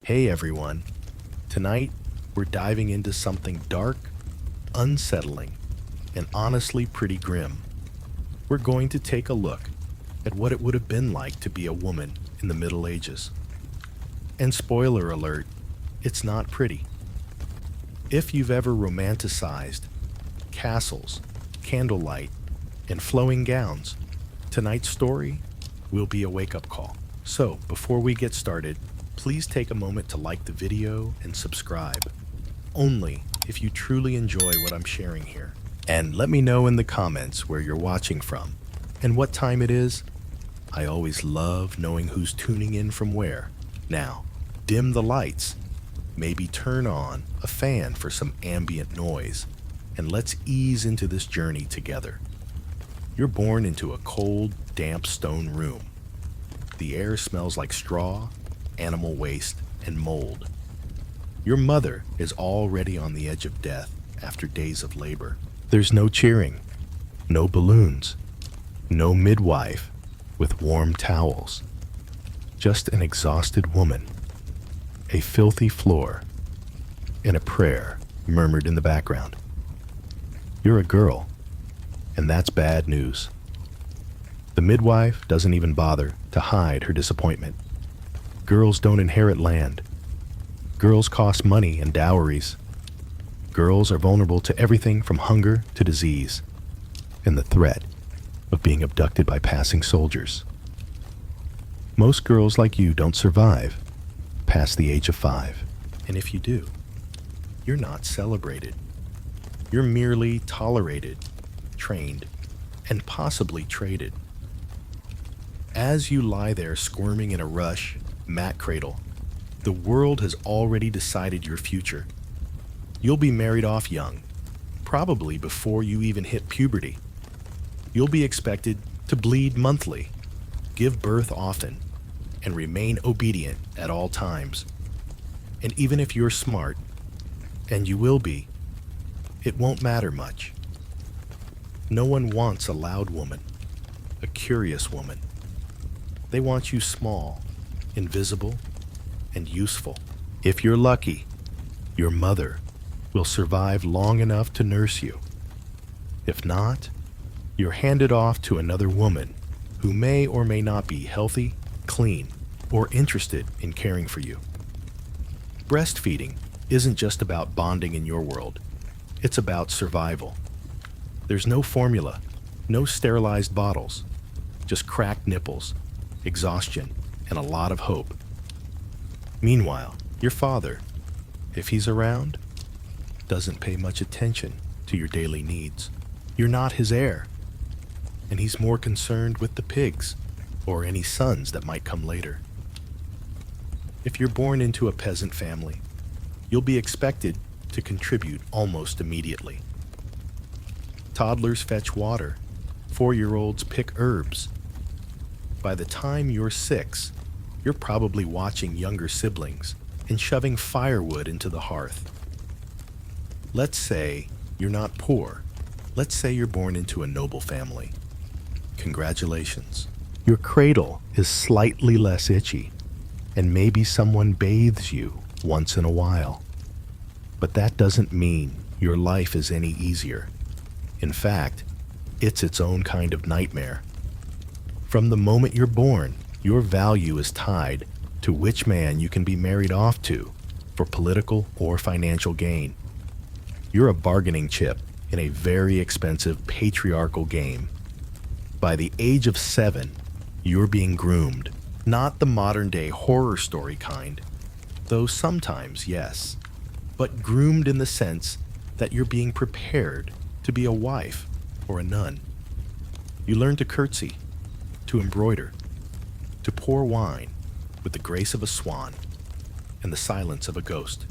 Hey everyone, tonight we're diving into something dark, unsettling, and honestly pretty grim. We're going to take a look at what it would have been like to be a woman in the Middle Ages. And spoiler alert, it's not pretty. If you've ever romanticized castles, candlelight, and flowing gowns, tonight's story will be a wake-up call. So, before we get started, please take a moment to like the video and subscribe. Only if you truly enjoy what I'm sharing here. And let me know in the comments where you're watching from and what time it is. I always love knowing who's tuning in from where. Now, dim the lights, maybe turn on a fan for some ambient noise, and let's ease into this journey together. You're born into a cold, damp stone room. The air smells like straw, animal waste, and mold. Your mother is already on the edge of death after days of labor. There's no cheering, no balloons, no midwife with warm towels. Just an exhausted woman, a filthy floor, and a prayer murmured in the background. You're a girl, and that's bad news. The midwife doesn't even bother to hide her disappointment. Girls don't inherit land. Girls cost money and dowries. Girls are vulnerable to everything from hunger to disease and the threat of being abducted by passing soldiers. Most girls like you don't survive past the age of 5. And if you do, you're not celebrated. You're merely tolerated, trained, and possibly traded. As you lie there squirming in a rush, mat cradle, the world has already decided your future. You'll be married off young, probably before you even hit puberty. You'll be expected to bleed monthly, give birth often, and remain obedient at all times. And even if you're smart, and you will be, it won't matter much. No one wants a loud woman, a curious woman. They want you small, invisible, and useful. If you're lucky, your mother will survive long enough to nurse you. If not, you're handed off to another woman who may or may not be healthy, clean, or interested in caring for you. Breastfeeding isn't just about bonding in your world. It's about survival. There's no formula, no sterilized bottles, just cracked nipples, exhaustion, and a lot of hope. Meanwhile, your father, if he's around, doesn't pay much attention to your daily needs. You're not his heir, and he's more concerned with the pigs or any sons that might come later. If you're born into a peasant family, you'll be expected to contribute almost immediately. Toddlers fetch water, 4-year-olds pick herbs. By the time you're 6, you're probably watching younger siblings and shoving firewood into the hearth. Let's say you're not poor. Let's say you're born into a noble family. Congratulations. Your cradle is slightly less itchy, and maybe someone bathes you once in a while. But that doesn't mean your life is any easier. In fact, it's its own kind of nightmare. From the moment you're born, your value is tied to which man you can be married off to for political or financial gain. You're a bargaining chip in a very expensive patriarchal game. By the age of 7, you're being groomed, not the modern-day horror story kind, though sometimes, yes, but groomed in the sense that you're being prepared to be a wife or a nun. You learn to curtsy, to embroider, to pour wine with the grace of a swan and the silence of a ghost.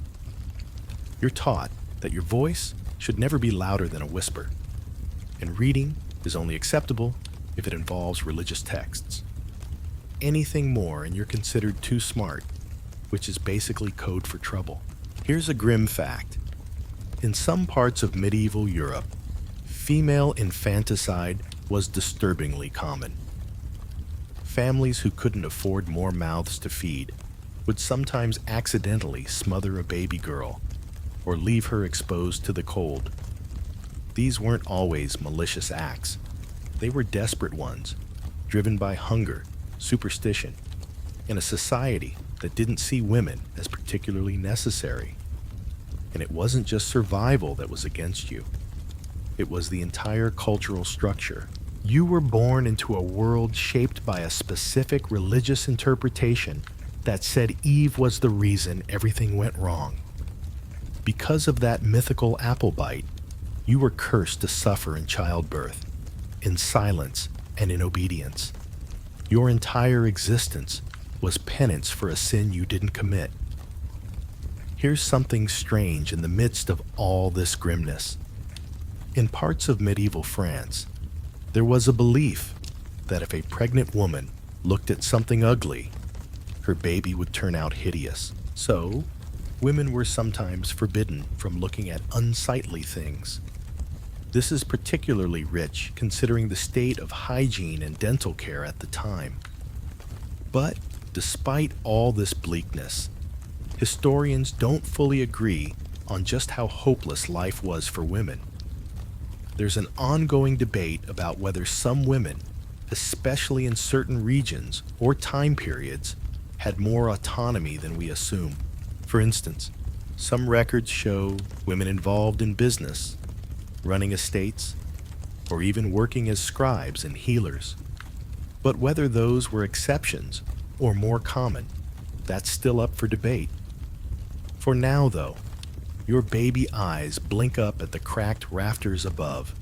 You're taught that your voice should never be louder than a whisper, and reading is only acceptable if it involves religious texts. Anything more and you're considered too smart, which is basically code for trouble. Here's a grim fact. In some parts of medieval Europe, female infanticide was disturbingly common. Families who couldn't afford more mouths to feed would sometimes accidentally smother a baby girl or leave her exposed to the cold. These weren't always malicious acts. They were desperate ones, driven by hunger, superstition, and a society that didn't see women as particularly necessary. And it wasn't just survival that was against you. It was the entire cultural structure. You were born into a world shaped by a specific religious interpretation that said Eve was the reason everything went wrong. Because of that mythical apple bite, you were cursed to suffer in childbirth, in silence and in obedience. Your entire existence was penance for a sin you didn't commit. Here's something strange in the midst of all this grimness. In parts of medieval France, there was a belief that if a pregnant woman looked at something ugly, her baby would turn out hideous. So, women were sometimes forbidden from looking at unsightly things. This is particularly rich considering the state of hygiene and dental care at the time. But despite all this bleakness, historians don't fully agree on just how hopeless life was for women. There's an ongoing debate about whether some women, especially in certain regions or time periods, had more autonomy than we assume. For instance, some records show women involved in business, running estates, or even working as scribes and healers. But whether those were exceptions or more common, that's still up for debate. For now, though, your baby eyes blink up at the cracked rafters above,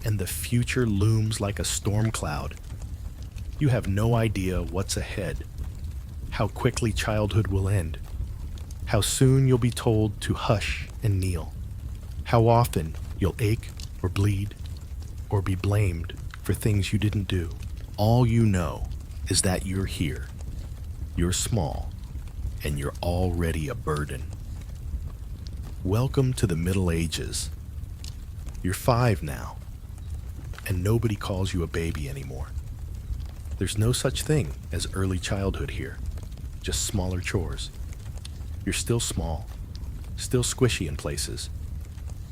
and the future looms like a storm cloud. You have no idea what's ahead, how quickly childhood will end, how soon you'll be told to hush and kneel, how often you'll ache or bleed or be blamed for things you didn't do. All you know is that you're here, you're small, and you're already a burden. Welcome to the Middle Ages. You're 5 now, and nobody calls you a baby anymore. There's no such thing as early childhood here, just smaller chores. You're still small, still squishy in places,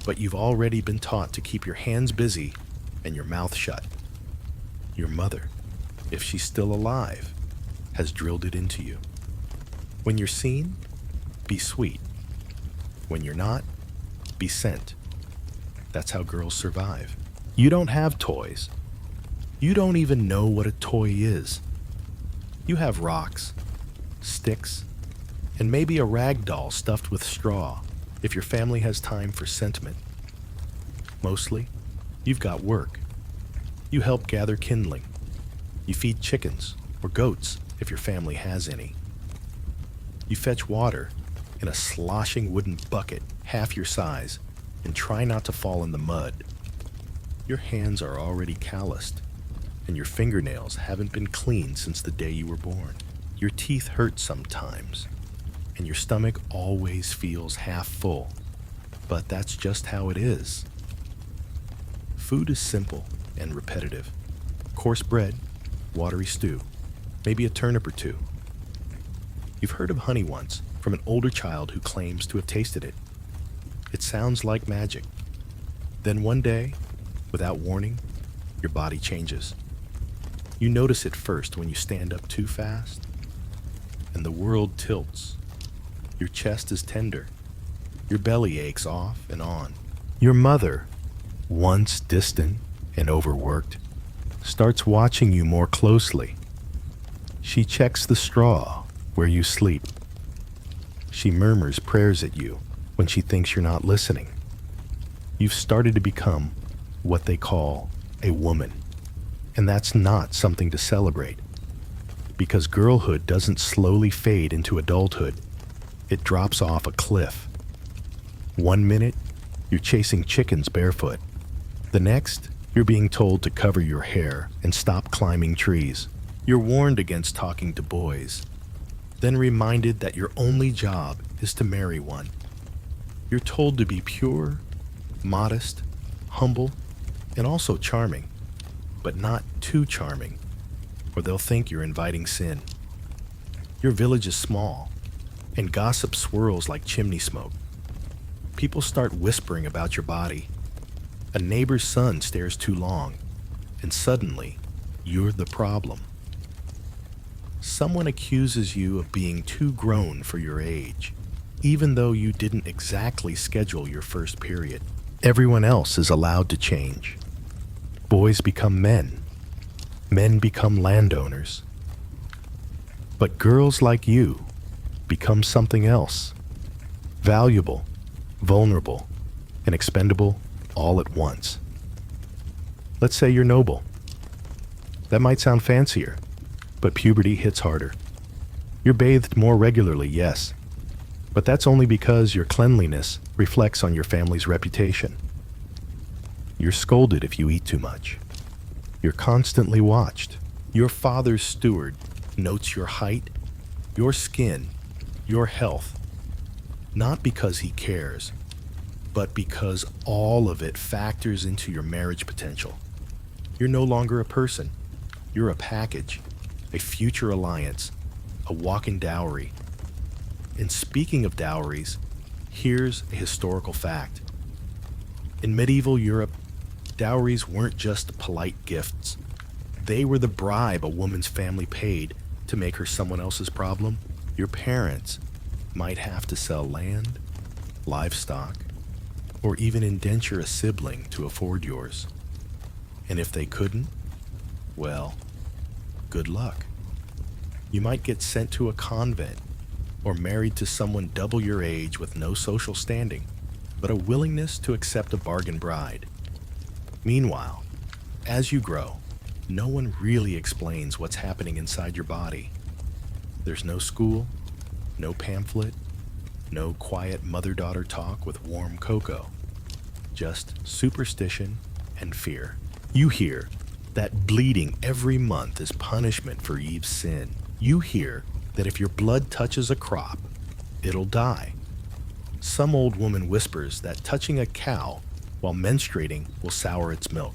but you've already been taught to keep your hands busy and your mouth shut. Your mother, if she's still alive, has drilled it into you. When you're seen, be sweet. When you're not, be sent. That's how girls survive. You don't have toys. You don't even know what a toy is. You have rocks, sticks, and maybe a rag doll stuffed with straw if your family has time for sentiment. Mostly, you've got work. You help gather kindling. You feed chickens or goats if your family has any. You fetch water in a sloshing wooden bucket half your size and try not to fall in the mud. Your hands are already calloused, and your fingernails haven't been cleaned since the day you were born. Your teeth hurt sometimes, and your stomach always feels half full, but that's just how it is. Food is simple and repetitive. Coarse bread, watery stew, maybe a turnip or two. You've heard of honey once from an older child who claims to have tasted it. It sounds like magic. Then one day, without warning, your body changes. You notice it first when you stand up too fast, and the world tilts. Your chest is tender. Your belly aches off and on. Your mother, once distant and overworked, starts watching you more closely. She checks the straw where you sleep. She murmurs prayers at you when she thinks you're not listening. You've started to become what they call a woman, and that's not something to celebrate, because girlhood doesn't slowly fade into adulthood. It drops off a cliff. 1 minute, you're chasing chickens barefoot. The next, you're being told to cover your hair and stop climbing trees. You're warned against talking to boys, then reminded that your only job is to marry one. You're told to be pure, modest, humble, and also charming, but not too charming, or they'll think you're inviting sin. Your village is small, and gossip swirls like chimney smoke. People start whispering about your body. A neighbor's son stares too long, and suddenly, you're the problem. Someone accuses you of being too grown for your age, even though you didn't exactly schedule your first period. Everyone else is allowed to change. Boys become men. Men become landowners. But girls like you become something else. Valuable, vulnerable, and expendable all at once. Let's say you're noble. That might sound fancier, but puberty hits harder. You're bathed more regularly, yes, but that's only because your cleanliness reflects on your family's reputation. You're scolded if you eat too much. You're constantly watched. Your father's steward notes your height, your skin, your health, not because he cares, but because all of it factors into your marriage potential. You're no longer a person. You're a package, a future alliance, a walking dowry. And speaking of dowries, here's a historical fact. In medieval Europe, dowries weren't just polite gifts. They were the bribe a woman's family paid to make her someone else's problem. Your parents might have to sell land, livestock, or even indenture a sibling to afford yours. And if they couldn't, well, good luck. You might get sent to a convent or married to someone double your age with no social standing, but a willingness to accept a bargain bride. Meanwhile, as you grow, no one really explains what's happening inside your body. There's no school, no pamphlet, no quiet mother-daughter talk with warm cocoa. Just superstition and fear. You hear that bleeding every month is punishment for Eve's sin. You hear that if your blood touches a crop, it'll die. Some old woman whispers that touching a cow while menstruating will sour its milk.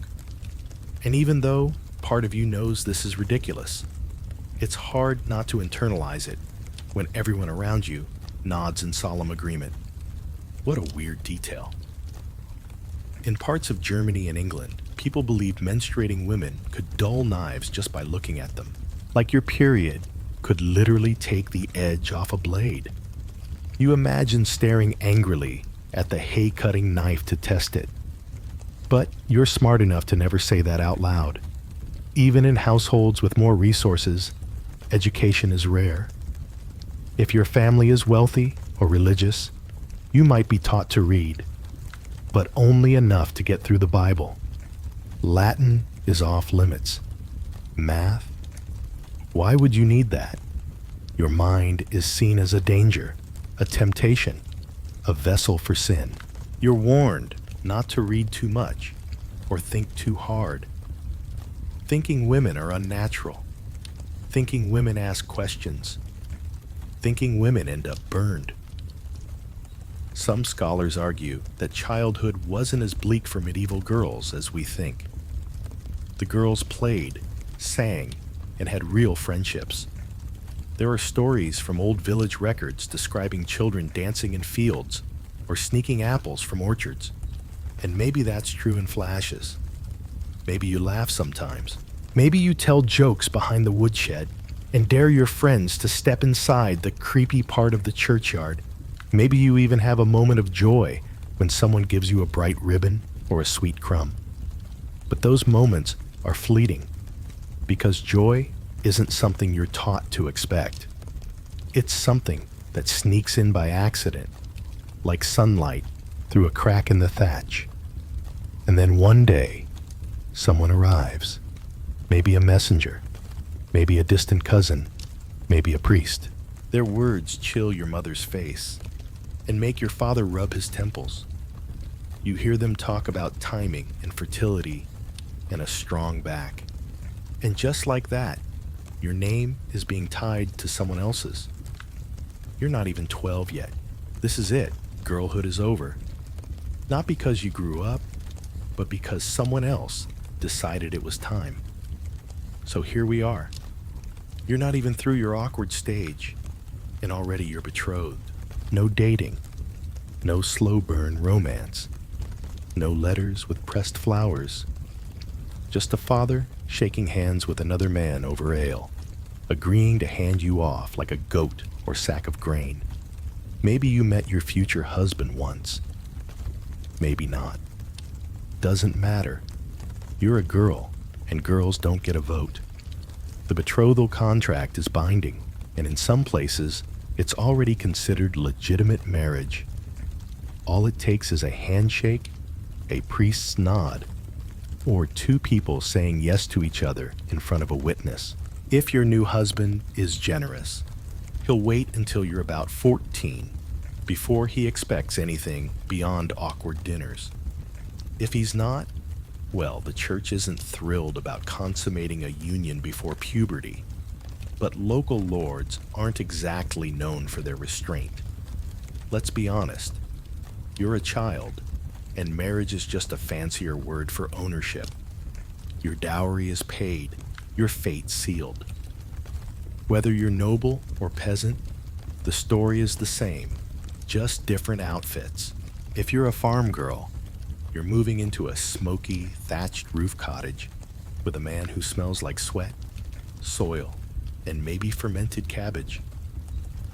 And even though part of you knows this is ridiculous, it's hard not to internalize it when everyone around you nods in solemn agreement. What a weird detail. In parts of Germany and England, people believed menstruating women could dull knives just by looking at them. Like your period could literally take the edge off a blade. You imagine staring angrily at the hay-cutting knife to test it. But you're smart enough to never say that out loud. Even in households with more resources, education is rare. If your family is wealthy or religious, you might be taught to read, but only enough to get through the Bible. Latin is off limits. Math? Why would you need that? Your mind is seen as a danger, a temptation, a vessel for sin. You're warned not to read too much or think too hard. Thinking women are unnatural. Thinking women ask questions. Thinking women end up burned. Some scholars argue that childhood wasn't as bleak for medieval girls as we think. The girls played, sang, and had real friendships. There are stories from old village records describing children dancing in fields or sneaking apples from orchards. And maybe that's true in flashes. Maybe you laugh sometimes. Maybe you tell jokes behind the woodshed and dare your friends to step inside the creepy part of the churchyard. Maybe you even have a moment of joy when someone gives you a bright ribbon or a sweet crumb. But those moments are fleeting because joy isn't something you're taught to expect. It's something that sneaks in by accident, like sunlight through a crack in the thatch. And then one day, someone arrives. Maybe a messenger, maybe a distant cousin, maybe a priest. Their words chill your mother's face and make your father rub his temples. You hear them talk about timing and fertility and a strong back. And just like that, your name is being tied to someone else's. You're not even 12 yet. This is it. Girlhood is over. Not because you grew up, but because someone else decided it was time. So here we are. You're not even through your awkward stage. and already you're betrothed. No dating, no slow burn romance, no letters with pressed flowers. Just a father shaking hands with another man over ale, agreeing to hand you off like a goat or sack of grain. Maybe you met your future husband once. Maybe not. Doesn't matter. You're a girl, and girls don't get a vote. The betrothal contract is binding, and in some places, it's already considered legitimate marriage. All it takes is a handshake, a priest's nod, or two people saying yes to each other in front of a witness. If your new husband is generous, he'll wait until you're about 14 before he expects anything beyond awkward dinners. If he's not, well, the church isn't thrilled about consummating a union before puberty, but local lords aren't exactly known for their restraint. Let's be honest, you're a child, and marriage is just a fancier word for ownership. Your dowry is paid, your fate sealed. Whether you're noble or peasant, the story is the same, just different outfits. If you're a farm girl, you're moving into a smoky, thatched roof cottage with a man who smells like sweat, soil, and maybe fermented cabbage.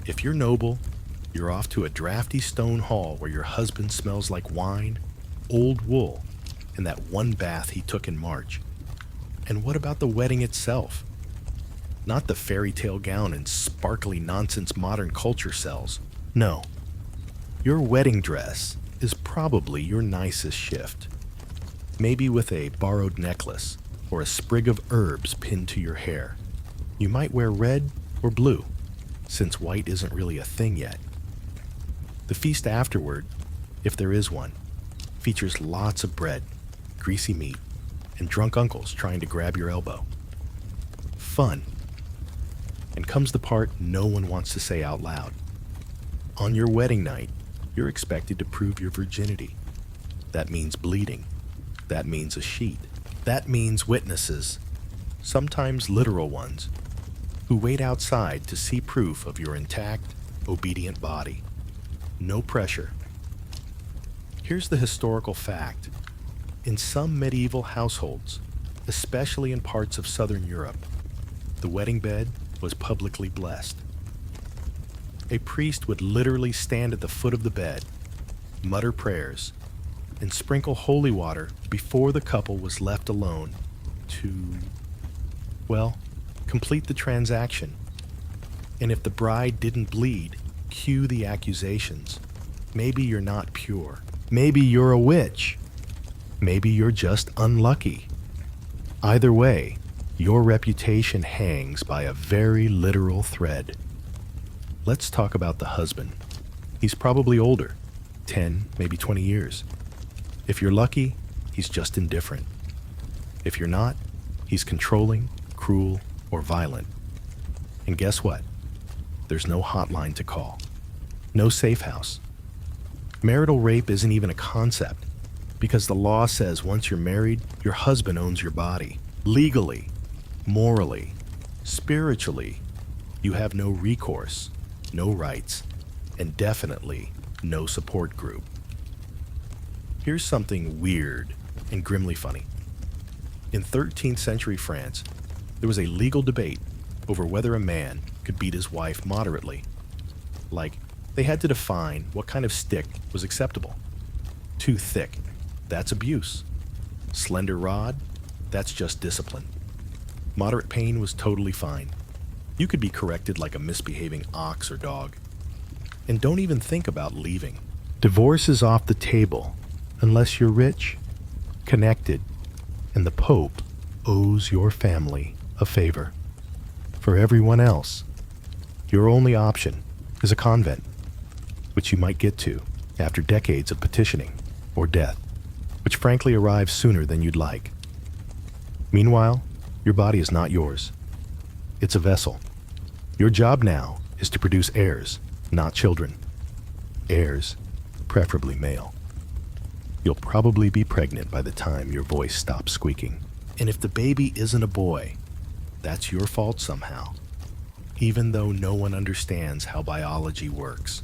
If you're noble, you're off to a drafty stone hall where your husband smells like wine, old wool, and that one bath he took in March. And what about the wedding itself? Not the fairy tale gown and sparkly nonsense modern culture sells. No. Your wedding dress is probably your nicest shift. Maybe with a borrowed necklace or a sprig of herbs pinned to your hair. You might wear red or blue, since white isn't really a thing yet. The feast afterward, if there is one, features lots of bread, greasy meat, and drunk uncles trying to grab your elbow. Fun. And comes the part no one wants to say out loud. On your wedding night, you're expected to prove your virginity. That means bleeding. That means a sheet. That means witnesses, sometimes literal ones, who wait outside to see proof of your intact, obedient body. No pressure. Here's the historical fact. In some medieval households, especially in parts of Southern Europe, the wedding bed was publicly blessed. A priest would literally stand at the foot of the bed, mutter prayers, and sprinkle holy water before the couple was left alone to, well, complete the transaction. And if the bride didn't bleed, cue the accusations. Maybe you're not pure. Maybe you're a witch. Maybe you're just unlucky. Either way, your reputation hangs by a very literal thread. Let's talk about the husband. He's probably older, 10, maybe 20 years. If you're lucky, he's just indifferent. If you're not, he's controlling, cruel, or violent. And guess what? There's no hotline to call. No safe house. Marital rape isn't even a concept, because the law says once you're married, your husband owns your body. Legally, morally, spiritually, you have no recourse, no rights, and definitely no support group. Here's something weird and grimly funny. In 13th century France, there was a legal debate over whether a man could beat his wife moderately. Like, they had to define what kind of stick was acceptable. Too thick, that's abuse. Slender rod, that's just discipline. Moderate pain was totally fine. You could be corrected like a misbehaving ox or dog. And don't even think about leaving. Divorce is off the table unless you're rich, connected, and the Pope owes your family a favor. For everyone else, your only option is a convent, which you might get to after decades of petitioning or death, which frankly arrives sooner than you'd like. Meanwhile, your body is not yours. It's a vessel. Your job now is to produce heirs, not children. Heirs, preferably male. You'll probably be pregnant by the time your voice stops squeaking. And if the baby isn't a boy, that's your fault somehow. even though no one understands how biology works.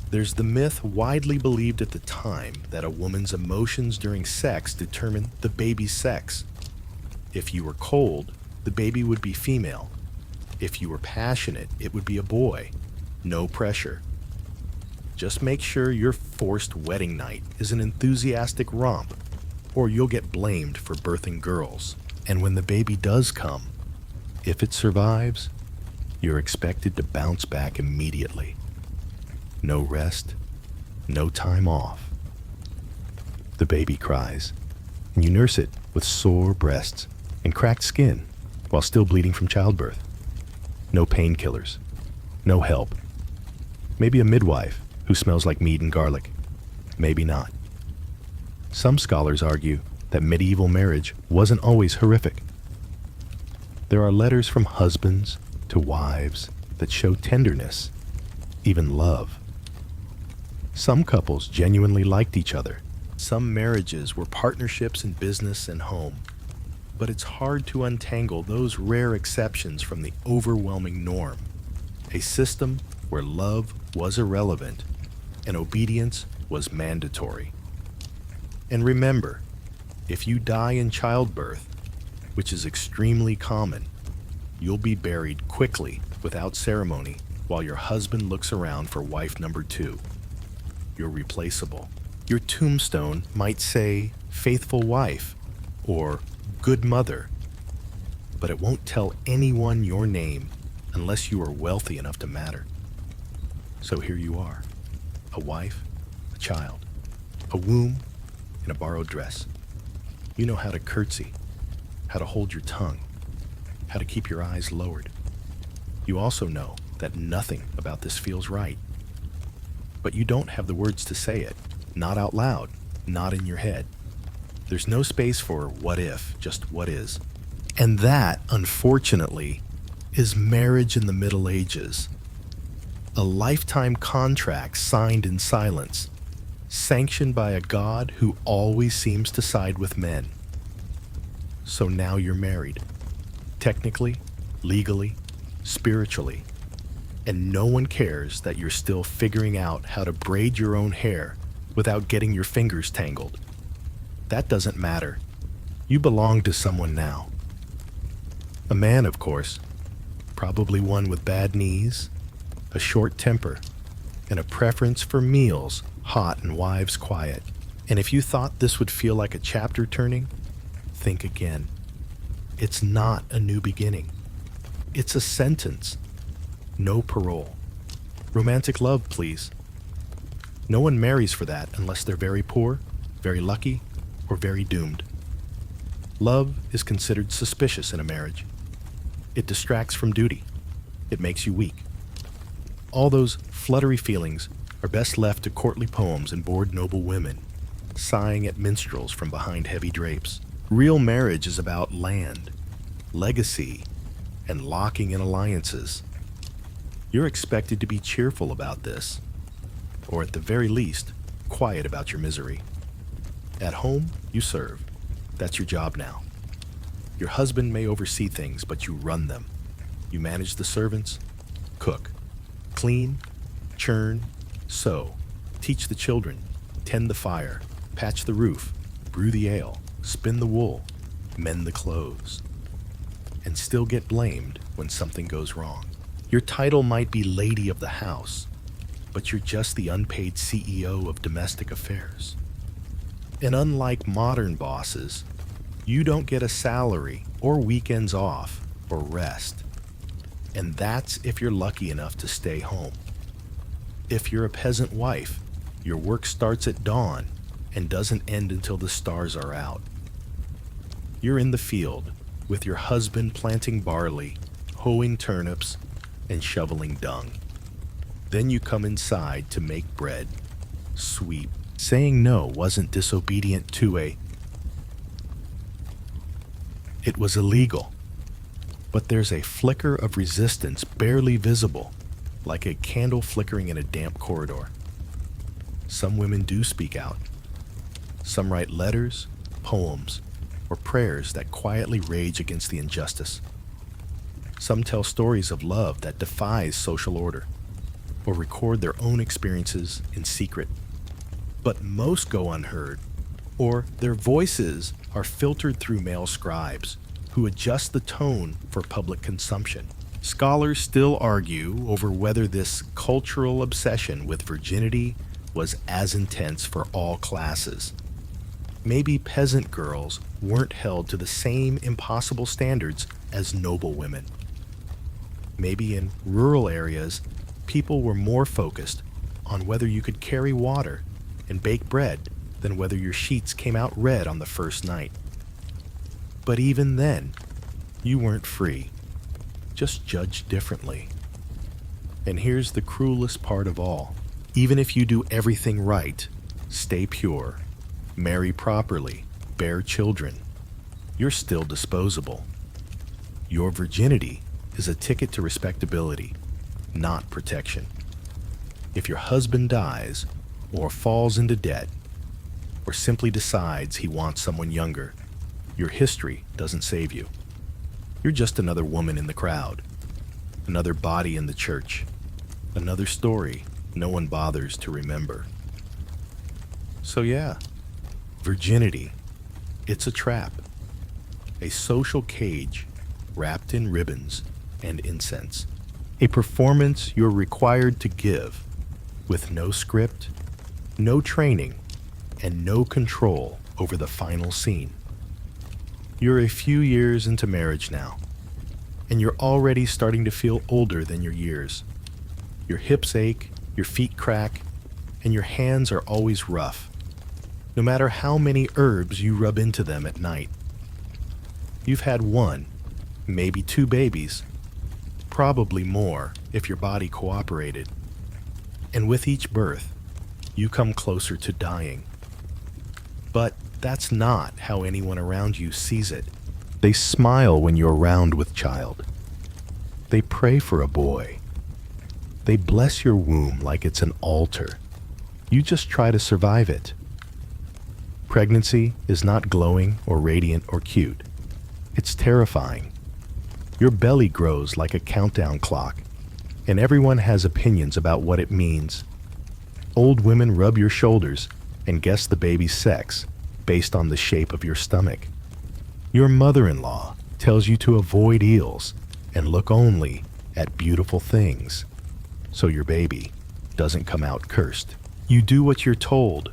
There's the myth widely believed at the time that a woman's emotions during sex determine the baby's sex. If you were cold, the baby would be female. If you were passionate, it would be a boy. No pressure. Just make sure your forced wedding night is an enthusiastic romp, or you'll get blamed for birthing girls. And when the baby does come, if it survives, you're expected to bounce back immediately. No rest, no time off. The baby cries, and you nurse it with sore breasts and cracked skin while still bleeding from childbirth. No painkillers, no help. Maybe a midwife who smells like meat and garlic. Maybe not. Some scholars argue that medieval marriage wasn't always horrific. There are letters from husbands to wives that show tenderness, even love. Some couples genuinely liked each other. Some marriages were partnerships in business and home. But it's hard to untangle those rare exceptions from the overwhelming norm. A system where love was irrelevant and obedience was mandatory. And remember, if you die in childbirth, which is extremely common, you'll be buried quickly without ceremony while your husband looks around for wife number 2. You're replaceable. Your tombstone might say faithful wife or good mother, but it won't tell anyone your name unless you are wealthy enough to matter. So here you are, a wife, a child, a womb, and a borrowed dress. You know how to curtsy, how to hold your tongue, how to keep your eyes lowered. You also know that nothing about this feels right. But you don't have the words to say it, not out loud, not in your head. There's no space for what if, just what is. And that, unfortunately, is marriage in the Middle Ages. A lifetime contract signed in silence, sanctioned by a God who always seems to side with men. So now you're married. Technically, legally, spiritually. And no one cares that you're still figuring out how to braid your own hair without getting your fingers tangled. That doesn't matter. You belong to someone now. A man, of course, probably one with bad knees, a short temper, and a preference for meals hot and wives quiet. And if you thought this would feel like a chapter turning, think again. It's not a new beginning. It's a sentence. No parole. Romantic love, please. No one marries for that unless they're very poor, very lucky, or very doomed. Love is considered suspicious in a marriage. It distracts from duty. It makes you weak. All those fluttery feelings are best left to courtly poems and bored noble women, sighing at minstrels from behind heavy drapes. Real marriage is about land, legacy, and locking in alliances. You're expected to be cheerful about this, or at the very least, quiet about your misery. At home, you serve. That's your job now. Your husband may oversee things, but you run them. You manage the servants, cook, clean, churn, sew, teach the children, tend the fire, patch the roof, brew the ale, spin the wool, mend the clothes, and still get blamed when something goes wrong. Your title might be Lady of the House, but you're just the unpaid CEO of domestic affairs. And unlike modern bosses, you don't get a salary or weekends off or rest. And that's if you're lucky enough to stay home. If you're a peasant wife, your work starts at dawn and doesn't end until the stars are out. You're in the field with your husband planting barley, hoeing turnips, and shoveling dung. Then you come inside to make bread, sweep. Saying no wasn't disobedient to It was illegal. But there's a flicker of resistance barely visible, like a candle flickering in a damp corridor. Some women do speak out. Some write letters, poems, or prayers that quietly rage against the injustice. Some tell stories of love that defies social order, or record their own experiences in secret. But most go unheard, or their voices are filtered through male scribes who adjust the tone for public consumption. Scholars still argue over whether this cultural obsession with virginity was as intense for all classes. Maybe peasant girls weren't held to the same impossible standards as noble women. Maybe in rural areas, people were more focused on whether you could carry water and bake bread than whether your sheets came out red on the first night. But even then, you weren't free, just judged differently. And here's the cruelest part of all. Even if you do everything right, stay pure, marry properly, bear children, you're still disposable. Your virginity is a ticket to respectability, not protection. If your husband dies, or falls into debt, or simply decides he wants someone younger, your history doesn't save you. You're just another woman in the crowd, another body in the church, another story no one bothers to remember. So yeah, virginity, it's a trap, a social cage wrapped in ribbons and incense, a performance you're required to give with no script, no training, and no control over the final scene. You're a few years into marriage now, and you're already starting to feel older than your years. Your hips ache, your feet crack, and your hands are always rough, no matter how many herbs you rub into them at night. You've had one, maybe two babies, probably more if your body cooperated. And with each birth, you come closer to dying. But that's not how anyone around you sees it. They smile when you're around with child. They pray for a boy. They bless your womb like it's an altar. You just try to survive it. Pregnancy is not glowing or radiant or cute. It's terrifying. Your belly grows like a countdown clock, and everyone has opinions about what it means. Old women rub your shoulders and guess the baby's sex based on the shape of your stomach. Your mother-in-law tells you to avoid eels and look only at beautiful things, so your baby doesn't come out cursed. You do what you're told,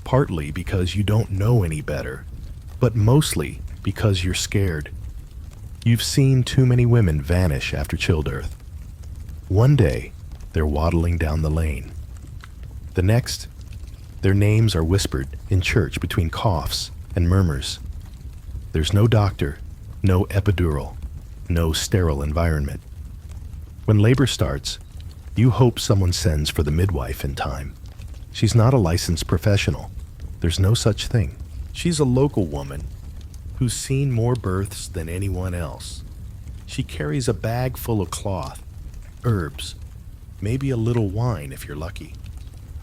partly because you don't know any better, but mostly because you're scared. You've seen too many women vanish after childbirth. One day, they're waddling down the lane. The next, their names are whispered in church between coughs and murmurs. There's no doctor, no epidural, no sterile environment. When labor starts, you hope someone sends for the midwife in time. She's not a licensed professional. There's no such thing. She's a local woman who's seen more births than anyone else. She carries a bag full of cloth, herbs, maybe a little wine if you're lucky.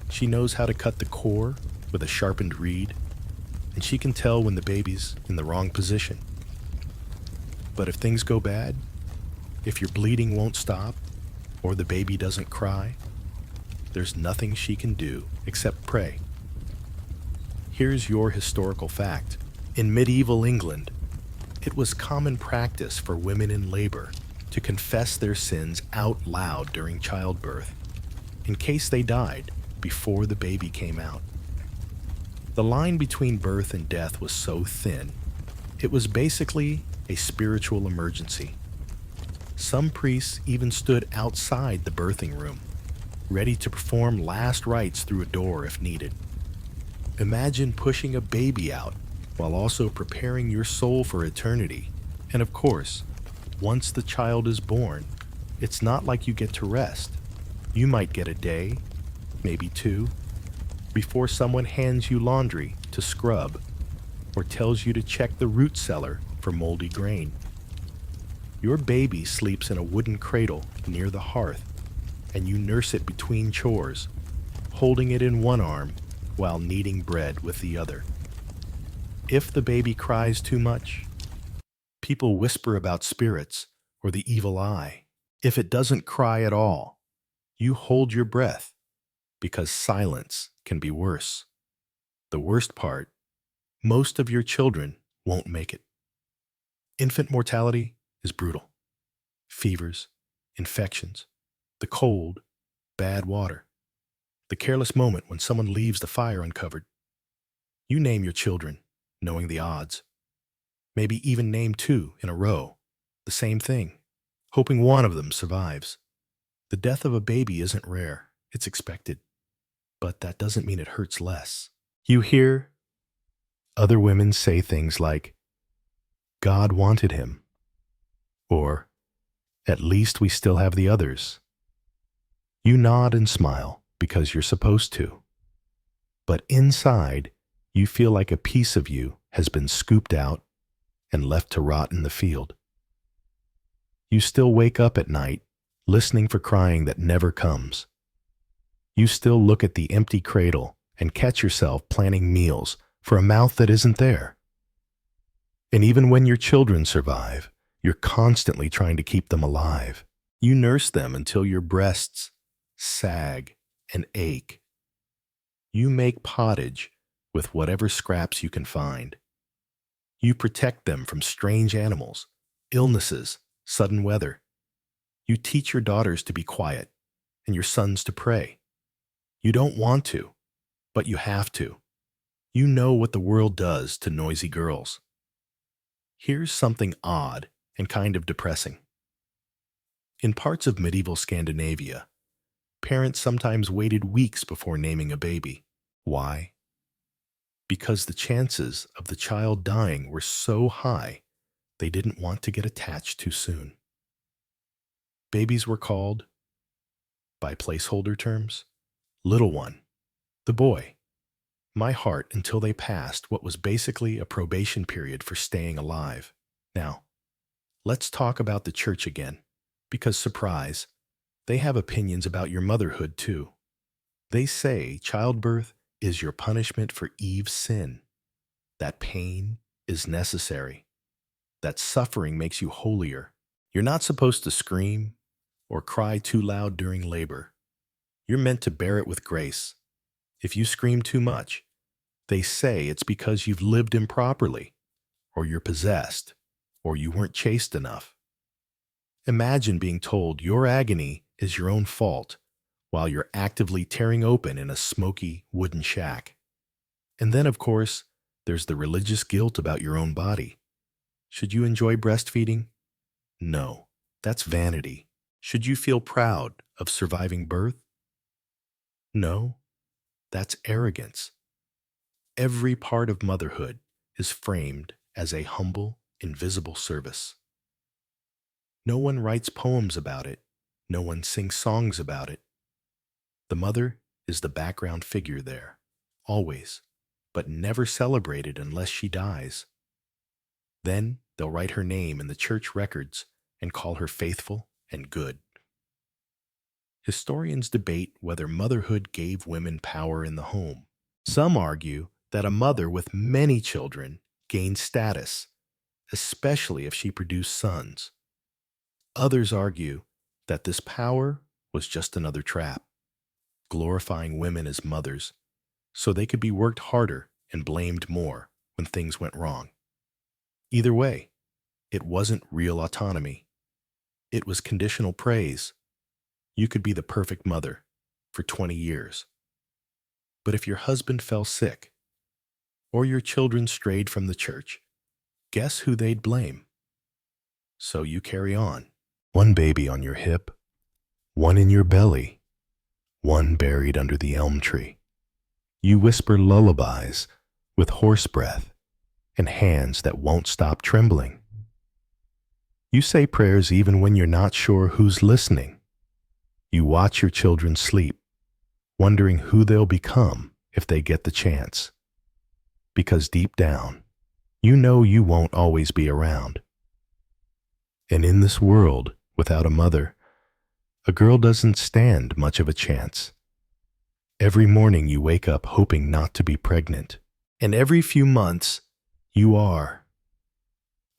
She knows how to cut the core with a sharpened reed, and she can tell when the baby's in the wrong position. But if things go bad, if your bleeding won't stop, or the baby doesn't cry, there's nothing she can do except pray. Here's your historical fact. In medieval England, it was common practice for women in labor to confess their sins out loud during childbirth, in case they died before the baby came out. The line between birth and death was so thin, it was basically a spiritual emergency. Some priests even stood outside the birthing room, ready to perform last rites through a door if needed. Imagine pushing a baby out while also preparing your soul for eternity. And of course, once the child is born, it's not like you get to rest. You might get a day, maybe two, before someone hands you laundry to scrub or tells you to check the root cellar for moldy grain. Your baby sleeps in a wooden cradle near the hearth, and you nurse it between chores, holding it in one arm while kneading bread with the other. If the baby cries too much, people whisper about spirits or the evil eye. If it doesn't cry at all, you hold your breath, because silence can be worse. The worst part, most of your children won't make it. Infant mortality is brutal. Fevers, infections, the cold, bad water, the careless moment when someone leaves the fire uncovered. You name your children, knowing the odds. Maybe even name two in a row, the same thing, hoping one of them survives. The death of a baby isn't rare, it's expected. But that doesn't mean it hurts less. You hear other women say things like, God wanted him, or at least we still have the others. You nod and smile because you're supposed to. But inside, you feel like a piece of you has been scooped out and left to rot in the field. You still wake up at night, listening for crying that never comes. You still look at the empty cradle and catch yourself planning meals for a mouth that isn't there. And even when your children survive, you're constantly trying to keep them alive. You nurse them until your breasts sag and ache. You make pottage with whatever scraps you can find. You protect them from strange animals, illnesses, sudden weather. You teach your daughters to be quiet and your sons to pray. You don't want to, but you have to. You know what the world does to noisy girls. Here's something odd and kind of depressing. In parts of medieval Scandinavia, parents sometimes waited weeks before naming a baby. Why? Because the chances of the child dying were so high, they didn't want to get attached too soon. Babies were called, by placeholder terms, little one, the boy, my heart, until they passed what was basically a probation period for staying alive. Now, let's talk about the church again, because surprise, they have opinions about your motherhood too. They say childbirth is your punishment for Eve's sin, that pain is necessary, that suffering makes you holier. You're not supposed to scream or cry too loud during labor. You're meant to bear it with grace. If you scream too much, they say it's because you've lived improperly, or you're possessed, or you weren't chaste enough. Imagine being told your agony is your own fault while you're actively tearing open in a smoky wooden shack. And then, of course, there's the religious guilt about your own body. Should you enjoy breastfeeding? No, that's vanity. Should you feel proud of surviving birth? No, that's arrogance. Every part of motherhood is framed as a humble, invisible service. No one writes poems about it. No one sings songs about it. The mother is the background figure there, always, but never celebrated unless she dies. Then they'll write her name in the church records and call her faithful and good. Historians debate whether motherhood gave women power in the home. Some argue that a mother with many children gained status, especially if she produced sons. Others argue that this power was just another trap, glorifying women as mothers so they could be worked harder and blamed more when things went wrong. Either way, it wasn't real autonomy. It was conditional praise. You could be the perfect mother for 20 years. But if your husband fell sick, or your children strayed from the church, guess who they'd blame? So you carry on. One baby on your hip, one in your belly, one buried under the elm tree. You whisper lullabies with horse breath and hands that won't stop trembling. You say prayers even when you're not sure who's listening. You watch your children sleep, wondering who they'll become if they get the chance. Because deep down, you know you won't always be around. And in this world, without a mother, a girl doesn't stand much of a chance. Every morning you wake up hoping not to be pregnant, and every few months you are.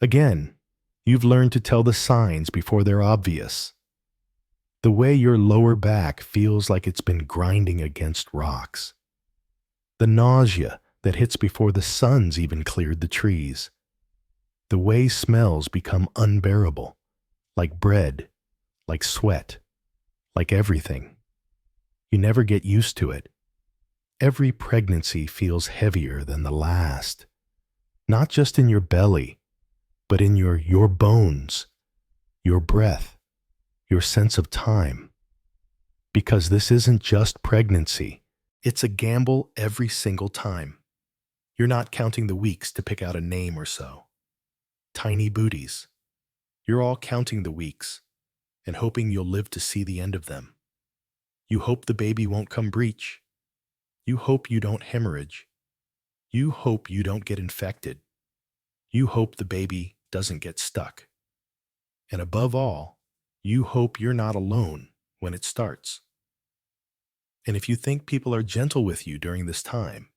Again, You've learned to tell the signs before they're obvious. The way your lower back feels like it's been grinding against rocks. The nausea that hits before the sun's even cleared the trees. The way smells become unbearable, like bread, like sweat, like everything. You never get used to it. Every pregnancy feels heavier than the last, not just in your belly, but in your bones, your breath, your sense of time. Because this isn't just pregnancy, it's a gamble every single time. You're not counting the weeks to pick out a name or so. Tiny booties. You're all counting the weeks and hoping you'll live to see the end of them. You hope the baby won't come breech. You hope you don't hemorrhage. You hope you don't get infected. You hope the baby doesn't get stuck. And above all, you hope you're not alone when it starts. And if you think people are gentle with you during this time,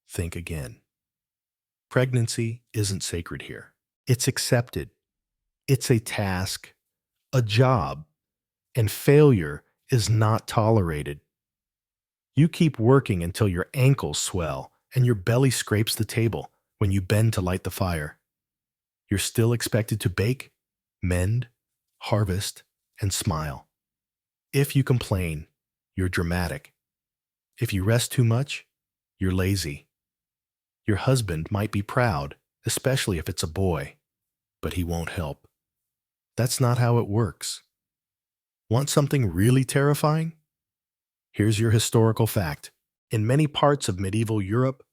think again. Pregnancy isn't sacred here. It's accepted. It's a task, a job, and failure is not tolerated. You keep working until your ankles swell and your belly scrapes the table when you bend to light the fire. You're still expected to bake, mend, harvest, and smile. If you complain, you're dramatic. If you rest too much, you're lazy. Your husband might be proud, especially if it's a boy, but he won't help. That's not how it works. Want something really terrifying? Here's your historical fact. In many parts of medieval Europe,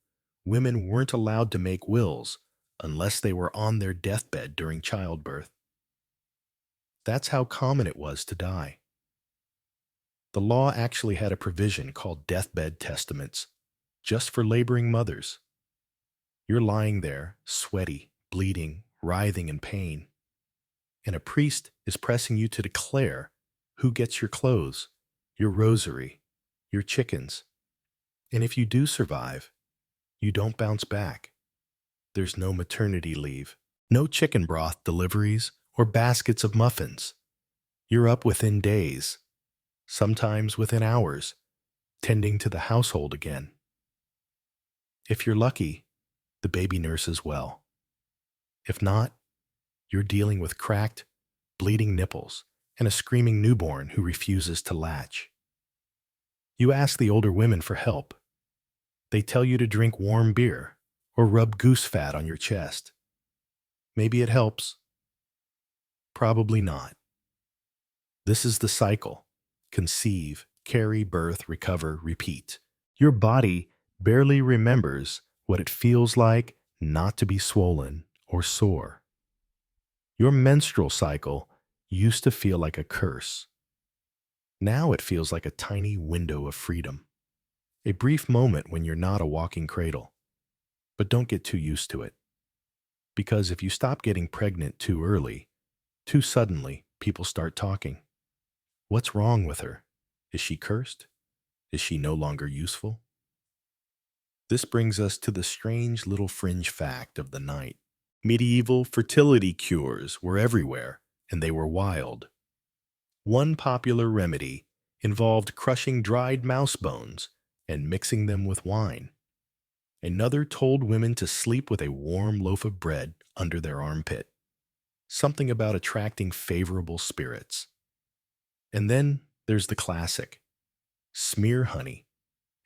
women weren't allowed to make wills unless they were on their deathbed during childbirth. That's how common it was to die. The law actually had a provision called deathbed testaments, just for laboring mothers. You're lying there, sweaty, bleeding, writhing in pain, and a priest is pressing you to declare who gets your clothes, your rosary, your chickens. And if you do survive, you don't bounce back. There's no maternity leave, no chicken broth deliveries or baskets of muffins. You're up within days, sometimes within hours, tending to the household again. If you're lucky, the baby nurses well. If not, you're dealing with cracked, bleeding nipples and a screaming newborn who refuses to latch. You ask the older women for help. They tell you to drink warm beer or rub goose fat on your chest. Maybe it helps. Probably not. This is the cycle. Conceive, carry, birth, recover, repeat. Your body barely remembers what it feels like not to be swollen or sore. Your menstrual cycle used to feel like a curse. Now it feels like a tiny window of freedom. A brief moment when you're not a walking cradle. But don't get too used to it. Because if you stop getting pregnant too early, too suddenly, people start talking. What's wrong with her? Is she cursed? Is she no longer useful? This brings us to the strange little fringe fact of the night. Medieval fertility cures were everywhere, and they were wild. One popular remedy involved crushing dried mouse bones and mixing them with wine. Another told women to sleep with a warm loaf of bread under their armpit. Something about attracting favorable spirits. And then there's the classic. Smear honey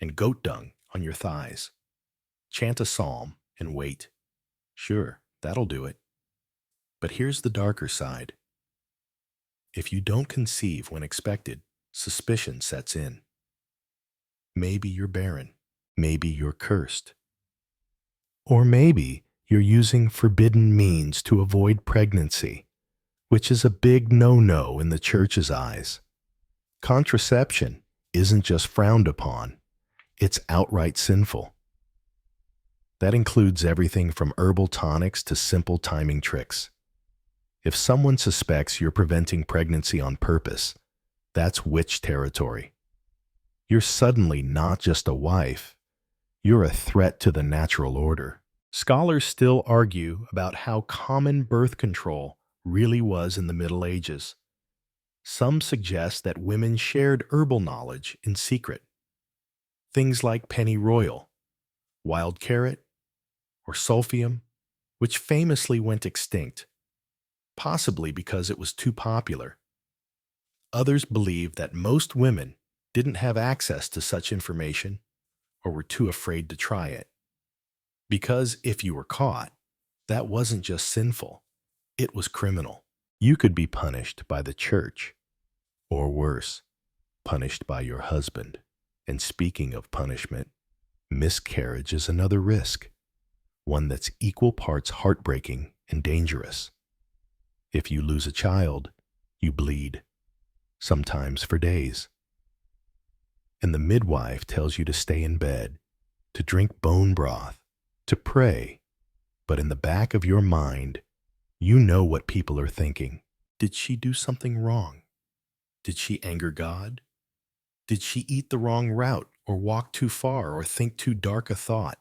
and goat dung on your thighs. Chant a psalm and wait. Sure, that'll do it. But here's the darker side. If you don't conceive when expected, suspicion sets in. Maybe you're barren. Maybe you're cursed. Or maybe you're using forbidden means to avoid pregnancy, which is a big no-no in the church's eyes. Contraception isn't just frowned upon, it's outright sinful. That includes everything from herbal tonics to simple timing tricks. If someone suspects you're preventing pregnancy on purpose, that's witch territory. You're suddenly not just a wife, you're a threat to the natural order. Scholars still argue about how common birth control really was in the Middle Ages. Some suggest that women shared herbal knowledge in secret. Things like pennyroyal, wild carrot, or sulfium, which famously went extinct, possibly because it was too popular. Others believe that most women didn't have access to such information or were too afraid to try it. Because if you were caught, that wasn't just sinful, it was criminal. You could be punished by the church, or worse, punished by your husband. And speaking of punishment, miscarriage is another risk, one that's equal parts heartbreaking and dangerous. If you lose a child, you bleed, sometimes for days. And the midwife tells you to stay in bed, to drink bone broth, to pray, but in the back of your mind, you know what people are thinking. Did she do something wrong? Did she anger God? Did she eat the wrong route or walk too far or think too dark a thought?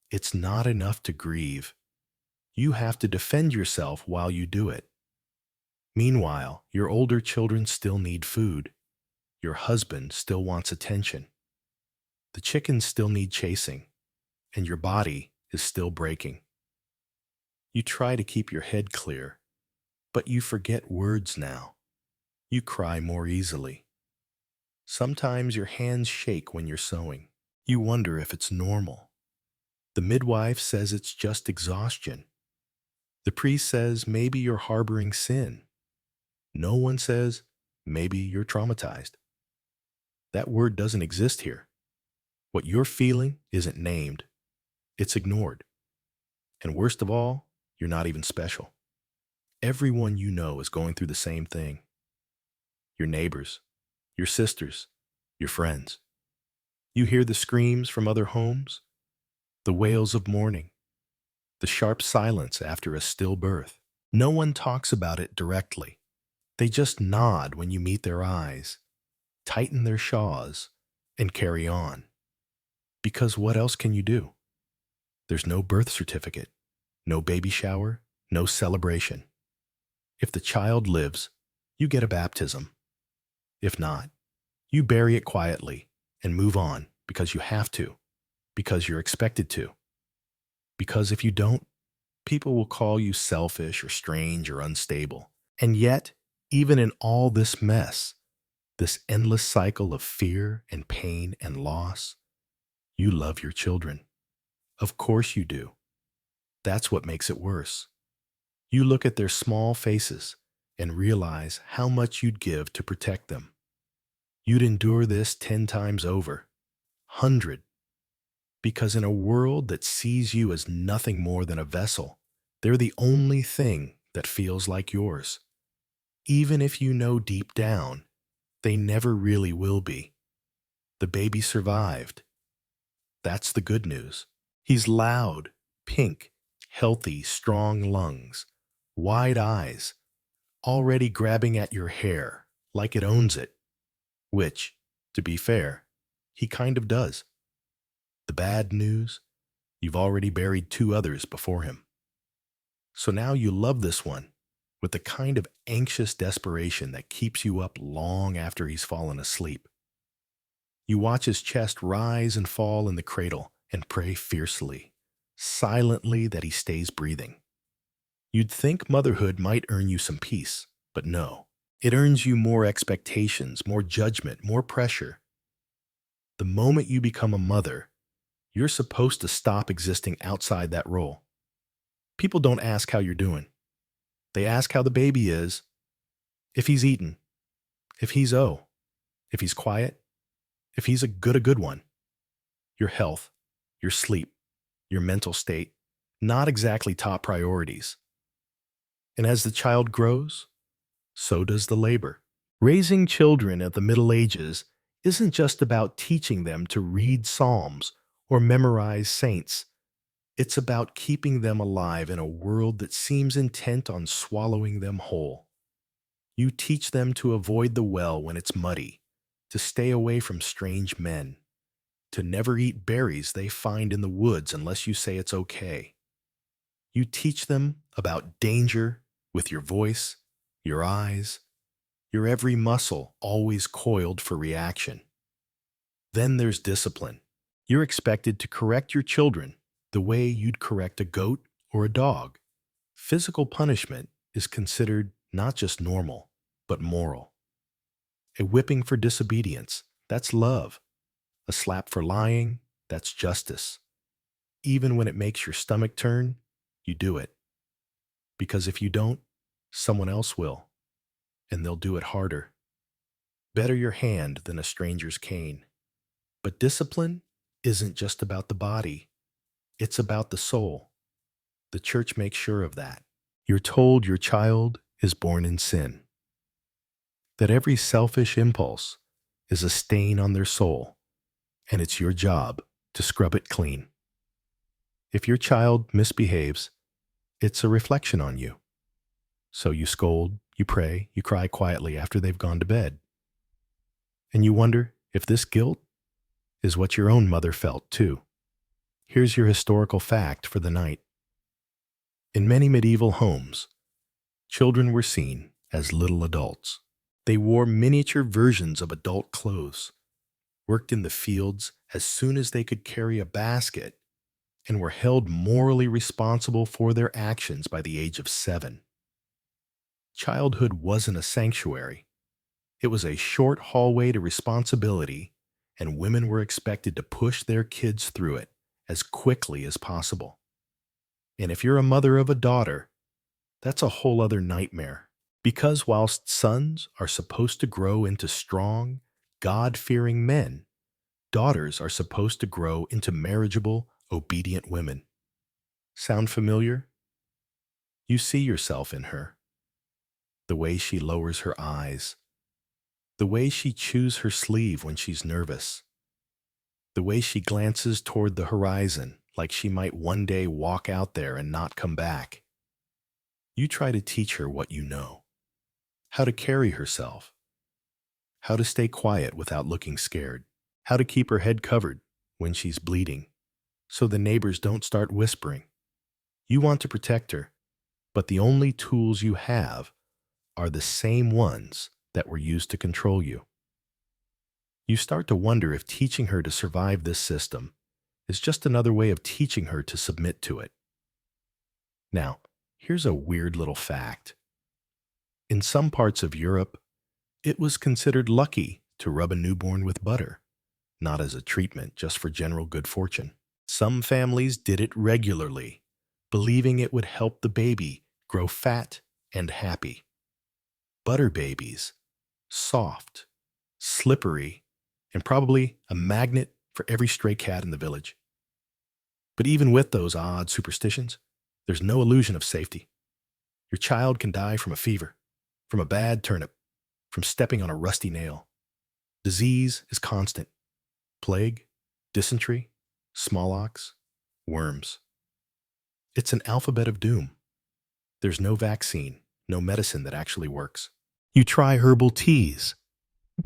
It's not enough to grieve. You have to defend yourself while you do it. Meanwhile, your older children still need food. Your husband still wants attention. The chickens still need chasing, and your body is still breaking. You try to keep your head clear, but you forget words now. You cry more easily. Sometimes your hands shake when you're sewing. You wonder if it's normal. The midwife says it's just exhaustion. The priest says maybe you're harboring sin. No one says maybe you're traumatized. That word doesn't exist here. What you're feeling isn't named. It's ignored. And worst of all, you're not even special. Everyone you know is going through the same thing. Your neighbors, your sisters, your friends. You hear the screams from other homes, the wails of mourning, the sharp silence after a stillbirth. No one talks about it directly. They just nod when you meet their eyes, tighten their shawls, and carry on. Because what else can you do? There's no birth certificate, no baby shower, no celebration. If the child lives, you get a baptism. If not, you bury it quietly and move on because you have to, because you're expected to. Because if you don't, people will call you selfish or strange or unstable. And yet, even in all this mess, this endless cycle of fear and pain and loss, you love your children. Of course you do. That's what makes it worse. You look at their small faces and realize how much you'd give to protect them. You'd endure this 10 times over, 100. Because in a world that sees you as nothing more than a vessel, they're the only thing that feels like yours. Even if you know deep down, they never really will be. The baby survived. That's the good news. He's loud, pink, healthy, strong lungs, wide eyes, already grabbing at your hair like it owns it. Which, to be fair, he kind of does. The bad news, you've already buried 2 others before him. So now you love this one with the kind of anxious desperation that keeps you up long after he's fallen asleep. You watch his chest rise and fall in the cradle and pray fiercely, silently that he stays breathing. You'd think motherhood might earn you some peace, but no. It earns you more expectations, more judgment, more pressure. The moment you become a mother, you're supposed to stop existing outside that role. People don't ask how you're doing. They ask how the baby is, if he's eaten, if he's if he's quiet, if he's a good one. Your health, your sleep, your mental state, not exactly top priorities. And as the child grows, so does the labor. Raising children at the Middle Ages isn't just about teaching them to read psalms or memorize saints. It's about keeping them alive in a world that seems intent on swallowing them whole. You teach them to avoid the well when it's muddy, to stay away from strange men, to never eat berries they find in the woods unless you say it's okay. You teach them about danger with your voice, your eyes, your every muscle always coiled for reaction. Then there's discipline. You're expected to correct your children the way you'd correct a goat or a dog. Physical punishment is considered not just normal, but moral. A whipping for disobedience, that's love. A slap for lying, that's justice. Even when it makes your stomach turn, you do it. Because if you don't, someone else will, and they'll do it harder. Better your hand than a stranger's cane. But discipline isn't just about the body, it's about the soul. The church makes sure of that. You're told your child is born in sin, that every selfish impulse is a stain on their soul, and it's your job to scrub it clean. If your child misbehaves, it's a reflection on you. So you scold, you pray, you cry quietly after they've gone to bed. And you wonder if this guilt is what your own mother felt too. Here's your historical fact for the night. In many medieval homes, children were seen as little adults. They wore miniature versions of adult clothes, worked in the fields as soon as they could carry a basket, and were held morally responsible for their actions by the age of 7. Childhood wasn't a sanctuary. It was a short hallway to responsibility, and women were expected to push their kids through it as quickly as possible. And if you're a mother of a daughter, that's a whole other nightmare. Because whilst sons are supposed to grow into strong, God-fearing men, daughters are supposed to grow into marriageable, obedient women. Sound familiar? You see yourself in her. The way she lowers her eyes, the way she chews her sleeve when she's nervous, the way she glances toward the horizon like she might one day walk out there and not come back. You try to teach her what you know, how to carry herself, how to stay quiet without looking scared, how to keep her head covered when she's bleeding, so the neighbors don't start whispering. You want to protect her, but the only tools you have are the same ones that were used to control you. You start to wonder if teaching her to survive this system is just another way of teaching her to submit to it. Now, here's a weird little fact. In some parts of Europe, it was considered lucky to rub a newborn with butter, not as a treatment, just for general good fortune. Some families did it regularly, believing it would help the baby grow fat and happy. Butter babies, soft, slippery, and probably a magnet for every stray cat in the village. But even with those odd superstitions, there's no illusion of safety. Your child can die from a fever, from a bad turnip, from stepping on a rusty nail. Disease is constant. Plague, dysentery, smallpox, worms. It's an alphabet of doom. There's no vaccine, no medicine that actually works. You try herbal teas,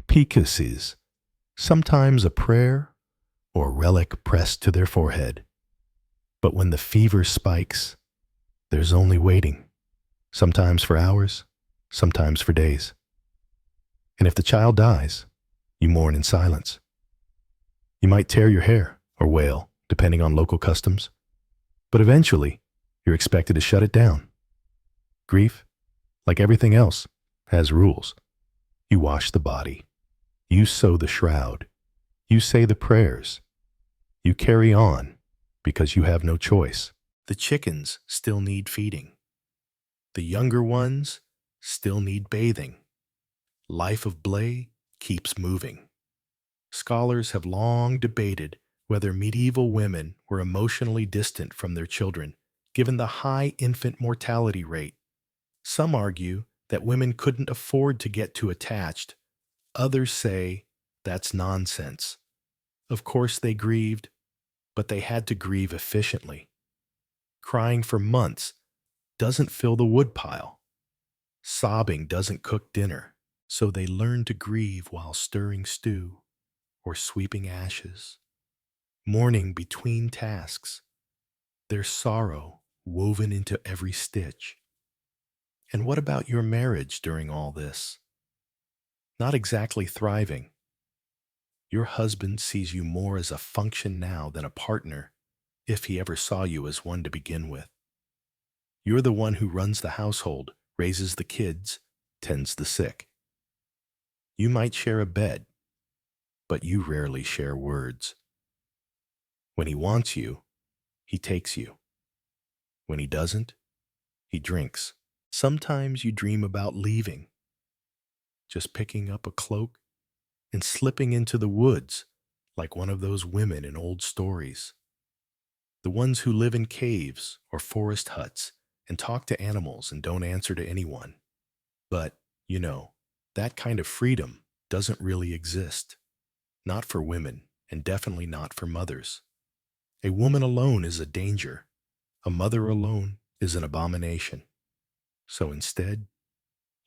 picases, sometimes a prayer or relic pressed to their forehead. But when the fever spikes, there's only waiting, sometimes for hours, sometimes for days. And if the child dies, you mourn in silence. You might tear your hair or wail, depending on local customs, but eventually you're expected to shut it down. Grief, like everything else, has rules. You wash the body. You sew the shroud. You say the prayers. You carry on because you have no choice. The chickens still need feeding. The younger ones still need bathing. Life of Blay keeps moving. Scholars have long debated whether medieval women were emotionally distant from their children, given the high infant mortality rate. Some argue that women couldn't afford to get too attached. Others say that's nonsense. Of course they grieved, but they had to grieve efficiently. Crying for months doesn't fill the woodpile. Sobbing doesn't cook dinner, so they learned to grieve while stirring stew or sweeping ashes. Mourning between tasks, their sorrow woven into every stitch. And what about your marriage during all this? Not exactly thriving. Your husband sees you more as a function now than a partner, if he ever saw you as one to begin with. You're the one who runs the household, raises the kids, tends the sick. You might share a bed, but you rarely share words. When he wants you, he takes you. When he doesn't, he drinks. Sometimes you dream about leaving, just picking up a cloak and slipping into the woods like one of those women in old stories. The ones who live in caves or forest huts and talk to animals and don't answer to anyone. But, you know, that kind of freedom doesn't really exist. Not for women, and definitely not for mothers. A woman alone is a danger. A mother alone is an abomination. So instead,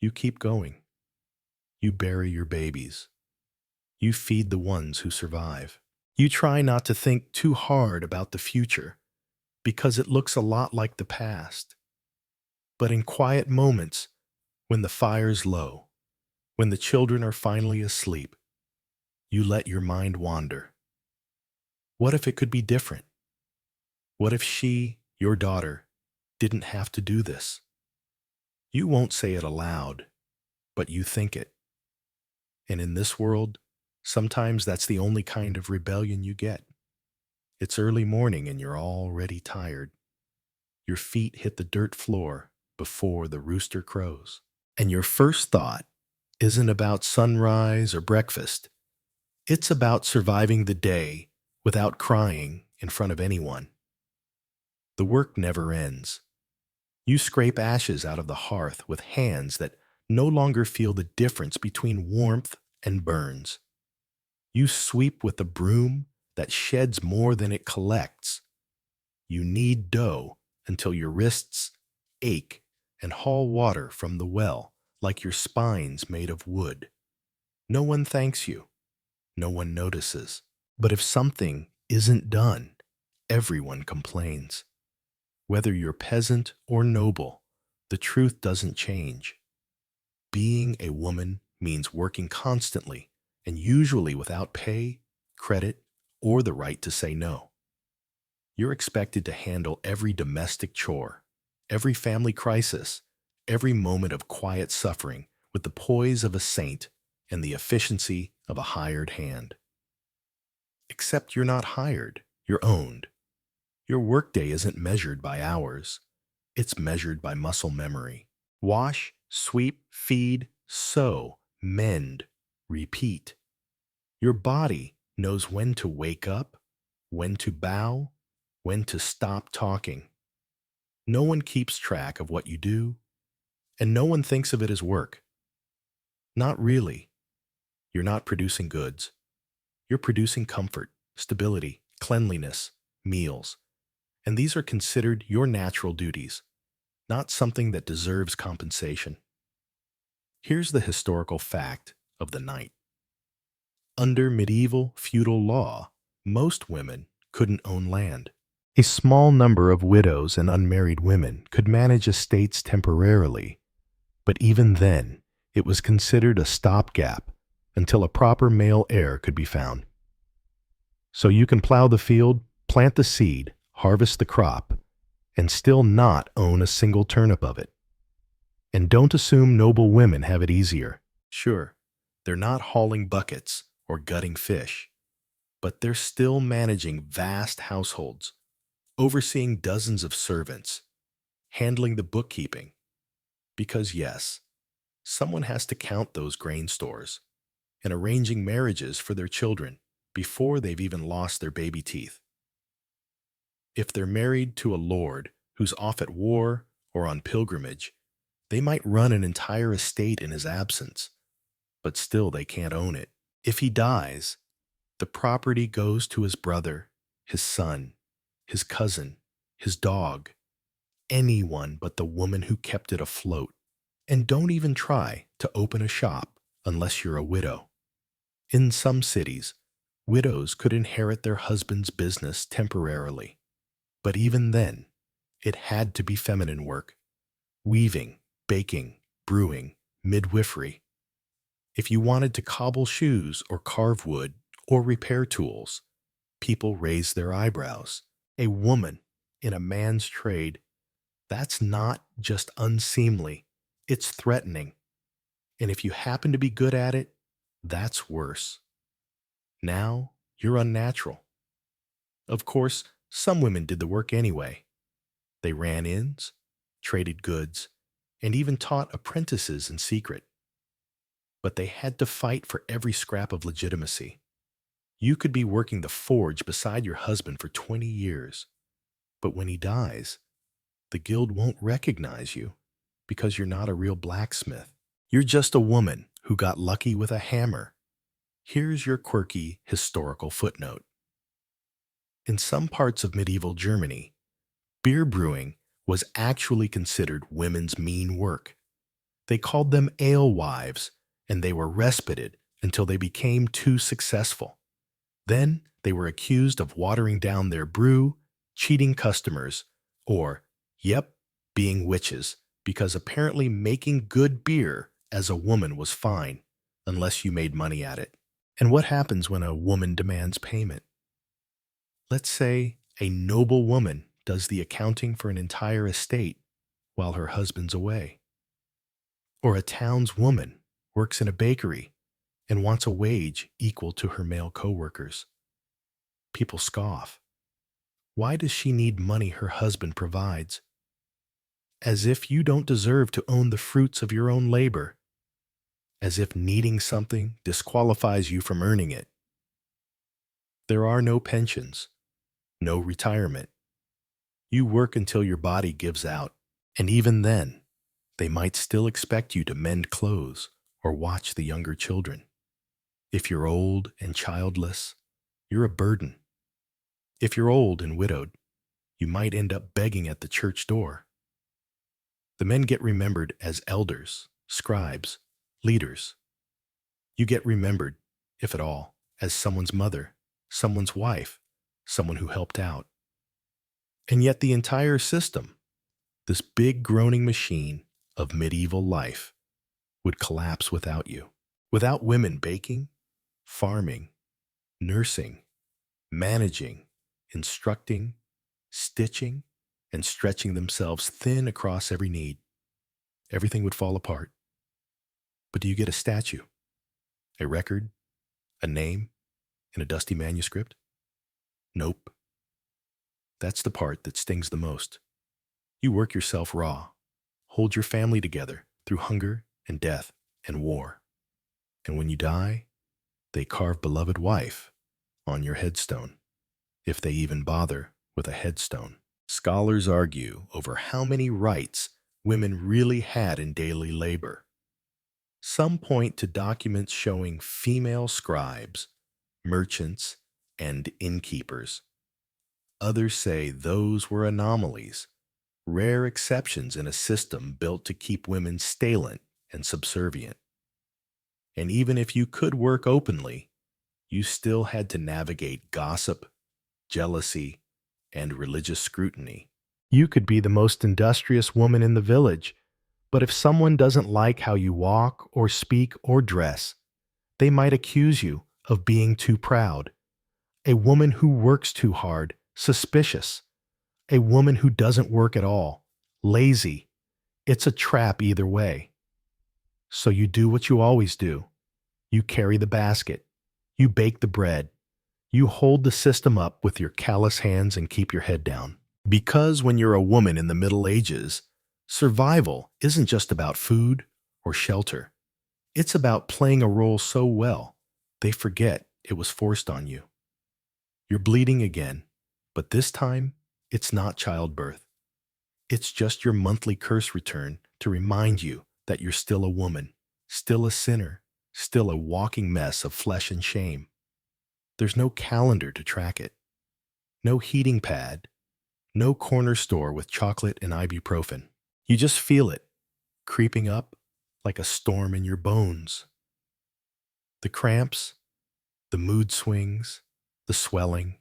you keep going. You bury your babies. You feed the ones who survive. You try not to think too hard about the future because it looks a lot like the past. But in quiet moments, when the fire's low, when the children are finally asleep, you let your mind wander. What if it could be different? What if she, your daughter, didn't have to do this? You won't say it aloud, but you think it. And in this world, sometimes that's the only kind of rebellion you get. It's early morning and you're already tired. Your feet hit the dirt floor before the rooster crows. And your first thought isn't about sunrise or breakfast. It's about surviving the day without crying in front of anyone. The work never ends. You scrape ashes out of the hearth with hands that no longer feel the difference between warmth and burns. You sweep with a broom that sheds more than it collects. You knead dough until your wrists ache and haul water from the well like your spine's made of wood. No one thanks you. No one notices. But if something isn't done, everyone complains. Whether you're peasant or noble, the truth doesn't change. Being a woman means working constantly and usually without pay, credit, or the right to say no. You're expected to handle every domestic chore, every family crisis, every moment of quiet suffering with the poise of a saint and the efficiency of a hired hand. Except you're not hired, you're owned. Your workday isn't measured by hours, it's measured by muscle memory. Wash, sweep, feed, sew, mend, repeat. Your body knows when to wake up, when to bow, when to stop talking. No one keeps track of what you do, and no one thinks of it as work. Not really. You're not producing goods. You're producing comfort, stability, cleanliness, meals. And these are considered your natural duties, not something that deserves compensation. Here's the historical fact of the night. Under medieval feudal law, most women couldn't own land. A small number of widows and unmarried women could manage estates temporarily, but even then, it was considered a stopgap until a proper male heir could be found. So you can plow the field, plant the seed, harvest the crop, and still not own a single turnip of it. And don't assume noble women have it easier. Sure, they're not hauling buckets or gutting fish, but they're still managing vast households, overseeing dozens of servants, handling the bookkeeping. Because yes, someone has to count those grain stores and arranging marriages for their children before they've even lost their baby teeth. If they're married to a lord who's off at war or on pilgrimage, they might run an entire estate in his absence, but still they can't own it. If he dies, the property goes to his brother, his son, his cousin, his dog, anyone but the woman who kept it afloat. And don't even try to open a shop unless you're a widow. In some cities, widows could inherit their husband's business temporarily. But even then, it had to be feminine work. Weaving, baking, brewing, midwifery. If you wanted to cobble shoes or carve wood or repair tools, people raised their eyebrows. A woman in a man's trade, that's not just unseemly, it's threatening. And if you happen to be good at it, that's worse. Now you're unnatural. Of course, some women did the work anyway. They ran inns, traded goods, and even taught apprentices in secret. But they had to fight for every scrap of legitimacy. You could be working the forge beside your husband for 20 years, but when he dies, the guild won't recognize you because you're not a real blacksmith. You're just a woman who got lucky with a hammer. Here's your quirky historical footnote. In some parts of medieval Germany, beer brewing was actually considered women's mean work. They called them alewives, and they were respited until they became too successful. Then they were accused of watering down their brew, cheating customers, or, yep, being witches, because apparently making good beer as a woman was fine, unless you made money at it. And what happens when a woman demands payment? Let's say a noble woman does the accounting for an entire estate while her husband's away. Or a townswoman works in a bakery and wants a wage equal to her male coworkers. People scoff. Why does she need money her husband provides? As if you don't deserve to own the fruits of your own labor. As if needing something disqualifies you from earning it. There are no pensions, no retirement. You work until your body gives out, and even then, they might still expect you to mend clothes or watch the younger children. If you're old and childless, you're a burden. If you're old and widowed, you might end up begging at the church door. The men get remembered as elders, scribes, leaders. You get remembered, if at all, as someone's mother, someone's wife, someone who helped out. And yet the entire system, this big groaning machine of medieval life, would collapse without you. Without women baking, farming, nursing, managing, instructing, stitching, and stretching themselves thin across every need, everything would fall apart. But do you get a statue, a record, a name, and a dusty manuscript? Nope. That's the part that stings the most. You work yourself raw, hold your family together through hunger and death and war. And when you die, they carve beloved wife on your headstone, if they even bother with a headstone. Scholars argue over how many rights women really had in daily labor. Some point to documents showing female scribes, merchants, and innkeepers. Others say those were anomalies, rare exceptions in a system built to keep women stalent and subservient. And even if you could work openly, you still had to navigate gossip, jealousy, and religious scrutiny. You could be the most industrious woman in the village, but if someone doesn't like how you walk or speak or dress, they might accuse you of being too proud. A woman who works too hard, suspicious. A woman who doesn't work at all, lazy. It's a trap either way. So you do what you always do. You carry the basket. You bake the bread. You hold the system up with your callous hands and keep your head down. Because when you're a woman in the Middle Ages, survival isn't just about food or shelter. It's about playing a role so well, they forget it was forced on you. You're bleeding again, but this time, it's not childbirth. It's just your monthly curse return to remind you that you're still a woman, still a sinner, still a walking mess of flesh and shame. There's no calendar to track it, no heating pad, no corner store with chocolate and ibuprofen. You just feel it, creeping up like a storm in your bones. The cramps, the mood swings, the swelling,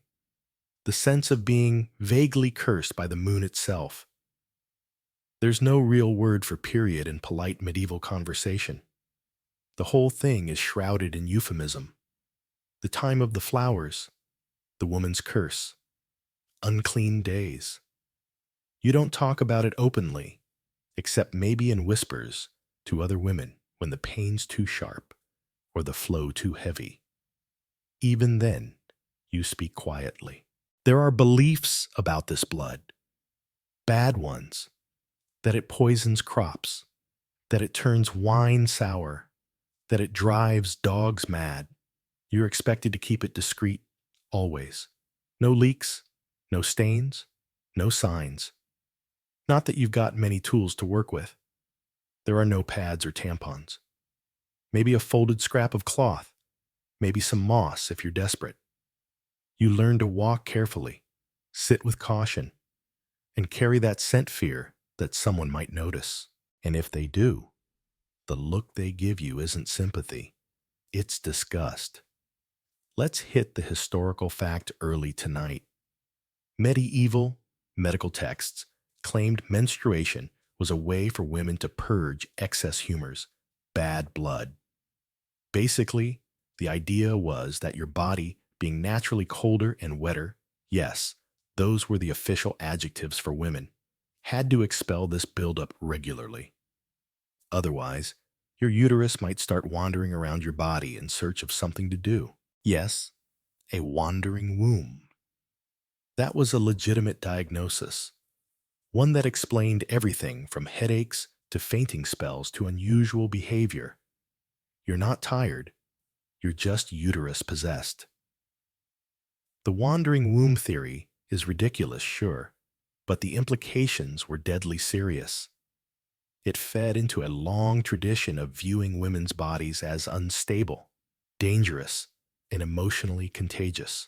the sense of being vaguely cursed by the moon itself. There's no real word for period in polite medieval conversation. The whole thing is shrouded in euphemism. The time of the flowers, the woman's curse, unclean days. You don't talk about it openly, except maybe in whispers to other women when the pain's too sharp or the flow too heavy. Even then, you speak quietly. There are beliefs about this blood, bad ones, that it poisons crops, that it turns wine sour, that it drives dogs mad. You're expected to keep it discreet, always. No leaks, no stains, no signs. Not that you've got many tools to work with. There are no pads or tampons. Maybe a folded scrap of cloth, maybe some moss if you're desperate. You learn to walk carefully, sit with caution, and carry that scent fear that someone might notice. And if they do, the look they give you isn't sympathy, it's disgust. Let's hit the historical fact early tonight. Medieval medical texts claimed menstruation was a way for women to purge excess humors, bad blood. Basically, the idea was that your body, being naturally colder and wetter, yes, those were the official adjectives for women, had to expel this buildup regularly. Otherwise, your uterus might start wandering around your body in search of something to do. Yes, a wandering womb. That was a legitimate diagnosis, one that explained everything from headaches to fainting spells to unusual behavior. You're not tired, you're just uterus possessed. The wandering womb theory is ridiculous, sure, but the implications were deadly serious. It fed into a long tradition of viewing women's bodies as unstable, dangerous, and emotionally contagious.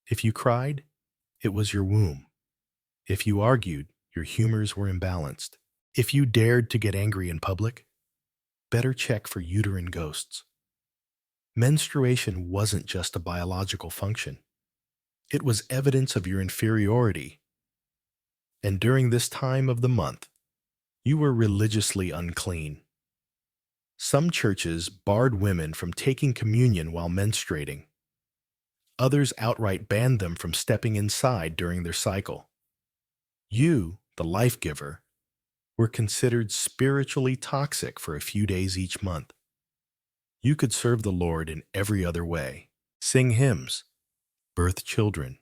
If you cried, it was your womb. If you argued, your humors were imbalanced. If you dared to get angry in public, better check for uterine ghosts. Menstruation wasn't just a biological function. It was evidence of your inferiority. And during this time of the month, you were religiously unclean. Some churches barred women from taking communion while menstruating. Others outright banned them from stepping inside during their cycle. You, the life giver, were considered spiritually toxic for a few days each month. You could serve the Lord in every other way, sing hymns, birth children,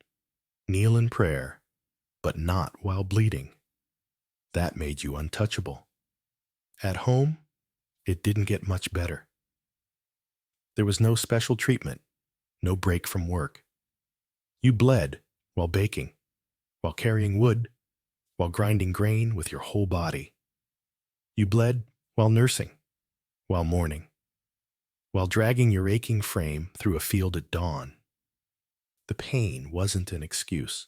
kneel in prayer, but not while bleeding. That made you untouchable. At home, it didn't get much better. There was no special treatment, no break from work. You bled while baking, while carrying wood, while grinding grain with your whole body. You bled while nursing, while mourning, while dragging your aching frame through a field at dawn. The pain wasn't an excuse.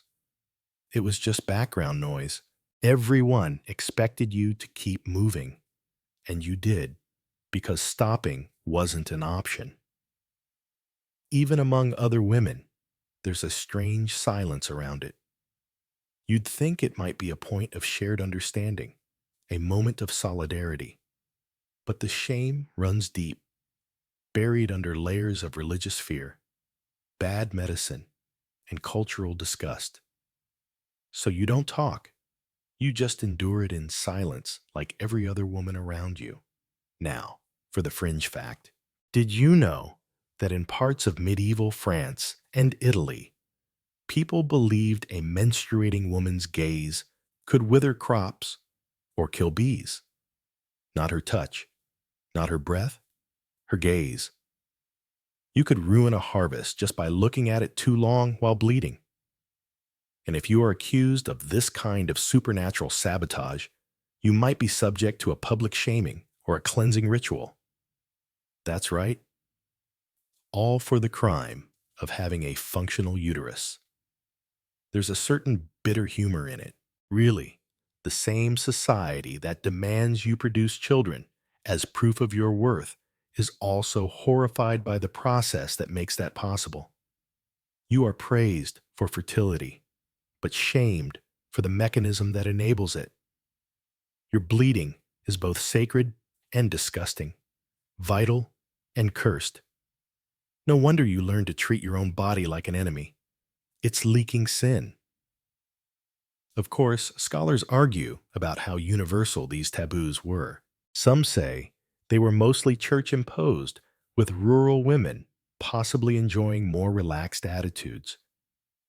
It was just background noise. Everyone expected you to keep moving, and you did, because stopping wasn't an option. Even among other women, there's a strange silence around it. You'd think it might be a point of shared understanding, a moment of solidarity. But the shame runs deep, buried under layers of religious fear, bad medicine, and cultural disgust. So you don't talk. You just endure it in silence like every other woman around you. Now, for the fringe fact. Did you know that in parts of medieval France and Italy, people believed a menstruating woman's gaze could wither crops or kill bees? Not her touch, not her breath, her gaze. You could ruin a harvest just by looking at it too long while bleeding. And if you are accused of this kind of supernatural sabotage, you might be subject to a public shaming or a cleansing ritual. That's right. All for the crime of having a functional uterus. There's a certain bitter humor in it. Really, the same society that demands you produce children as proof of your worth is also horrified by the process that makes that possible. You are praised for fertility, but shamed for the mechanism that enables it. Your bleeding is both sacred and disgusting, vital and cursed. No wonder you learn to treat your own body like an enemy. It's leaking sin. Of course, scholars argue about how universal these taboos were. Some say they were mostly church-imposed, with rural women possibly enjoying more relaxed attitudes,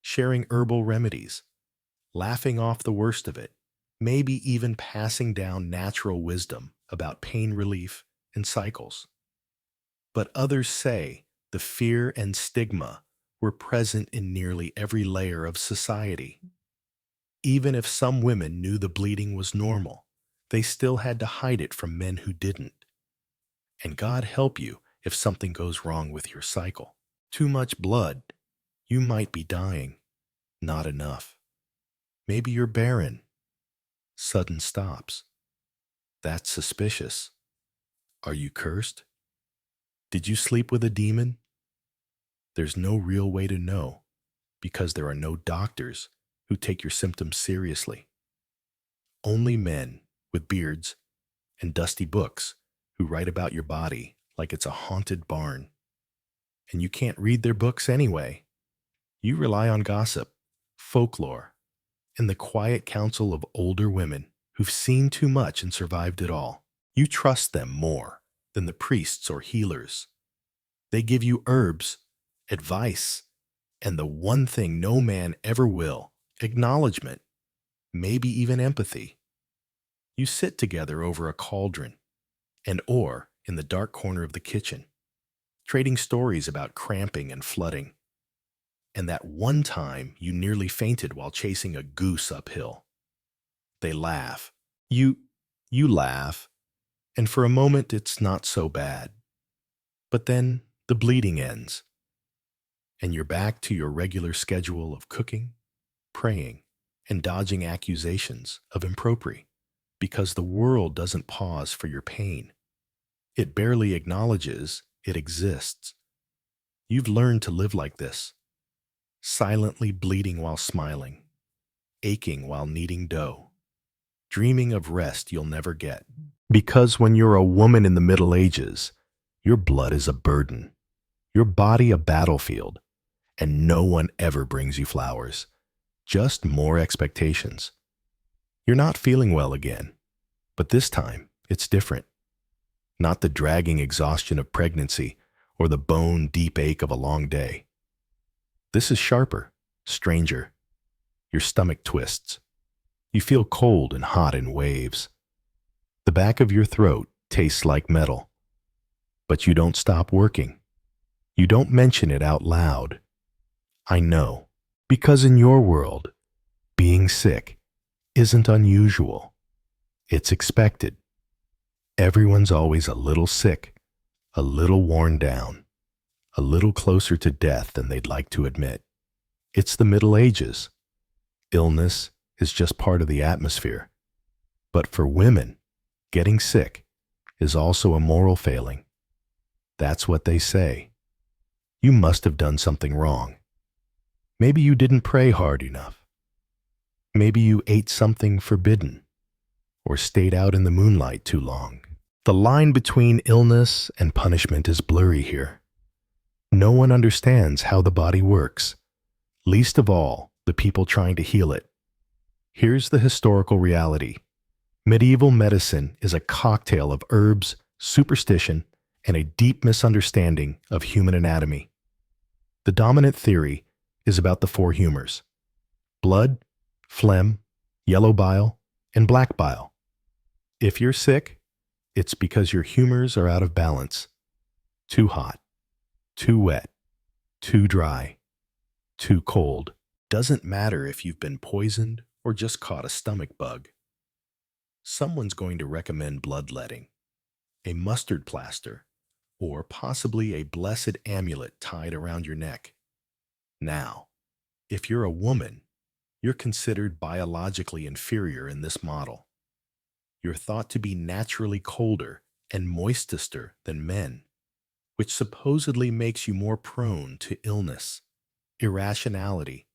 sharing herbal remedies, laughing off the worst of it, maybe even passing down natural wisdom about pain relief and cycles. But others say the fear and stigma were present in nearly every layer of society. Even if some women knew the bleeding was normal, they still had to hide it from men who didn't. And God help you if something goes wrong with your cycle. Too much blood, you might be dying. Not enough. Maybe you're barren. Sudden stops. That's suspicious. Are you cursed? Did you sleep with a demon? There's no real way to know because there are no doctors who take your symptoms seriously. Only men with beards and dusty books who write about your body like it's a haunted barn. And you can't read their books anyway. You rely on gossip, folklore, and the quiet counsel of older women who've seen too much and survived it all. You trust them more than the priests or healers. They give you herbs, advice, and the one thing no man ever will, acknowledgement, maybe even empathy. You sit together over a cauldron or in the dark corner of the kitchen, trading stories about cramping and flooding. And that one time you nearly fainted while chasing a goose uphill. They laugh. You laugh, and for a moment it's not so bad. But then the bleeding ends, and you're back to your regular schedule of cooking, praying, and dodging accusations of impropriety, because the world doesn't pause for your pain. It barely acknowledges it exists. You've learned to live like this, silently bleeding while smiling, aching while kneading dough, dreaming of rest you'll never get. Because when you're a woman in the Middle Ages, your blood is a burden, your body a battlefield, and no one ever brings you flowers, just more expectations. You're not feeling well again, but this time it's different. Not the dragging exhaustion of pregnancy or the bone-deep ache of a long day. This is sharper, stranger. Your stomach twists. You feel cold and hot in waves. The back of your throat tastes like metal. But you don't stop working. You don't mention it out loud. I know, because in your world, being sick isn't unusual. It's expected. Everyone's always a little sick, a little worn down, a little closer to death than they'd like to admit. It's the Middle Ages. Illness is just part of the atmosphere. But for women, getting sick is also a moral failing. That's what they say. You must have done something wrong. Maybe you didn't pray hard enough. Maybe you ate something forbidden or stayed out in the moonlight too long. The line between illness and punishment is blurry here. No one understands how the body works, least of all the people trying to heal it. Here's the historical reality. Medieval medicine is a cocktail of herbs, superstition, and a deep misunderstanding of human anatomy. The dominant theory is about the four humors: blood, phlegm, yellow bile, and black bile. If you're sick, it's because your humors are out of balance. Too hot, too wet, too dry, too cold. Doesn't matter if you've been poisoned or just caught a stomach bug. Someone's going to recommend bloodletting, a mustard plaster, or possibly a blessed amulet tied around your neck. Now, if you're a woman, you're considered biologically inferior in this model. You're thought to be naturally colder and moistester than men, which supposedly makes you more prone to illness, irrationality,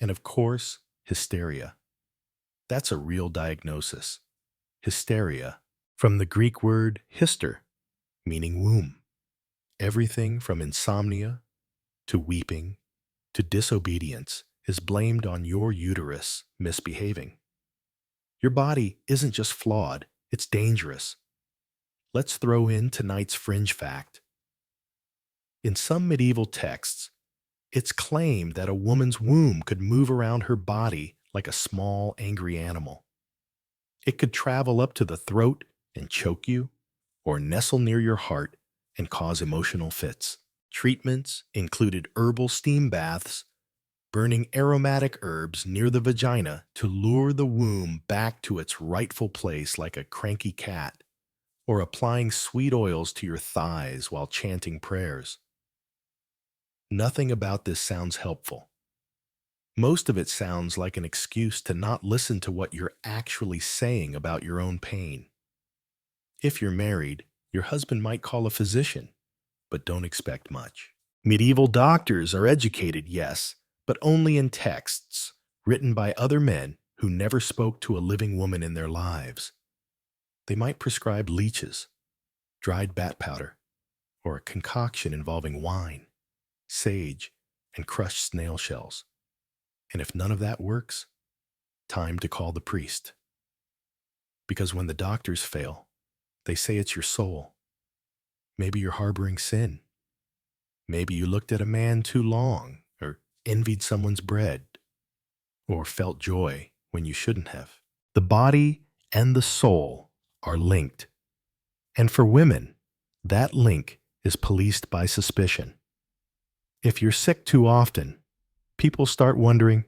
and of course, hysteria. That's a real diagnosis. hysteria, from the Greek word hyster, meaning womb. Everything from insomnia to weeping to disobedience is blamed on your uterus misbehaving. Your body isn't just flawed, it's dangerous. Let's throw in tonight's fringe fact. In some medieval texts, it's claimed that a woman's womb could move around her body like a small, angry animal. It could travel up to the throat and choke you, or nestle near your heart and cause emotional fits. Treatments included herbal steam baths, burning aromatic herbs near the vagina to lure the womb back to its rightful place like a cranky cat, or applying sweet oils to your thighs while chanting prayers. Nothing about this sounds helpful. Most of it sounds like an excuse to not listen to what you're actually saying about your own pain. If you're married, your husband might call a physician, but don't expect much. Medieval doctors are educated, yes, but only in texts written by other men who never spoke to a living woman in their lives. They might prescribe leeches, dried bat powder, or a concoction involving wine, sage, and crushed snail shells. And if none of that works, time to call the priest. Because when the doctors fail, they say it's your soul. Maybe you're harboring sin. Maybe you looked at a man too long, or envied someone's bread, or felt joy when you shouldn't have. The body and the soul are linked. And for women, that link is policed by suspicion. If you're sick too often, people start wondering,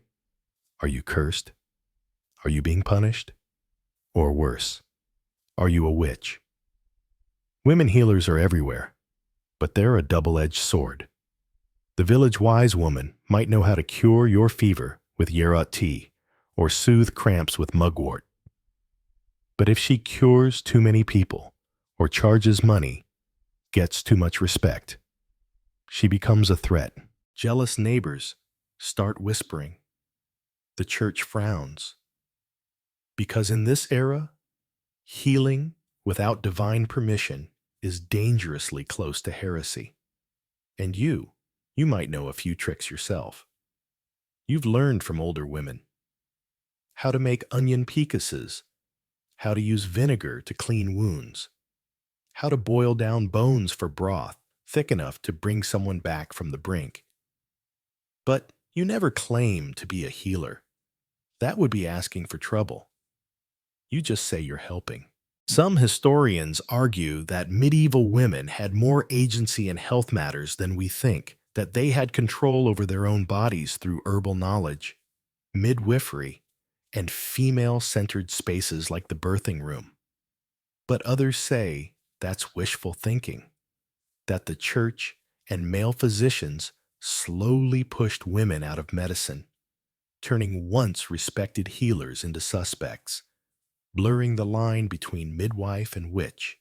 are you cursed? Are you being punished? Or worse, are you a witch? Women healers are everywhere, but they're a double-edged sword. The village wise woman might know how to cure your fever with yarrow tea or soothe cramps with mugwort. But if she cures too many people or charges money, gets too much respect, she becomes a threat. Jealous neighbors start whispering. The church frowns. Because in this era, healing without divine permission is dangerously close to heresy. And you might know a few tricks yourself. You've learned from older women how to make onion picuses, how to use vinegar to clean wounds, how to boil down bones for broth thick enough to bring someone back from the brink. But you never claim to be a healer. That would be asking for trouble. You just say you're helping. Some historians argue that medieval women had more agency in health matters than we think, that they had control over their own bodies through herbal knowledge, midwifery, and female-centered spaces like the birthing room. But others say that's wishful thinking, that the church and male physicians slowly pushed women out of medicine, turning once respected healers into suspects, blurring the line between midwife and witch.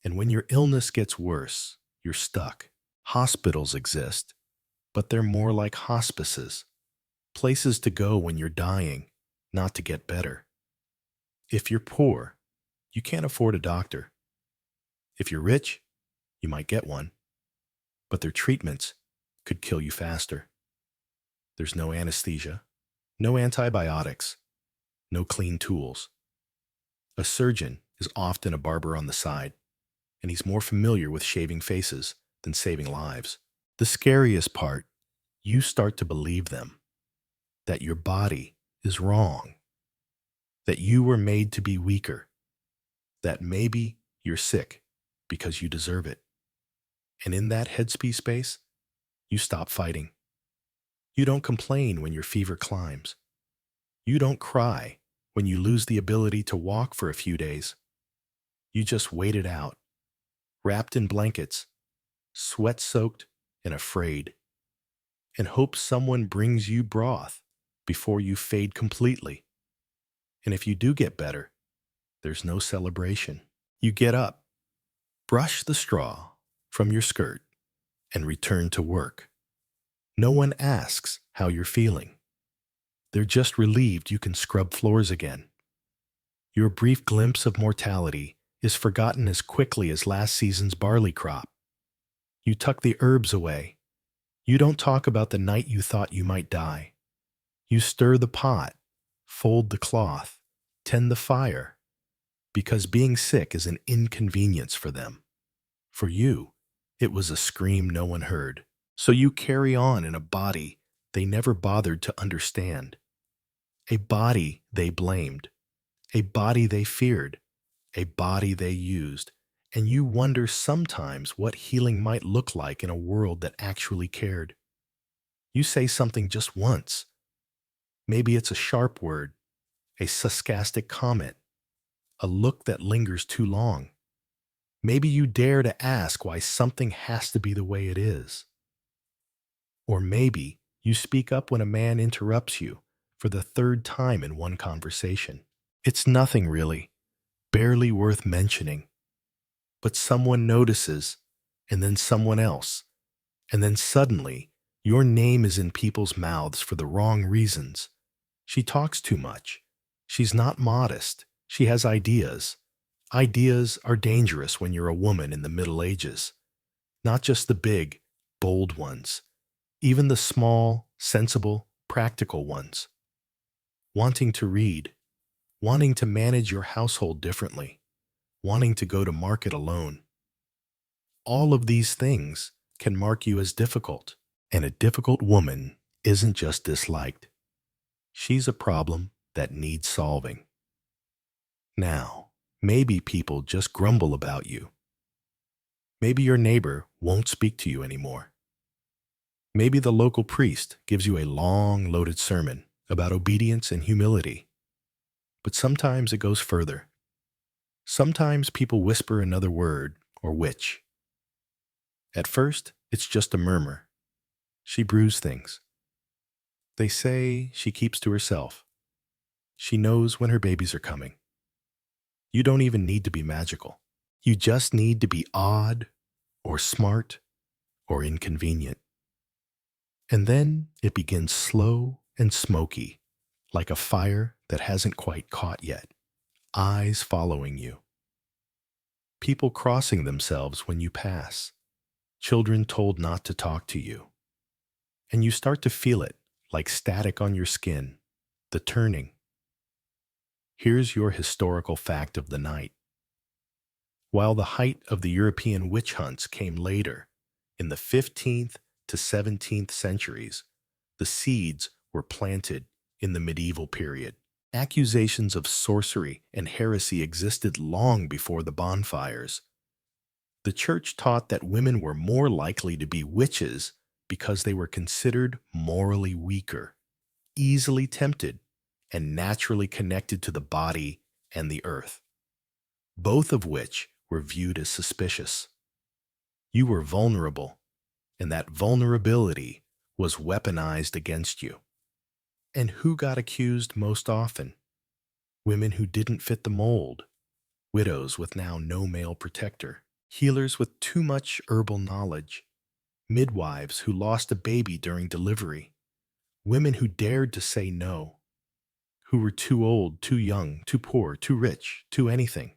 And when your illness gets worse, you're stuck. Hospitals exist, but they're more like hospices, places to go when you're dying, not to get better. If you're poor, you can't afford a doctor. If you're rich, you might get one, but their treatments could kill you faster. There's no anesthesia, no antibiotics, no clean tools. A surgeon is often a barber on the side, and he's more familiar with shaving faces than saving lives. The scariest part, you start to believe them, that your body is wrong, that you were made to be weaker, that maybe you're sick because you deserve it. And in that headspace space, you stop fighting. You don't complain when your fever climbs. You don't cry when you lose the ability to walk for a few days. You just wait it out, wrapped in blankets, sweat-soaked and afraid, and hope someone brings you broth before you fade completely. And if you do get better, there's no celebration. You get up, brush the straw from your skirt, and return to work. No one asks how you're feeling. They're just relieved you can scrub floors again. Your brief glimpse of mortality is forgotten as quickly as last season's barley crop. You tuck the herbs away. You don't talk about the night you thought you might die. You stir the pot, fold the cloth, tend the fire, because being sick is an inconvenience for them. For you, it was a scream no one heard. So you carry on in a body they never bothered to understand, a body they blamed, a body they feared, a body they used, and you wonder sometimes what healing might look like in a world that actually cared. You say something just once. Maybe it's a sharp word, a sarcastic comment, a look that lingers too long. Maybe you dare to ask why something has to be the way it is. Or maybe you speak up when a man interrupts you for the third time in one conversation. It's nothing really, barely worth mentioning. But someone notices, and then someone else, and then suddenly your name is in people's mouths for the wrong reasons. She talks too much. She's not modest. She has ideas. Ideas are dangerous when you're a woman in the Middle Ages. Not just the big, bold ones. Even the small, sensible, practical ones. Wanting to read. Wanting to manage your household differently. Wanting to go to market alone. All of these things can mark you as difficult. And a difficult woman isn't just disliked. She's a problem that needs solving. Now, maybe people just grumble about you. Maybe your neighbor won't speak to you anymore. Maybe the local priest gives you a long, loaded sermon about obedience and humility. But sometimes it goes further. Sometimes people whisper another word or which. At first, it's just a murmur. She brews things. They say she keeps to herself. She knows when her babies are coming. You don't even need to be magical. You just need to be odd or smart or inconvenient. And then it begins slow and smoky, like a fire that hasn't quite caught yet, eyes following you. People crossing themselves when you pass, children told not to talk to you. And you start to feel it, like static on your skin, the turning. Here's your historical fact of the night. While the height of the European witch hunts came later, in the 15th to 17th centuries, the seeds were planted in the medieval period. Accusations of sorcery and heresy existed long before the bonfires. The church taught that women were more likely to be witches because they were considered morally weaker, easily tempted, and naturally connected to the body and the earth, both of which were viewed as suspicious. You were vulnerable, and that vulnerability was weaponized against you. And who got accused most often? Women who didn't fit the mold, widows with now no male protector, healers with too much herbal knowledge, midwives who lost a baby during delivery, women who dared to say no, who were too old, too young, too poor, too rich, too anything.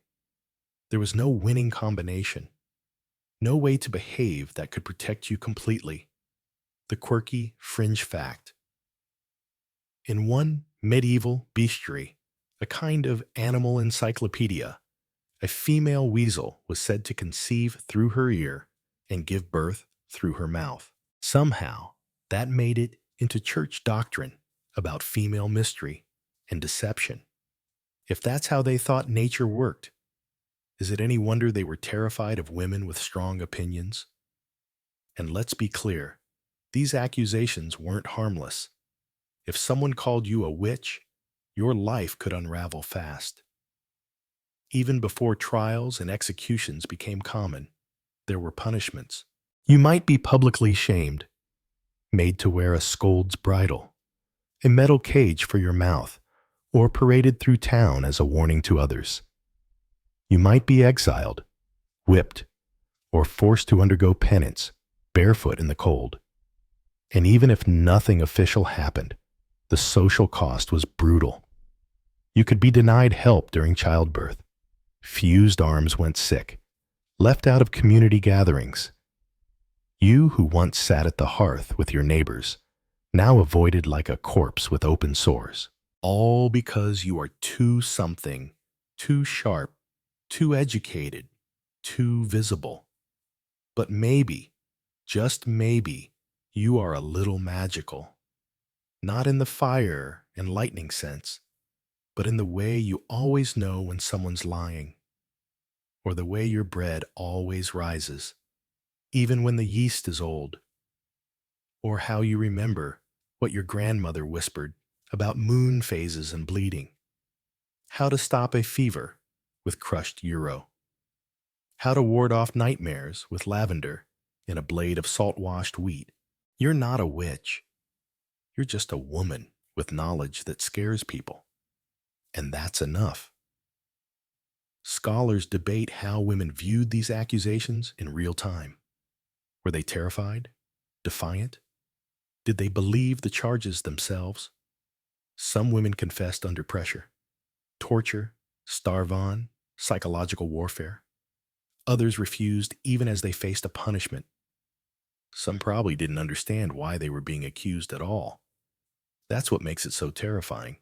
There was no winning combination, no way to behave that could protect you completely. The quirky fringe fact. In one medieval bestiary, a kind of animal encyclopedia, a female weasel was said to conceive through her ear and give birth through her mouth. Somehow, that made it into church doctrine about female mystery and deception. If that's how they thought nature worked, is it any wonder they were terrified of women with strong opinions? And let's be clear, these accusations weren't harmless. If someone called you a witch, your life could unravel fast. Even before trials and executions became common, there were punishments. You might be publicly shamed, made to wear a scold's bridle, a metal cage for your mouth, or paraded through town as a warning to others. You might be exiled, whipped, or forced to undergo penance, barefoot in the cold. And even if nothing official happened, the social cost was brutal. You could be denied help during childbirth. Fused arms went sick. Left out of community gatherings. You who once sat at the hearth with your neighbors, now avoided like a corpse with open sores. All because you are too something, too sharp, too educated, too visible. But maybe, just maybe, you are a little magical. Not in the fire and lightning sense, but in the way you always know when someone's lying, or the way your bread always rises, even when the yeast is old, or how you remember what your grandmother whispered about moon phases and bleeding, how to stop a fever with crushed euro, how to ward off nightmares with lavender in a blade of salt-washed wheat. You're not a witch. You're just a woman with knowledge that scares people. And that's enough. Scholars debate how women viewed these accusations in real time. Were they terrified? Defiant? Did they believe the charges themselves? Some women confessed under pressure. Torture, starve-on, psychological warfare. Others refused even as they faced a punishment. Some probably didn't understand why they were being accused at all. That's what makes it so terrifying.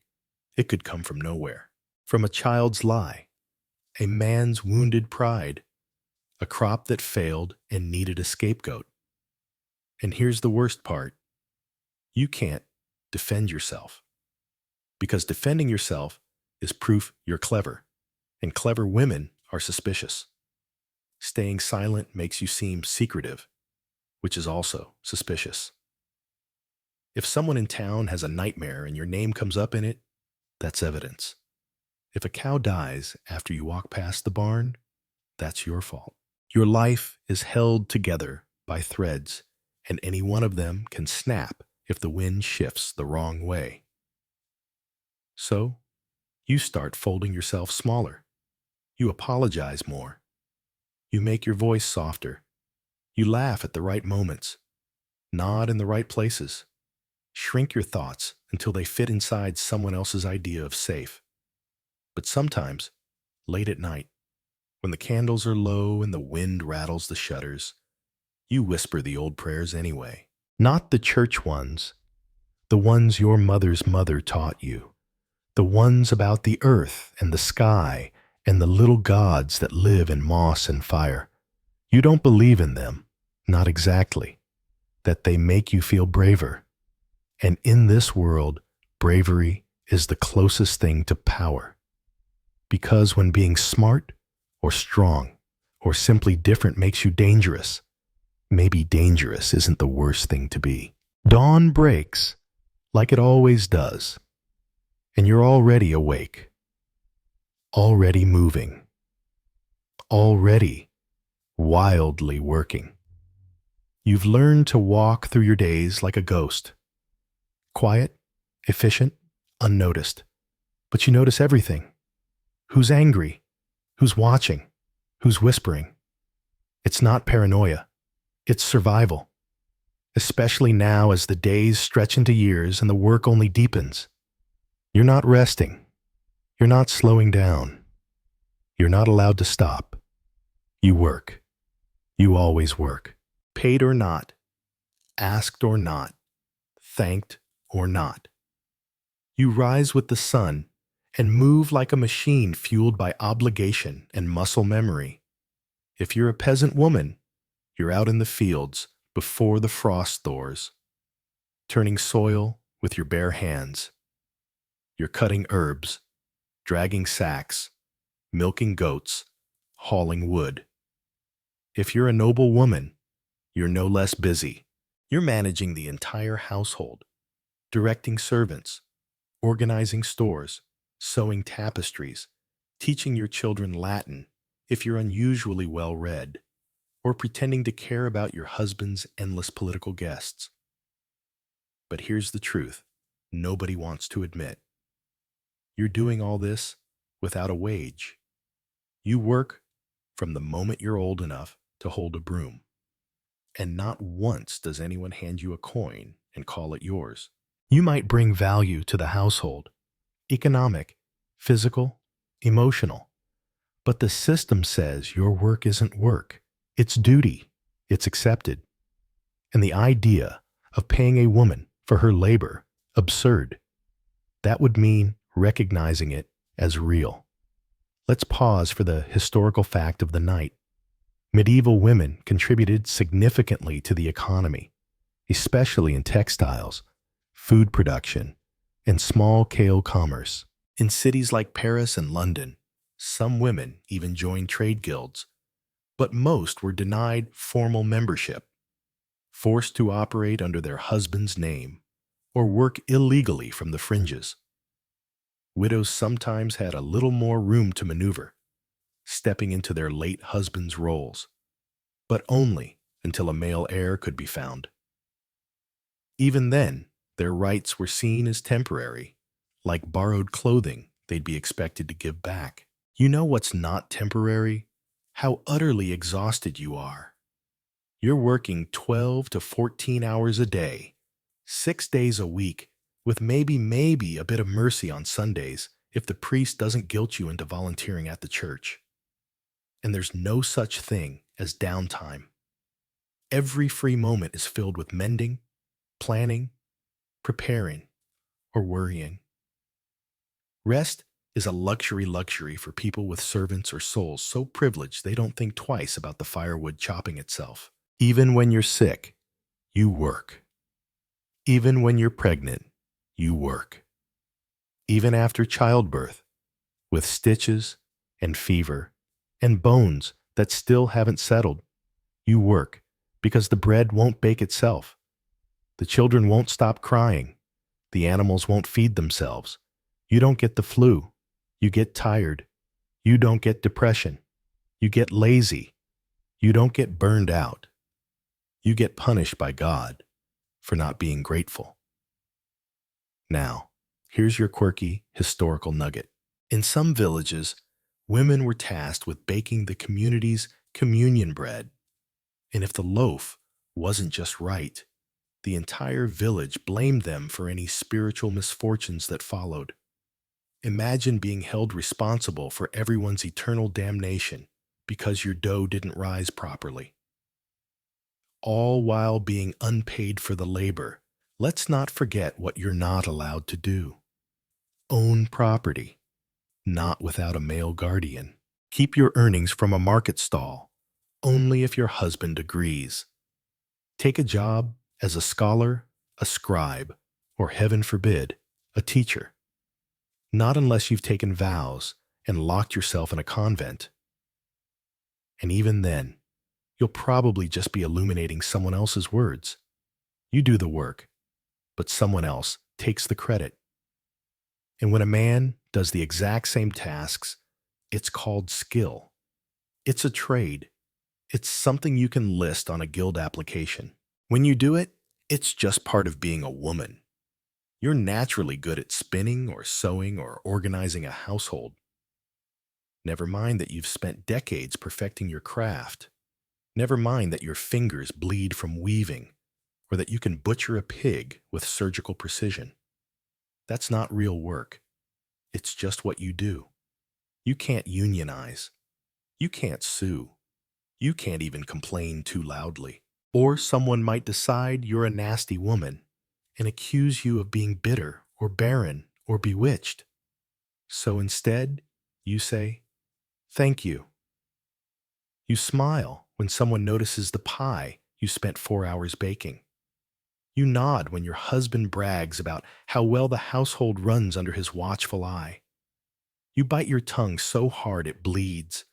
It could come from nowhere. From a child's lie, a man's wounded pride, a crop that failed and needed a scapegoat. And here's the worst part. You can't defend yourself. Because defending yourself is proof you're clever, and clever women are suspicious. Staying silent makes you seem secretive, which is also suspicious. If someone in town has a nightmare and your name comes up in it, that's evidence. If a cow dies after you walk past the barn, that's your fault. Your life is held together by threads, and any one of them can snap if the wind shifts the wrong way. So, you start folding yourself smaller. You apologize more. You make your voice softer. You laugh at the right moments. Nod in the right places. Shrink your thoughts until they fit inside someone else's idea of safe. But sometimes, late at night, when the candles are low and the wind rattles the shutters, you whisper the old prayers anyway. Not the church ones, the ones your mother's mother taught you, the ones about the earth and the sky and the little gods that live in moss and fire. You don't believe in them, not exactly, that they make you feel braver. And in this world, bravery is the closest thing to power. Because when being smart or strong or simply different makes you dangerous, maybe dangerous isn't the worst thing to be. Dawn breaks, like it always does, and you're already awake, already moving, already wildly working. You've learned to walk through your days like a ghost, quiet, efficient, unnoticed, but you notice everything. Who's angry? Who's watching? Who's whispering? It's not paranoia. It's survival. Especially now as the days stretch into years and the work only deepens. You're not resting. You're not slowing down. You're not allowed to stop. You work. You always work. Paid or not. Asked or not. Thanked or not. You rise with the sun and move like a machine fueled by obligation and muscle memory. If you're a peasant woman, you're out in the fields before the frost thaws, turning soil with your bare hands. You're cutting herbs, dragging sacks, milking goats, hauling wood. If you're a noble woman, you're no less busy. You're managing the entire household, directing servants, organizing stores, sewing tapestries, teaching your children Latin if you're unusually well read, or pretending to care about your husband's endless political guests. But here's the truth nobody wants to admit. You're doing all this without a wage. You work from the moment you're old enough to hold a broom. And not once does anyone hand you a coin and call it yours. You might bring value to the household, economic, physical, emotional. But the system says your work isn't work. It's duty. It's accepted. And the idea of paying a woman for her labor, absurd. That would mean recognizing it as real. Let's pause for the historical fact of the night. Medieval women contributed significantly to the economy, especially in textiles, food production, and small-scale commerce. In cities like Paris and London, some women even joined trade guilds, but most were denied formal membership, forced to operate under their husband's name, or work illegally from the fringes. Widows sometimes had a little more room to maneuver, stepping into their late husband's roles, but only until a male heir could be found. Even then, their rights were seen as temporary, like borrowed clothing they'd be expected to give back. You know what's not temporary? How utterly exhausted you are. You're working 12 to 14 hours a day, 6 days a week, with maybe a bit of mercy on Sundays if the priest doesn't guilt you into volunteering at the church. And there's no such thing as downtime. Every free moment is filled with mending, planning, preparing, or worrying. Rest is a luxury for people with servants or souls so privileged they don't think twice about the firewood chopping itself. Even when you're sick, you work. Even when you're pregnant, you work. Even after childbirth, with stitches and fever and bones that still haven't settled, you work because the bread won't bake itself. The children won't stop crying. The animals won't feed themselves. You don't get the flu. You get tired. You don't get depression. You get lazy. You don't get burned out. You get punished by God for not being grateful. Now, here's your quirky historical nugget. In some villages, women were tasked with baking the community's communion bread. And if the loaf wasn't just right, the entire village blamed them for any spiritual misfortunes that followed. Imagine being held responsible for everyone's eternal damnation because your dough didn't rise properly. All while being unpaid for the labor. Let's not forget what you're not allowed to do. Own property, not without a male guardian. Keep your earnings from a market stall, only if your husband agrees. Take a job as a scholar, a scribe, or heaven forbid, a teacher. Not unless you've taken vows and locked yourself in a convent. And even then, you'll probably just be illuminating someone else's words. You do the work, but someone else takes the credit. And when a man does the exact same tasks, it's called skill. It's a trade. It's something you can list on a guild application. When you do it, it's just part of being a woman. You're naturally good at spinning or sewing or organizing a household. Never mind that you've spent decades perfecting your craft. Never mind that your fingers bleed from weaving, or that you can butcher a pig with surgical precision. That's not real work. It's just what you do. You can't unionize. You can't sue. You can't even complain too loudly. Or someone might decide you're a nasty woman and accuse you of being bitter or barren or bewitched. So instead, you say, "Thank you." You smile when someone notices the pie you spent 4 hours baking. You nod when your husband brags about how well the household runs under his watchful eye. You bite your tongue so hard it bleeds.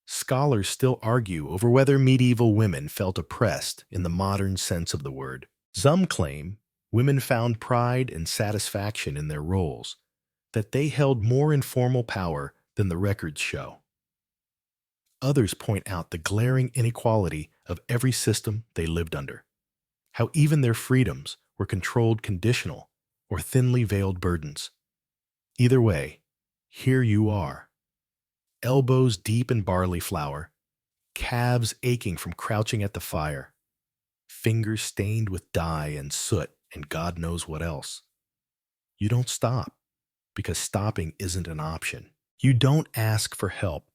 Scholars still argue over whether medieval women felt oppressed in the modern sense of the word. Some claim women found pride and satisfaction in their roles, that they held more informal power than the records show. Others point out the glaring inequality of every system they lived under, how even their freedoms were controlled conditional or thinly veiled burdens. Either way, here you are, elbows deep in barley flour, calves aching from crouching at the fire, fingers stained with dye and soot and God knows what else. You don't stop. because stopping isn't an option. You don't ask for help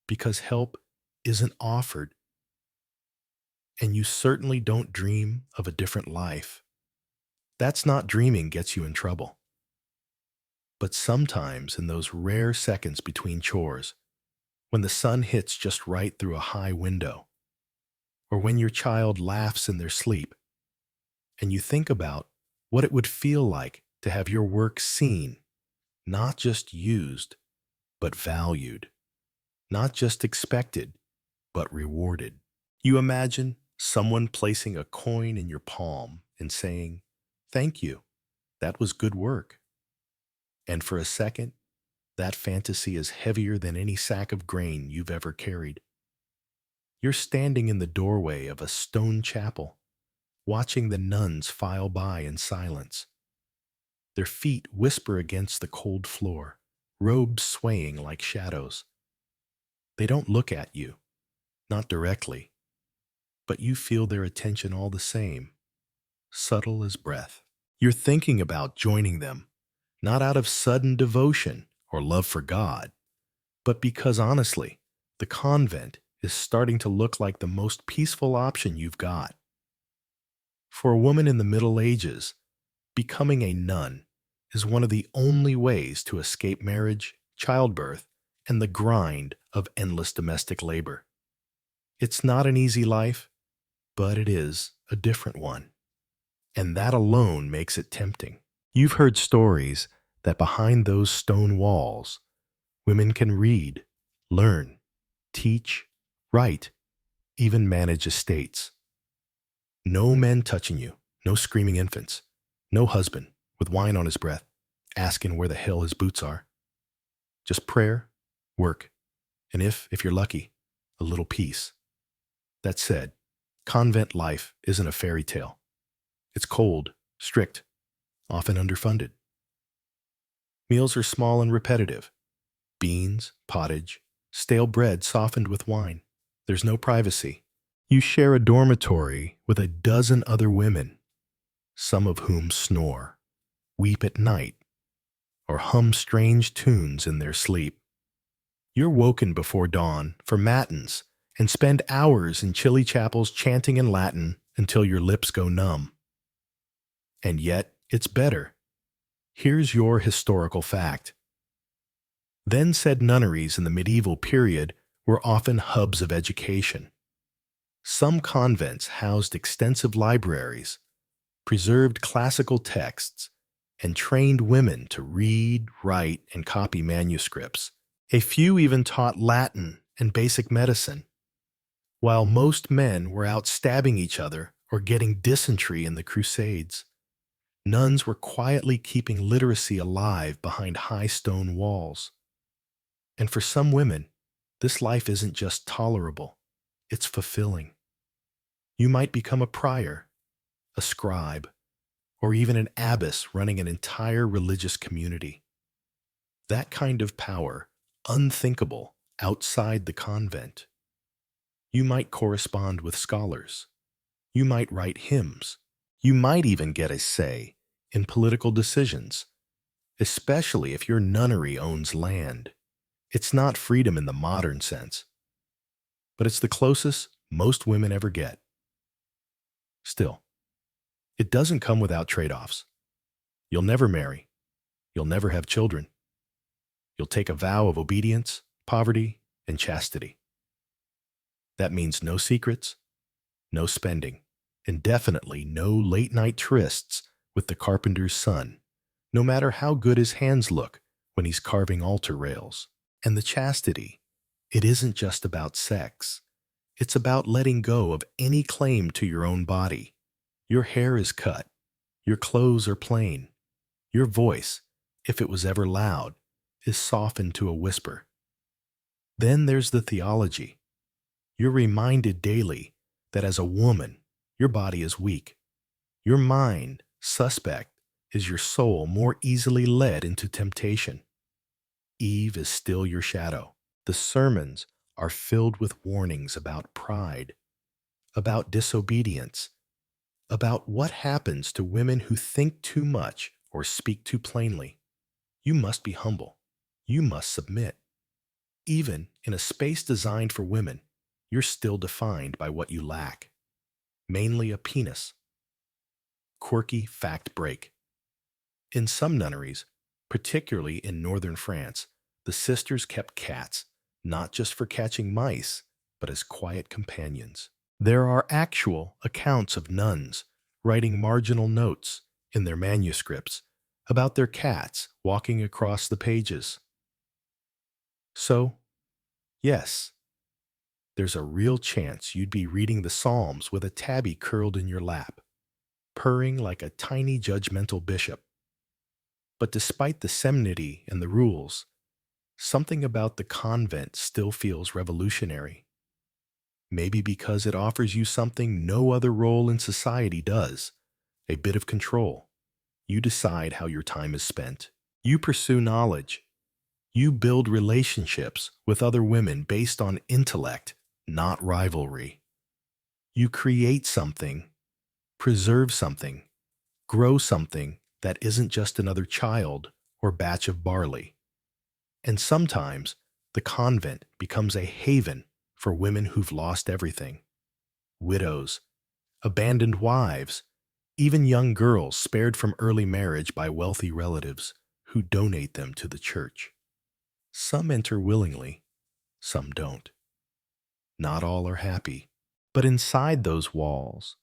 because help isn't offered. And you certainly don't dream of a different life. That's not dreaming gets you in trouble. But sometimes in those rare seconds between chores, when the sun hits just right through a high window, or when your child laughs in their sleep, and you think about what it would feel like to have your work seen, not just used, but valued, not just expected, but rewarded. You imagine someone placing a coin in your palm and saying, "Thank you, that was good work." And for a second, that fantasy is heavier than any sack of grain you've ever carried. You're standing in the doorway of a stone chapel, watching the nuns file by in silence. Their feet whisper against the cold floor, robes swaying like shadows. They don't look at you, not directly, but you feel their attention all the same, subtle as breath. You're thinking about joining them, not out of sudden devotion or love for God, but because honestly, the convent is starting to look like the most peaceful option you've got. For a woman in the Middle Ages, becoming a nun is one of the only ways to escape marriage, childbirth, and the grind of endless domestic labor. It's not an easy life, but it is a different one. And that alone makes it tempting. You've heard stories that behind those stone walls, women can read, learn, teach, write, even manage estates. No men touching you, no screaming infants, no husband with wine on his breath, asking where the hell his boots are. Just prayer, work, and if you're lucky, a little peace. That said, convent life isn't a fairy tale. It's cold, strict, often underfunded. Meals are small and repetitive. Beans, pottage, stale bread softened with wine. There's no privacy. You share a dormitory with a dozen other women, some of whom snore, weep at night, or hum strange tunes in their sleep. You're woken before dawn for matins and spend hours in chilly chapels chanting in Latin until your lips go numb. And yet, it's better. Here's your historical fact. Then said nunneries in the medieval period were often hubs of education. Some convents housed extensive libraries, preserved classical texts, and trained women to read, write, and copy manuscripts. A few even taught Latin and basic medicine, while most men were out stabbing each other or getting dysentery in the Crusades. Nuns were quietly keeping literacy alive behind high stone walls. And for some women, this life isn't just tolerable, it's fulfilling. You might become a prior, a scribe, or even an abbess running an entire religious community. That kind of power, unthinkable outside the convent. You might correspond with scholars. You might write hymns. You might even get a say in political decisions, especially if your nunnery owns land. It's not freedom in the modern sense, but it's the closest most women ever get. Still, it doesn't come without trade-offs. You'll never marry. You'll never have children. You'll take a vow of obedience, poverty, and chastity. That means no secrets, no spending, and definitely no late-night trysts with the carpenter's son, no matter how good his hands look when he's carving altar rails. And the chastity, it isn't just about sex. It's about letting go of any claim to your own body. Your hair is cut. Your clothes are plain. Your voice, if it was ever loud, is softened to a whisper. Then there's the theology. You're reminded daily that as a woman, your body is weak. Your mind, suspect, is your soul more easily led into temptation. Eve is still your shadow. The sermons are filled with warnings about pride, about disobedience, about what happens to women who think too much or speak too plainly. You must be humble. You must submit. Even in a space designed for women, you're still defined by what you lack. Mainly a penis. Quirky fact break. In some nunneries, particularly in northern France, the sisters kept cats, not just for catching mice, but as quiet companions. There are actual accounts of nuns writing marginal notes in their manuscripts about their cats walking across the pages. So, yes, there's a real chance you'd be reading the Psalms with a tabby curled in your lap, purring like a tiny judgmental bishop. But despite the solemnity and the rules, something about the convent still feels revolutionary. Maybe because it offers you something no other role in society does, a bit of control. You decide how your time is spent. You pursue knowledge. You build relationships with other women based on intellect, not rivalry. You create something, preserve something, grow something that isn't just another child or batch of barley. And sometimes the convent becomes a haven for women who've lost everything. Widows, abandoned wives, even young girls spared from early marriage by wealthy relatives who donate them to the church. Some enter willingly, some don't. Not all are happy. But inside those walls,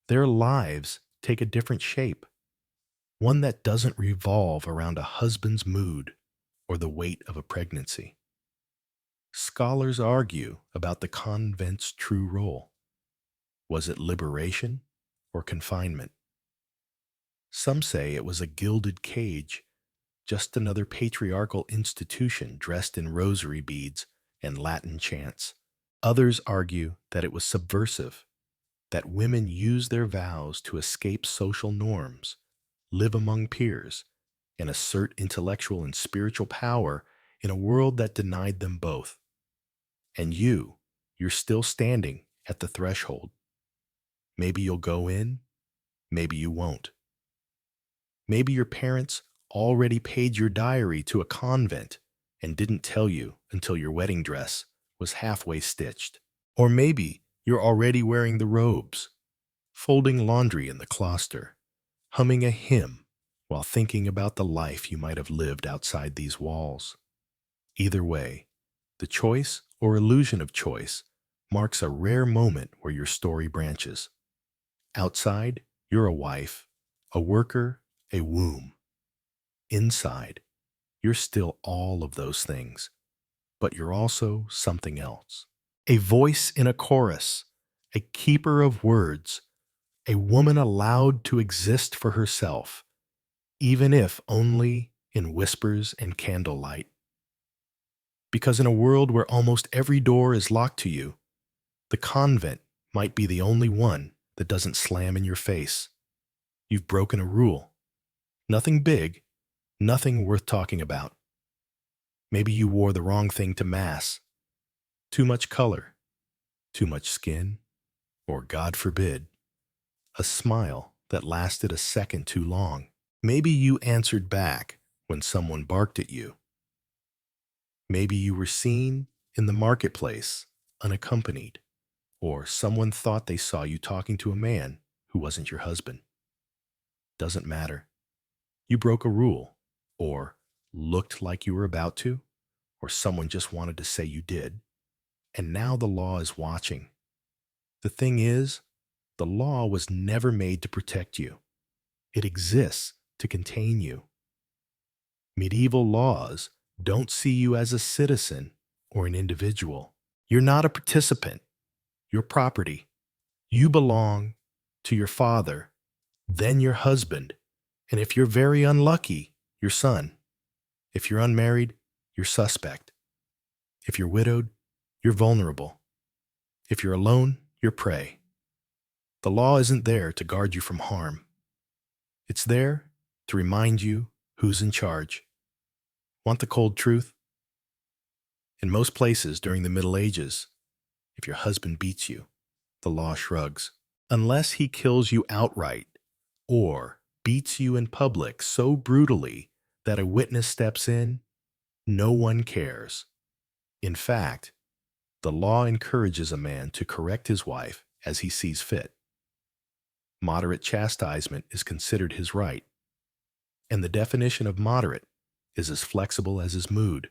their lives take a different shape, one that doesn't revolve around a husband's mood or the weight of a pregnancy. Scholars argue about the convent's true role. Was it liberation or confinement? Some say it was a gilded cage, just another patriarchal institution dressed in rosary beads and Latin chants. Others argue that it was subversive, that women used their vows to escape social norms, live among peers, and assert intellectual and spiritual power in a world that denied them both. And you're still standing at the threshold. Maybe you'll go in, maybe you won't. Maybe your parents already paid your diary to a convent and didn't tell you until your wedding dress was halfway stitched. Or maybe you're already wearing the robes, folding laundry in the cloister, humming a hymn while thinking about the life you might have lived outside these walls. Either way, the choice or illusion of choice marks a rare moment where your story branches. Outside, you're a wife, a worker, a womb. Inside, you're still all of those things, but you're also something else. A voice in a chorus, a keeper of words, a woman allowed to exist for herself, even if only in whispers and candlelight. Because in a world where almost every door is locked to you, the convent might be the only one that doesn't slam in your face. You've broken a rule. Nothing big, nothing worth talking about. Maybe you wore the wrong thing to Mass. Too much color, too much skin, or God forbid, a smile that lasted a second too long. Maybe you answered back when someone barked at you. Maybe you were seen in the marketplace, unaccompanied, or someone thought they saw you talking to a man who wasn't your husband. Doesn't matter. You broke a rule, or looked like you were about to, or someone just wanted to say you did, and now the law is watching. The thing is, the law was never made to protect you. It exists to contain you. Medieval laws don't see you as a citizen or an individual. You're not a participant. You're property. You belong to your father, then your husband, and if you're very unlucky, your son. If you're unmarried, you're suspect. If you're widowed, you're vulnerable. If you're alone, you're prey. The law isn't there to guard you from harm. It's there to remind you who's in charge. Want the cold truth? In most places during the Middle Ages, if your husband beats you, the law shrugs. Unless he kills you outright or beats you in public so brutally that a witness steps in, no one cares. In fact, the law encourages a man to correct his wife as he sees fit. Moderate chastisement is considered his right, and the definition of moderate is as flexible as his mood.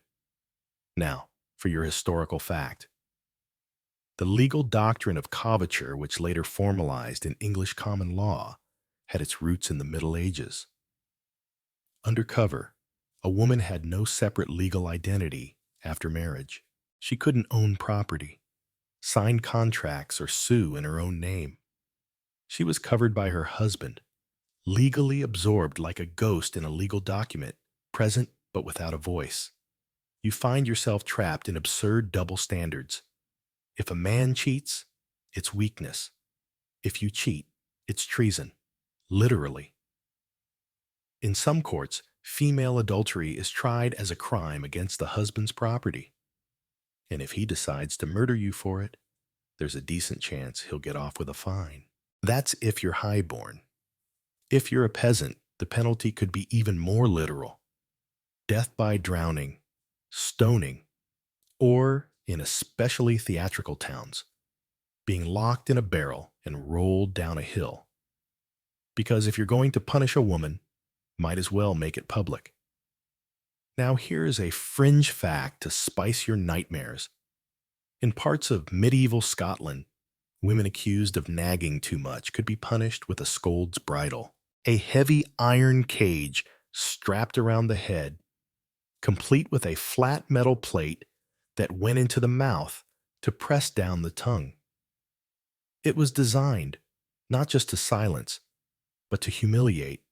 Now, for your historical fact. The legal doctrine of coverture, which later formalized in English common law, had its roots in the Middle Ages. Under cover, a woman had no separate legal identity after marriage. She couldn't own property, sign contracts, or sue in her own name. She was covered by her husband, legally absorbed like a ghost in a legal document, present but without a voice. You find yourself trapped in absurd double standards. If a man cheats, it's weakness. If you cheat, it's treason, literally. In some courts, female adultery is tried as a crime against the husband's property. And if he decides to murder you for it, there's a decent chance he'll get off with a fine. That's if you're highborn. If you're a peasant, the penalty could be even more literal. Death by drowning, stoning, or, in especially theatrical towns, being locked in a barrel and rolled down a hill. Because if you're going to punish a woman, might as well make it public. Now here's a fringe fact to spice your nightmares. In parts of medieval Scotland, women accused of nagging too much could be punished with a scold's bridle, a heavy iron cage strapped around the head, complete with a flat metal plate that went into the mouth to press down the tongue. It was designed not just to silence, but to humiliate.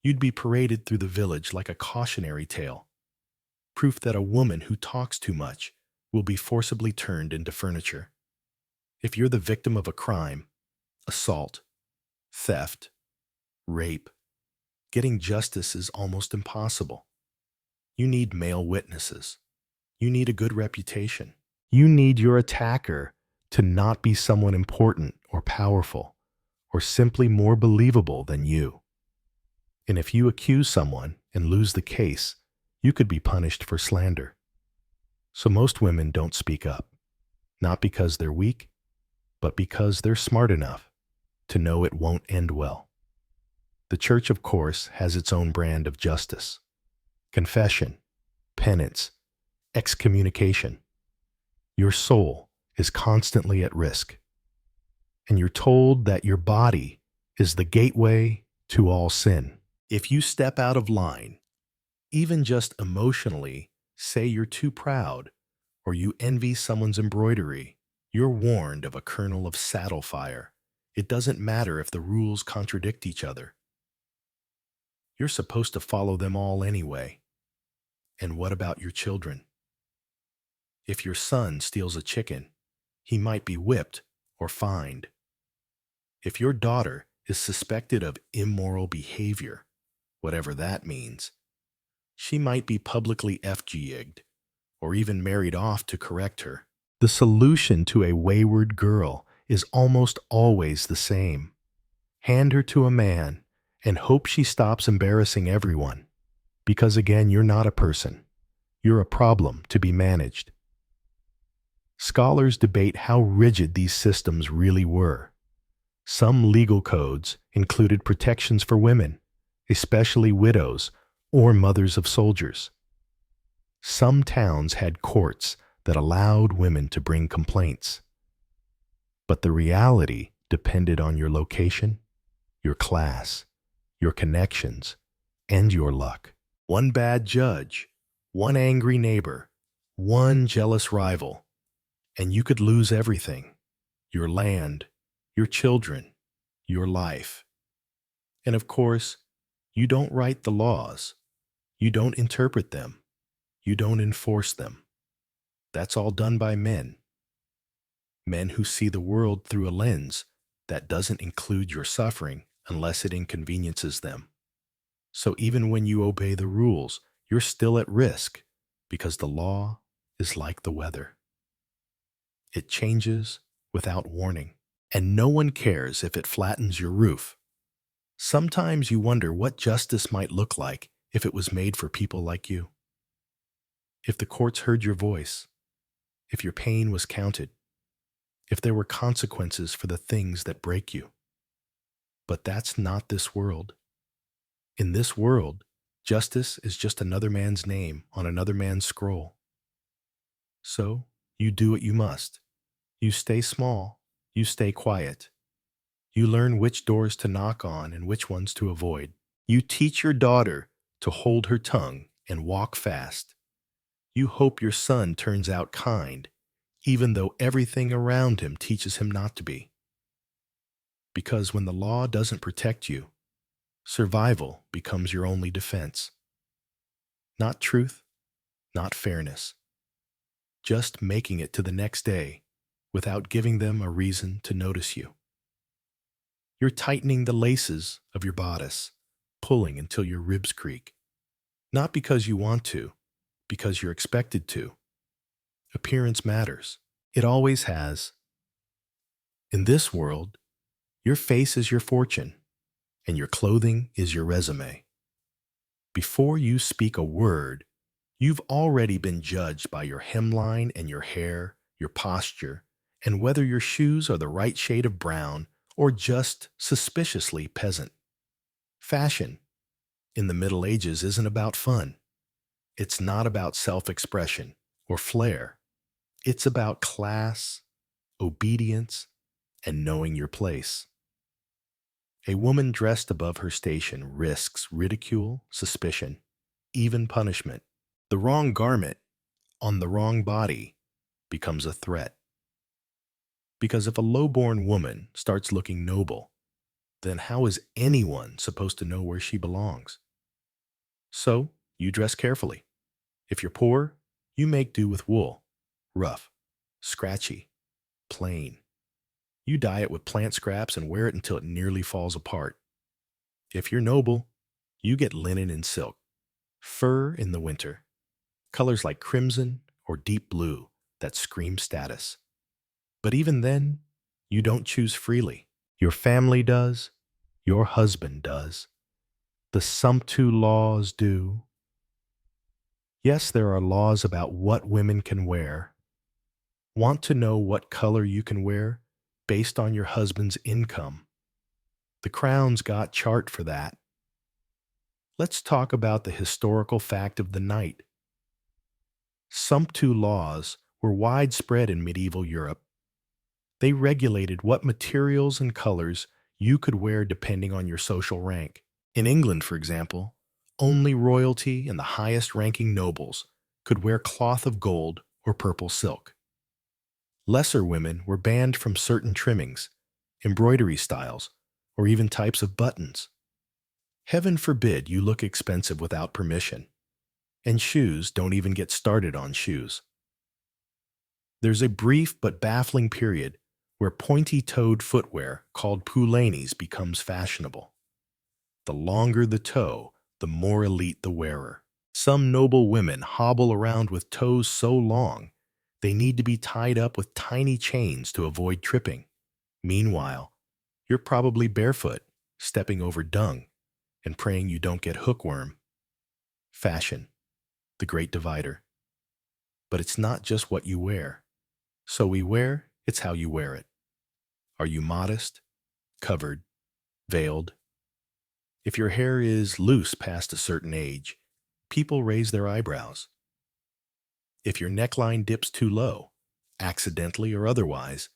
You'd be paraded through the village like a cautionary tale, proof that a woman who talks too much will be forcibly turned into furniture. If you're the victim of a crime, assault, theft, rape, getting justice is almost impossible. You need male witnesses. You need a good reputation. You need your attacker to not be someone important or powerful, or simply more believable than you. And if you accuse someone and lose the case, you could be punished for slander. So most women don't speak up, not because they're weak, but because they're smart enough to know it won't end well. The church, of course, has its own brand of justice: confession, penance, excommunication. Your soul is constantly at risk, and you're told that your body is the gateway to all sin. If you step out of line, even just emotionally, say you're too proud, or you envy someone's embroidery, you're warned of a kernel of saddle fire. It doesn't matter if the rules contradict each other. You're supposed to follow them all anyway. And what about your children? If your son steals a chicken, he might be whipped or fined. If your daughter is suspected of immoral behavior, whatever that means, she might be publicly FG'd or even married off to correct her. The solution to a wayward girl is almost always the same. Hand her to a man and hope she stops embarrassing everyone. Because again, you're not a person. You're a problem to be managed. Scholars debate how rigid these systems really were. Some legal codes included protections for women, especially widows or mothers of soldiers. Some towns had courts that allowed women to bring complaints. But the reality depended on your location, your class, your connections, and your luck. One bad judge, one angry neighbor, one jealous rival, and you could lose everything: your land, your children, your life. And of course, you don't write the laws. You don't interpret them. You don't enforce them. That's all done by men. Men who see the world through a lens that doesn't include your suffering unless it inconveniences them. So even when you obey the rules, you're still at risk because the law is like the weather. It changes without warning, and no one cares if it flattens your roof. Sometimes you wonder what justice might look like if it was made for people like you? If the courts heard your voice, if your pain was counted, if there were consequences for the things that break you? But that's not this world. In this world, justice is just another man's name on another man's scroll. So, you do what you must. You stay small. You stay quiet. You learn which doors to knock on and which ones to avoid. You teach your daughter to hold her tongue and walk fast. You hope your son turns out kind, even though everything around him teaches him not to be. Because when the law doesn't protect you, survival becomes your only defense. Not truth, not fairness. Just making it to the next day without giving them a reason to notice you. You're tightening the laces of your bodice, pulling until your ribs creak. Not because you want to, because you're expected to. Appearance matters. It always has. In this world, your face is your fortune, and your clothing is your resume. Before you speak a word, you've already been judged by your hemline and your hair, your posture, and whether your shoes are the right shade of brown or just suspiciously peasant. Fashion in the Middle Ages isn't about fun. It's not about self-expression or flair. It's about class, obedience, and knowing your place. A woman dressed above her station risks ridicule, suspicion, even punishment. The wrong garment on the wrong body becomes a threat. Because if a low-born woman starts looking noble, then how is anyone supposed to know where she belongs? So, you dress carefully. If you're poor, you make do with wool, rough, scratchy, plain. You dye it with plant scraps and wear it until it nearly falls apart. If you're noble, you get linen and silk, fur in the winter, colors like crimson or deep blue that scream status. But even then, you don't choose freely. Your family does, your husband does, the sumptu laws do. Yes, there are laws about what women can wear. Want to know what color you can wear based on your husband's income? The Crown's got chart for that. Let's talk about the historical fact of the night. Sumptu laws were widespread in medieval Europe. They regulated what materials and colors you could wear depending on your social rank. In England, for example, only royalty and the highest-ranking nobles could wear cloth of gold or purple silk. Lesser women were banned from certain trimmings, embroidery styles, or even types of buttons. Heaven forbid you look expensive without permission. And shoes, don't even get started on shoes. There's a brief but baffling period where pointy-toed footwear called poulaines becomes fashionable. The longer the toe, the more elite the wearer. Some noble women hobble around with toes so long, they need to be tied up with tiny chains to avoid tripping. Meanwhile, you're probably barefoot, stepping over dung, and praying you don't get hookworm. Fashion, the great divider. But it's not just what you wear. So we wear, it's how you wear it. Are you modest, covered, veiled? If your hair is loose past a certain age, people raise their eyebrows. If your neckline dips too low, accidentally or otherwise,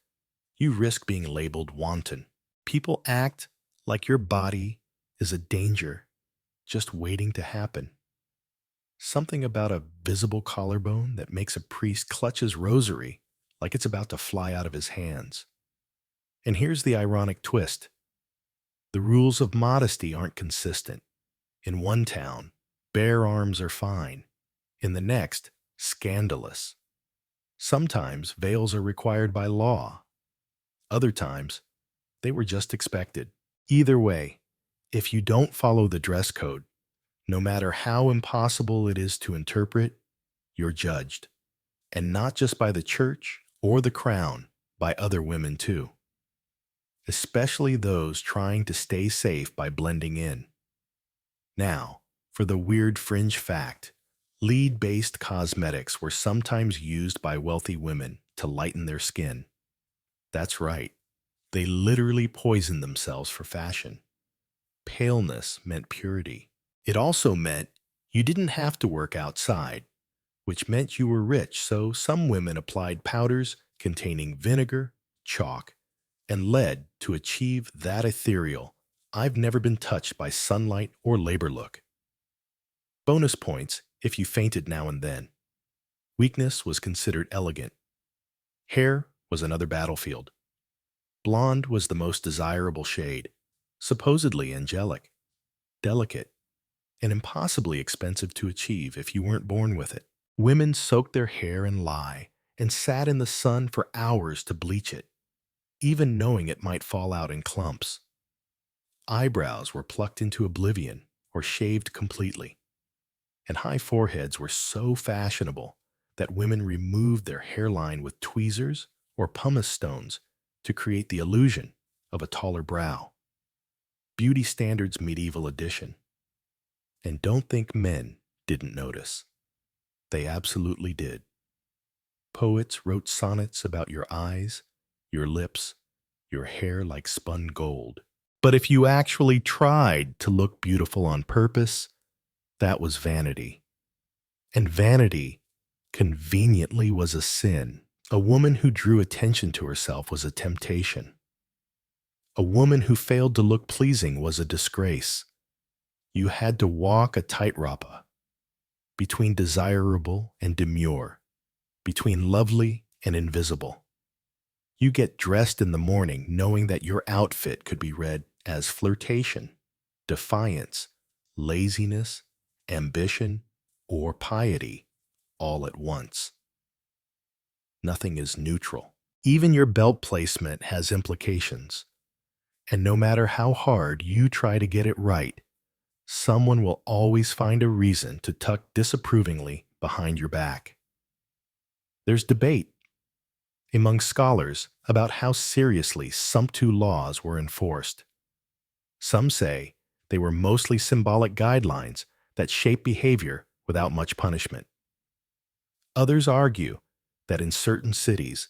you risk being labeled wanton. People act like your body is a danger just waiting to happen. Something about a visible collarbone that makes a priest clutch his rosary like it's about to fly out of his hands. And here's the ironic twist. The rules of modesty aren't consistent. In one town, bare arms are fine. In the next, scandalous. Sometimes veils are required by law. Other times, they were just expected. Either way, if you don't follow the dress code, no matter how impossible it is to interpret, you're judged. And not just by the church or the crown, by other women too. Especially those trying to stay safe by blending in. Now, For the weird fringe fact, lead-based cosmetics were sometimes used by wealthy women to lighten their skin. That's right, they literally poisoned themselves for fashion. Paleness meant purity. It also meant you didn't have to work outside, which meant you were rich, so some women applied powders containing vinegar, chalk, and lead to achieve that ethereal, I've never been touched by sunlight or labor look. Bonus points if you fainted now and then. Weakness was considered elegant. Hair was another battlefield. Blonde was the most desirable shade, supposedly angelic, delicate, and impossibly expensive to achieve if you weren't born with it. Women soaked their hair in lye and sat in the sun for hours to bleach it, even knowing it might fall out in clumps. Eyebrows were plucked into oblivion or shaved completely, and high foreheads were so fashionable that women removed their hairline with tweezers or pumice stones to create the illusion of a taller brow. Beauty standards medieval edition. And don't think men didn't notice. They absolutely did. Poets wrote sonnets about your eyes, your lips, your hair like spun gold. But if you actually tried to look beautiful on purpose, that was vanity. And vanity conveniently was a sin. A woman who drew attention to herself was a temptation. A woman who failed to look pleasing was a disgrace. You had to walk a tightrope between desirable and demure, between lovely and invisible. You get dressed in the morning knowing that your outfit could be read as flirtation, defiance, laziness, ambition, or piety all at once. Nothing is neutral. Even your belt placement has implications. And no matter how hard you try to get it right, someone will always find a reason to tuck disapprovingly behind your back. There's debate among scholars about how seriously sumptu laws were enforced. Some say they were mostly symbolic guidelines that shape behavior without much punishment. Others argue that in certain cities,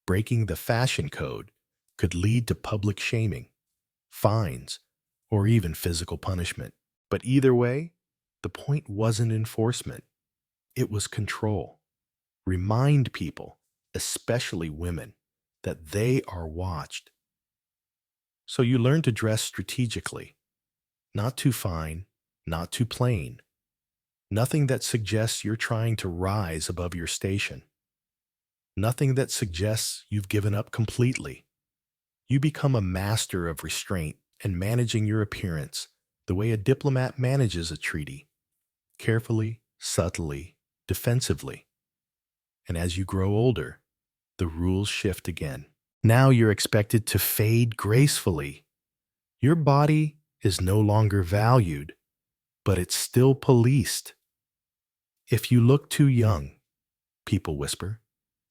breaking the fashion code could lead to public shaming, fines, or even physical punishment. But either way, the point wasn't enforcement. It was control. Remind people, especially women, that they are watched. So you learn to dress strategically, not too fine, not too plain. Nothing that suggests you're trying to rise above your station. Nothing that suggests you've given up completely. You become a master of restraint and managing your appearance the way a diplomat manages a treaty, carefully, subtly, defensively. And as you grow older, the rules shift again. Now you're expected to fade gracefully. Your body is no longer valued, but it's still policed. If you look too young, people whisper.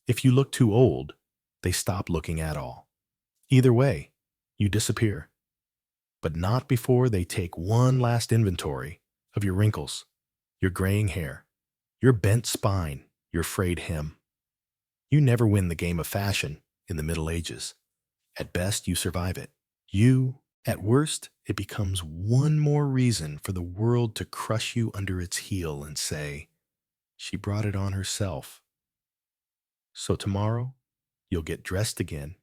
If you look too old, they stop looking at all. Either way, you disappear. But not before they take one last inventory of your wrinkles, your graying hair, your bent spine, your frayed hem. You never win the game of fashion in the Middle Ages. At best, you survive it. At worst, it becomes one more reason for the world to crush you under its heel and say, she brought it on herself. So tomorrow, you'll get dressed again,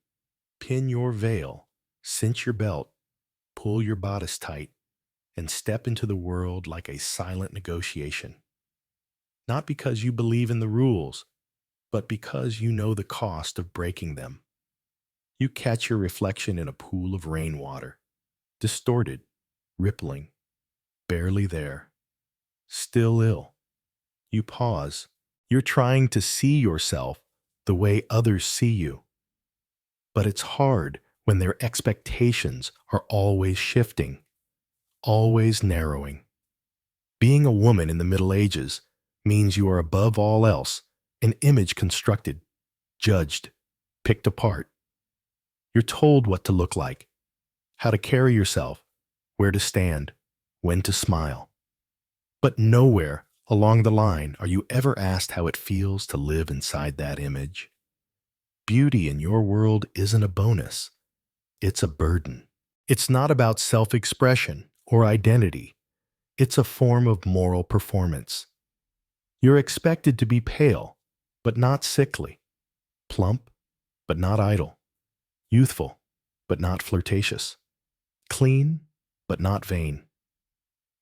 pin your veil, cinch your belt, pull your bodice tight, and step into the world like a silent negotiation. Not because you believe in the rules, but because you know the cost of breaking them. You catch your reflection in a pool of rainwater, distorted, rippling, barely there, still ill. You pause. You're trying to see yourself the way others see you. But it's hard when their expectations are always shifting, always narrowing. Being a woman in the Middle Ages means you are above all else, an image constructed, judged, picked apart. You're told what to look like, how to carry yourself, where to stand, when to smile. But nowhere along the line are you ever asked how it feels to live inside that image. Beauty in your world isn't a bonus, it's a burden. It's not about self-expression or identity. It's a form of moral performance. You're expected to be pale, but not sickly, plump, but not idle, youthful, but not flirtatious, clean, but not vain.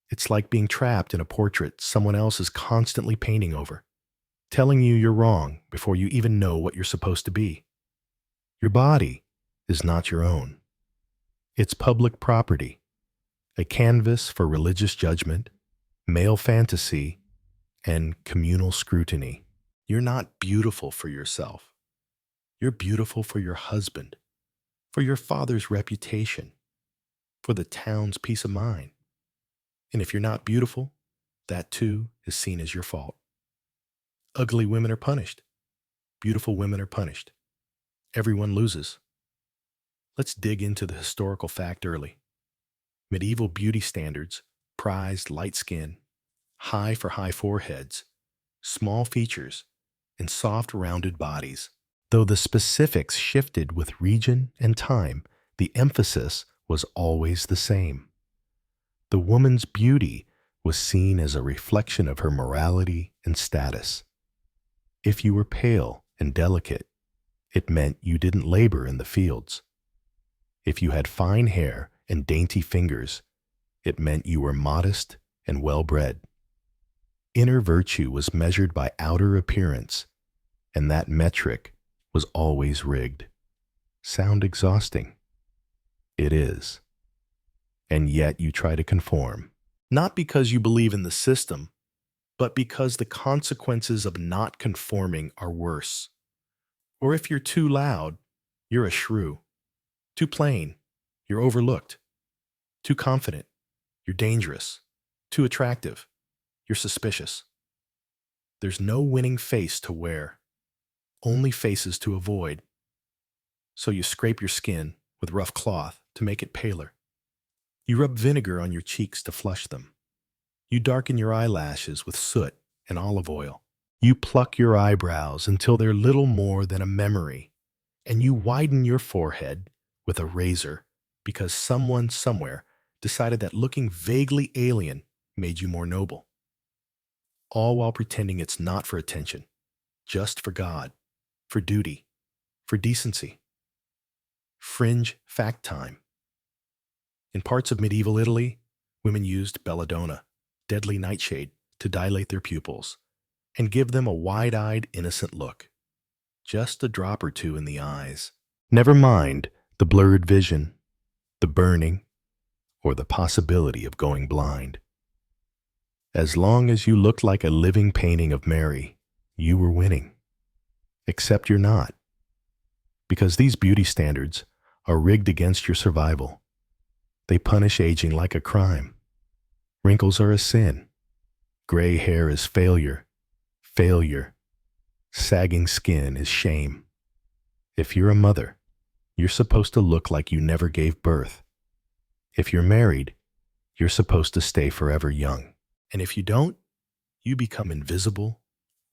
It's like being trapped in a portrait someone else is constantly painting over, telling you you're wrong before you even know what you're supposed to be. Your body is not your own. It's public property, a canvas for religious judgment, male fantasy, and communal scrutiny. You're not beautiful for yourself. You're beautiful for your husband, for your father's reputation, for the town's peace of mind. And if you're not beautiful, that too is seen as your fault. Ugly women are punished. Beautiful women are punished. Everyone loses. Let's dig into the historical fact early. Medieval beauty standards prized light skin, high for high foreheads, small features, and soft rounded bodies. Though the specifics shifted with region and time, the emphasis was always the same. The woman's beauty was seen as a reflection of her morality and status. If you were pale and delicate, it meant you didn't labor in the fields. If you had fine hair and dainty fingers, it meant you were modest and well-bred. Inner virtue was measured by outer appearance, and that metric was always rigged. Sound exhausting? It is. And yet you try to conform, not because you believe in the system, but because the consequences of not conforming are worse. Or if you're too loud, you're a shrew. Too plain, you're overlooked. Too confident, you're dangerous. Too attractive, you're suspicious. There's no winning face to wear, only faces to avoid. So you scrape your skin with rough cloth to make it paler. You rub vinegar on your cheeks to flush them. You darken your eyelashes with soot and olive oil. You pluck your eyebrows until they're little more than a memory, and you widen your forehead with a razor because someone somewhere decided that looking vaguely alien made you more noble. All while pretending it's not for attention, just for God, for duty, for decency. Fringe fact time. In parts of medieval Italy, women used belladonna, deadly nightshade, to dilate their pupils and give them a wide-eyed, innocent look. Just a drop or two in the eyes. Never mind the blurred vision, the burning, or the possibility of going blind. As long as you looked like a living painting of Mary, you were winning. Except you're not. Because these beauty standards are rigged against your survival. They punish aging like a crime. Wrinkles are a sin. Gray hair is failure. Failure. Sagging skin is shame. If you're a mother, you're supposed to look like you never gave birth. If you're married, you're supposed to stay forever young. And if you don't, you become invisible,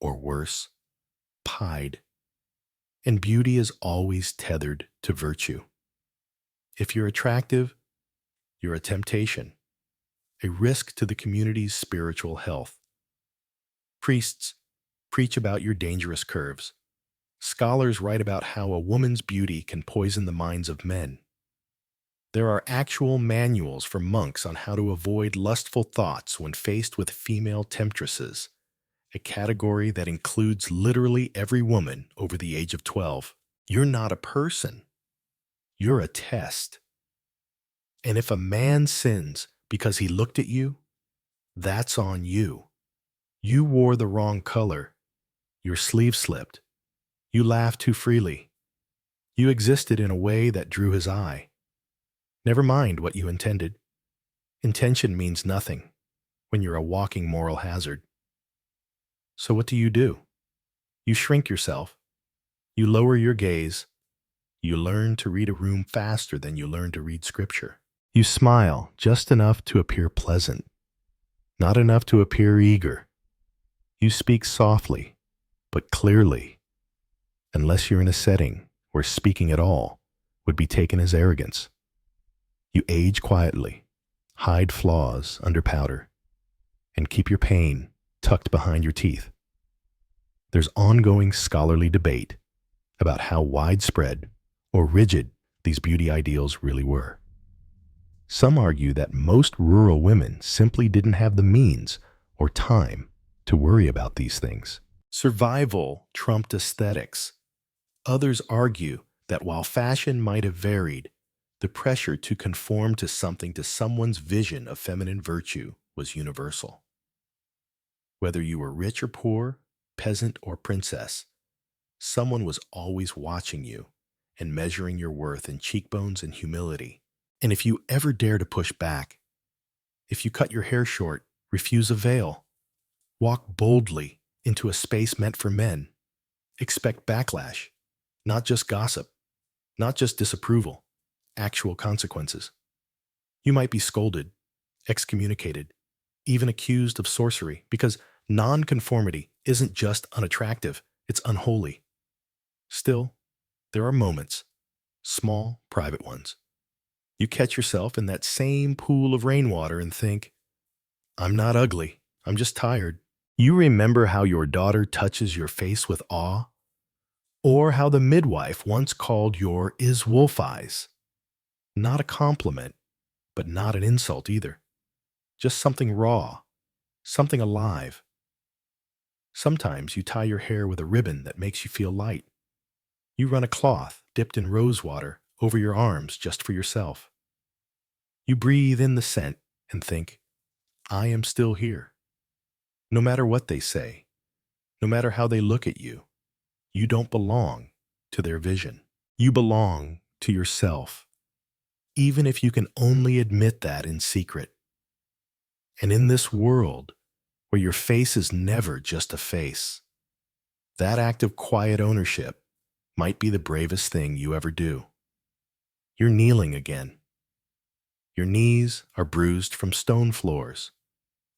or worse, pied. And beauty is always tethered to virtue. If you're attractive, you're a temptation, a risk to the community's spiritual health. Priests preach about your dangerous curves. Scholars write about how a woman's beauty can poison the minds of men. There are actual manuals for monks on how to avoid lustful thoughts when faced with female temptresses, a category that includes literally every woman over the age of 12. You're not a person. You're a test. And if a man sins because he looked at you, that's on you. You wore the wrong color. Your sleeve slipped. You laughed too freely. You existed in a way that drew his eye. Never mind what you intended. Intention means nothing when you're a walking moral hazard. So what do? You shrink yourself. You lower your gaze. You learn to read a room faster than you learn to read scripture. You smile just enough to appear pleasant, Not enough to appear eager. You speak softly, but clearly, unless you're in a setting where speaking at all would be taken as arrogance. You age quietly, hide flaws under powder, and keep your pain tucked behind your teeth. There's ongoing scholarly debate about how widespread or rigid these beauty ideals really were. Some argue that most rural women simply didn't have the means or time to worry about these things. Survival trumped aesthetics. Others argue that while fashion might have varied, the pressure to conform to someone's vision of feminine virtue was universal. Whether you were rich or poor, peasant or princess, someone was always watching you and measuring your worth in cheekbones and humility. And if you ever dare to push back, if you cut your hair short, refuse a veil, walk boldly into a space meant for men, expect backlash, not just gossip, not just disapproval, actual consequences. You might be scolded, excommunicated, even accused of sorcery, because nonconformity isn't just unattractive, it's unholy. Still, there are moments, small, private ones. You catch yourself in that same pool of rainwater and think, I'm not ugly, I'm just tired. You remember how your daughter touches your face with awe? Or how the midwife once called your is wolf eyes. Not a compliment, but not an insult either. Just something raw, something alive. Sometimes you tie your hair with a ribbon that makes you feel light. You run a cloth dipped in rose water over your arms just for yourself. You breathe in the scent and think, I am still here. No matter what they say, no matter how they look at you, you don't belong to their vision. You belong to yourself, even if you can only admit that in secret. And in this world, where your face is never just a face, that act of quiet ownership might be the bravest thing you ever do. You're kneeling again. Your knees are bruised from stone floors,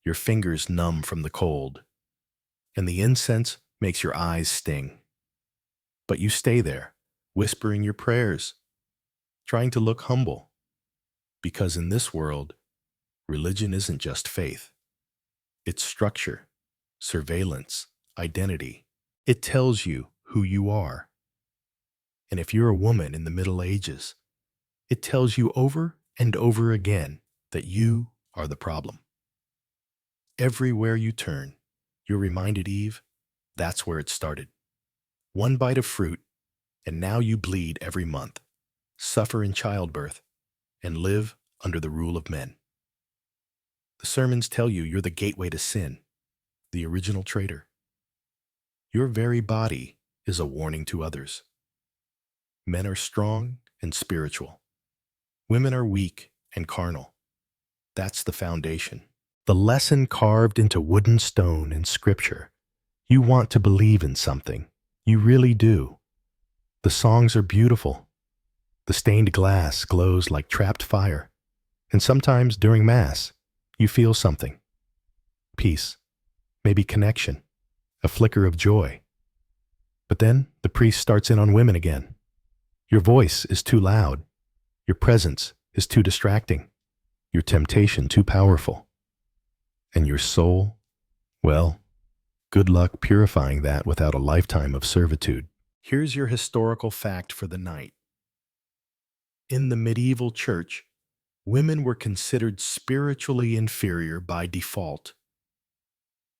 your fingers numb from the cold, and the incense makes your eyes sting. But you stay there, whispering your prayers, trying to look humble, because in this world, religion isn't just faith. It's structure, surveillance, identity. It tells you who you are. And if you're a woman in the Middle Ages, it tells you over and over again that you are the problem. Everywhere you turn, you're reminded, Eve, that's where it started. One bite of fruit, and now you bleed every month, suffer in childbirth, and live under the rule of men. The sermons tell you you're the gateway to sin, the original traitor. Your very body is a warning to others. Men are strong and spiritual. Women are weak and carnal. That's the foundation. The lesson carved into wooden stone in Scripture. You want to believe in something. You really do. The songs are beautiful. The stained glass glows like trapped fire. And sometimes during Mass, you feel something. Peace, maybe connection, a flicker of joy. But then the priest starts in on women again. Your voice is too loud. Your presence is too distracting. Your temptation too powerful. And your soul, well, good luck purifying that without a lifetime of servitude. Here's your historical fact for the night. In the medieval church, women were considered spiritually inferior by default.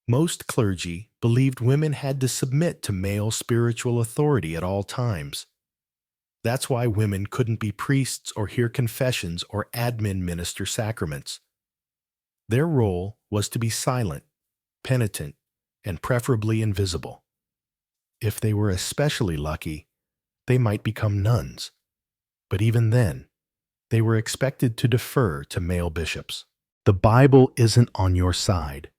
Most clergy believed women had to submit to male spiritual authority at all times. That's why women couldn't be priests or hear confessions or administer sacraments. Their role was to be silent, penitent, and preferably invisible. If they were especially lucky, they might become nuns. But even then, they were expected to defer to male bishops. The Bible isn't on your side,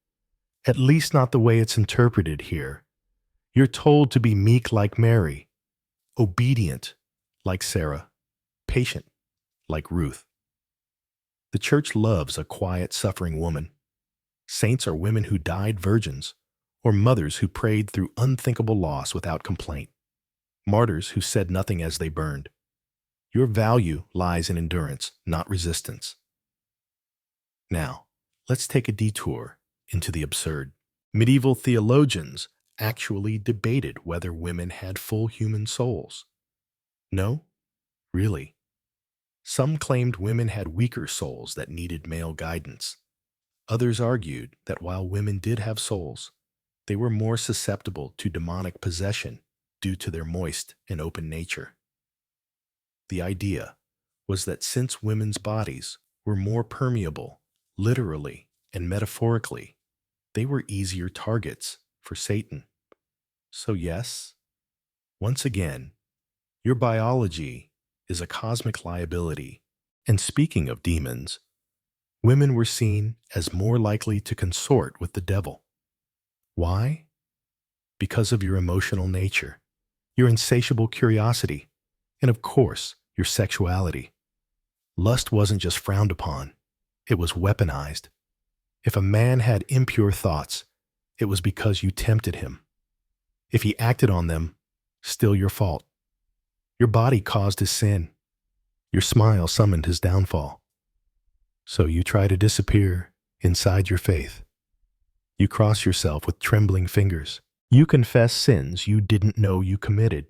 at least not the way it's interpreted here. You're told to be meek like Mary, obedient like Sarah, patient like Ruth. The church loves a quiet, suffering woman. Saints are women who died virgins, or mothers who prayed through unthinkable loss without complaint. Martyrs who said nothing as they burned. Your value lies in endurance, not resistance. Now, let's take a detour into the absurd. Medieval theologians actually debated whether women had full human souls. No? Really? Some claimed women had weaker souls that needed male guidance. Others argued that while women did have souls, they were more susceptible to demonic possession due to their moist and open nature. The idea was that since women's bodies were more permeable, literally and metaphorically, they were easier targets for Satan. So yes, once again, your biology is a cosmic liability. And speaking of demons, women were seen as more likely to consort with the devil. Why? Because of your emotional nature, your insatiable curiosity, and of course, your sexuality. Lust wasn't just frowned upon, it was weaponized. If a man had impure thoughts, it was because you tempted him. If he acted on them, still your fault. Your body caused his sin. Your smile summoned his downfall. So you try to disappear inside your faith. You cross yourself with trembling fingers. You confess sins you didn't know you committed.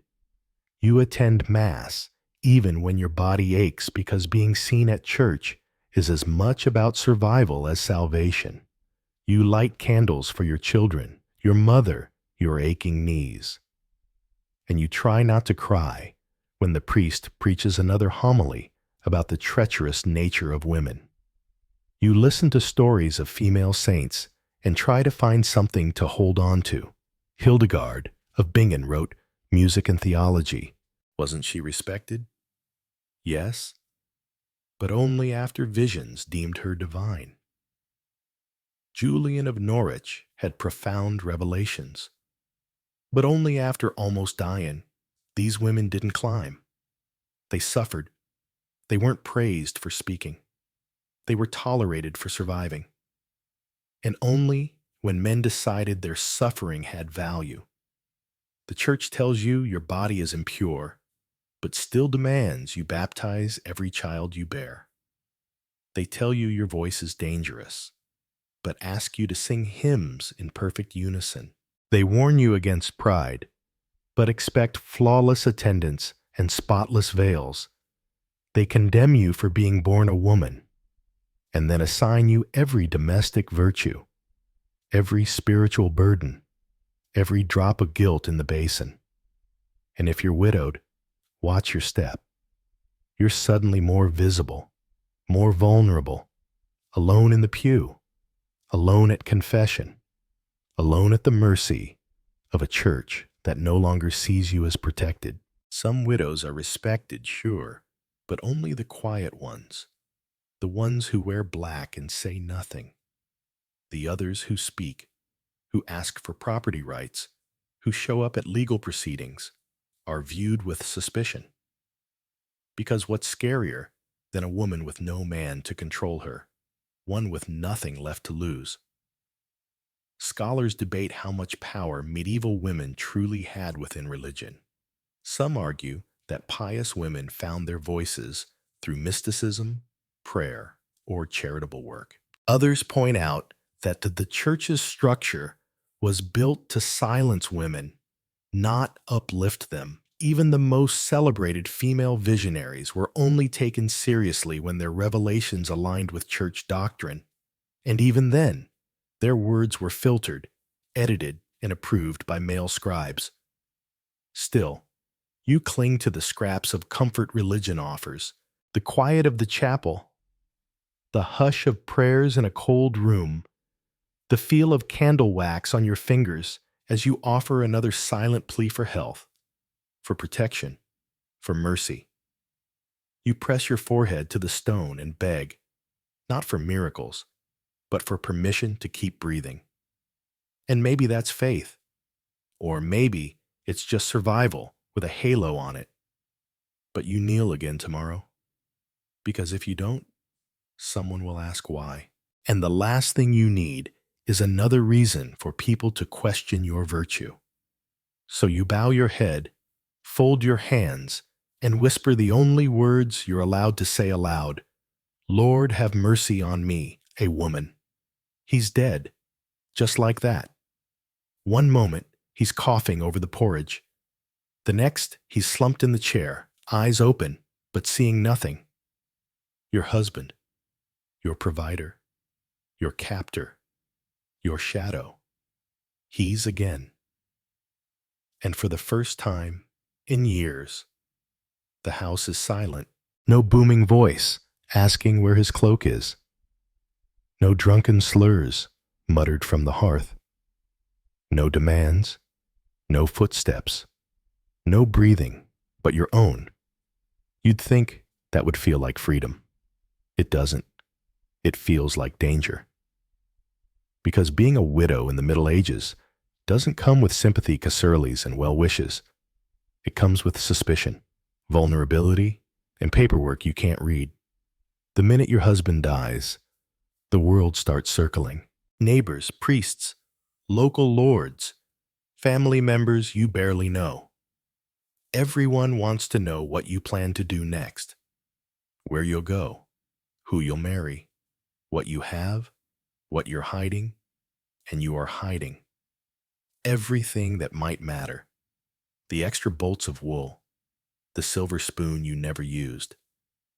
You attend Mass even when your body aches because being seen at church is as much about survival as salvation. You light candles for your children, your mother, your aching knees. And you try not to cry when the priest preaches another homily about the treacherous nature of women. You listen to stories of female saints and try to find something to hold on to. Hildegard of Bingen wrote Music and Theology. Wasn't she respected? Yes, but only after visions deemed her divine. Julian of Norwich had profound revelations, but only after almost dying. These women didn't climb. They suffered. They weren't praised for speaking. They were tolerated for surviving. And only when men decided their suffering had value. The church tells you your body is impure, but still demands you baptize every child you bear. They tell you your voice is dangerous, but ask you to sing hymns in perfect unison. They warn you against pride, but expect flawless attendance and spotless veils. They condemn you for being born a woman, and then assign you every domestic virtue, every spiritual burden, every drop of guilt in the basin. And if you're widowed, watch your step. You're suddenly more visible, more vulnerable, alone in the pew, alone at confession, alone at the mercy of a church that no longer sees you as protected. Some widows are respected, sure, but only the quiet ones, the ones who wear black and say nothing, the others who speak, who ask for property rights, who show up at legal proceedings, are viewed with suspicion. Because what's scarier than a woman with no man to control her, one with nothing left to lose? Scholars debate how much power medieval women truly had within religion. Some argue that pious women found their voices through mysticism, prayer, or charitable work. Others point out that the church's structure was built to silence women, not uplift them. Even the most celebrated female visionaries were only taken seriously when their revelations aligned with church doctrine. And even then, their words were filtered, edited, and approved by male scribes. Still, you cling to the scraps of comfort religion offers, the quiet of the chapel, the hush of prayers in a cold room, the feel of candle wax on your fingers as you offer another silent plea for health, for protection, for mercy. You press your forehead to the stone and beg, not for miracles, but for permission to keep breathing. And maybe that's faith, or maybe it's just survival with a halo on it. But you kneel again tomorrow, because if you don't, someone will ask why. And the last thing you need is another reason for people to question your virtue. So you bow your head, fold your hands, and whisper the only words you're allowed to say aloud: Lord, have mercy on me, a woman. He's dead, just like that. One moment, he's coughing over the porridge. The next, he's slumped in the chair, eyes open, but seeing nothing. Your husband, your provider, your captor, your shadow. He's again. And for the first time in years, the house is silent. No booming voice asking where his cloak is. No drunken slurs muttered from the hearth. No demands, no footsteps, no breathing but your own. You'd think that would feel like freedom. It doesn't. It feels like danger. Because being a widow in the Middle Ages doesn't come with sympathy casserolies and well wishes. It comes with suspicion, vulnerability, and paperwork you can't read. The minute your husband dies, the world starts circling. Neighbors, priests, local lords, family members you barely know. Everyone wants to know what you plan to do next, where you'll go, who you'll marry, what you have, what you're hiding, and you are hiding. Everything that might matter. The extra bolts of wool, the silver spoon you never used,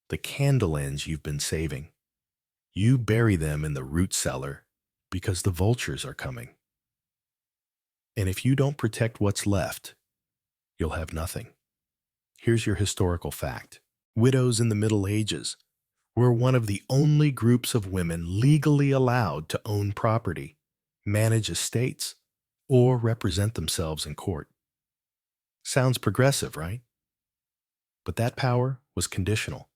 the candle ends you've been saving. You bury them in the root cellar because the vultures are coming. And if you don't protect what's left, you'll have nothing. Here's your historical fact. Widows in the Middle Ages were one of the only groups of women legally allowed to own property, manage estates, or represent themselves in court. Sounds progressive, right? But that power was conditional,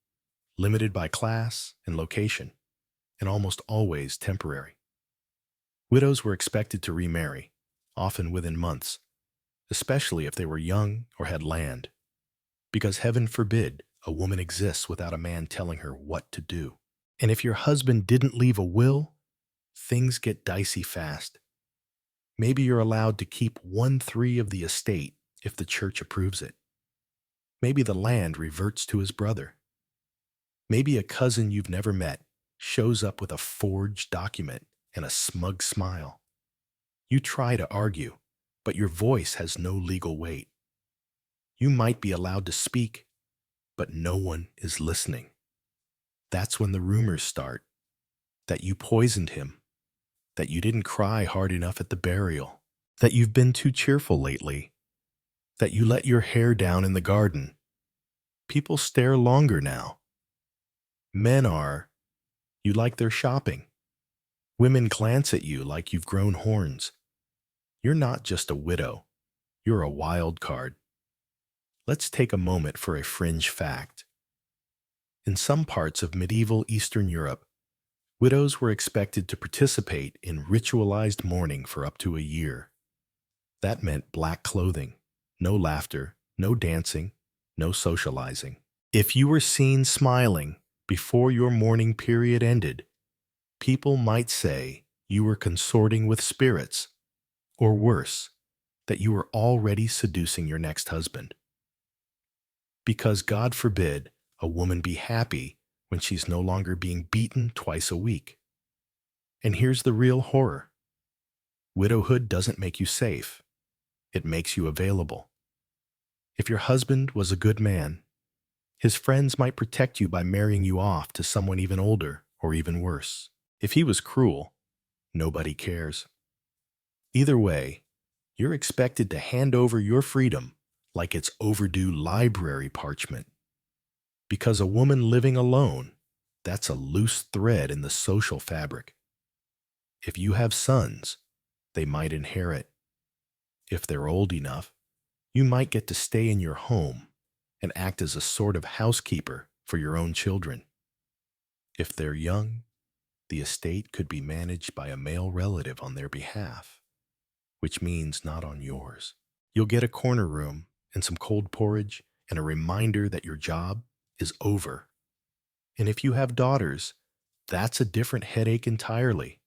limited by class and location, and almost always temporary. Widows were expected to remarry, often within months, especially if they were young or had land, because heaven forbid a woman exists without a man telling her what to do. And if your husband didn't leave a will, things get dicey fast. Maybe you're allowed to keep 1/3 of the estate if the church approves it. Maybe the land reverts to his brother. Maybe a cousin you've never met shows up with a forged document and a smug smile. You try to argue, but your voice has no legal weight. You might be allowed to speak, but no one is listening. That's when the rumors start. That you poisoned him. That you didn't cry hard enough at the burial. That you've been too cheerful lately. That you let your hair down in the garden. People stare longer now. Men are. You like their shopping. Women glance at you like you've grown horns. You're not just a widow. You're a wild card. Let's take a moment for a fringe fact. In some parts of medieval Eastern Europe, widows were expected to participate in ritualized mourning for up to a year. That meant black clothing, no laughter, no dancing, no socializing. If you were seen smiling before your mourning period ended, people might say you were consorting with spirits, or worse, that you were already seducing your next husband. Because God forbid a woman be happy when she's no longer being beaten twice a week. And here's the real horror. Widowhood doesn't make you safe. It makes you available. If your husband was a good man, his friends might protect you by marrying you off to someone even older or even worse. If he was cruel, nobody cares. Either way, you're expected to hand over your freedom like it's overdue library parchment. Because a woman living alone, that's a loose thread in the social fabric. If you have sons, they might inherit. If they're old enough, you might get to stay in your home and act as a sort of housekeeper for your own children. If they're young, the estate could be managed by a male relative on their behalf, which means not on yours. You'll get a corner room and some cold porridge and a reminder that your job is over. And if you have daughters, that's a different headache entirely.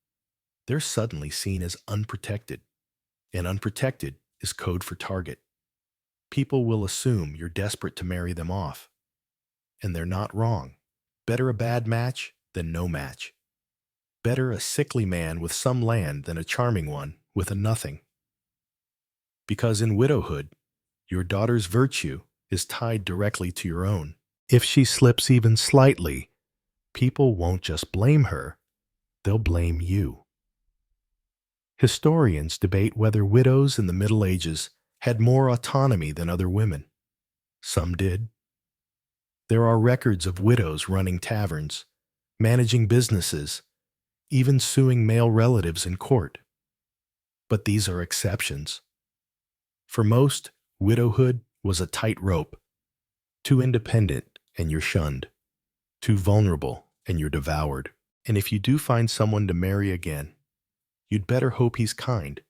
they're suddenly seen as unprotected, and unprotected is code for target. People will assume you're desperate to marry them off, and they're not wrong. Better a bad match than no match. Better a sickly man with some land than a charming one with a nothing. Because in widowhood, your daughter's virtue is tied directly to your own. If she slips even slightly, people won't just blame her, they'll blame you. Historians debate whether widows in the Middle Ages had more autonomy than other women. Some did. There are records of widows running taverns, managing businesses, even suing male relatives in court. But these are exceptions. For most, widowhood was a tightrope. Too independent and you're shunned. Too vulnerable and you're devoured. And if you do find someone to marry again, you'd better hope he's kind,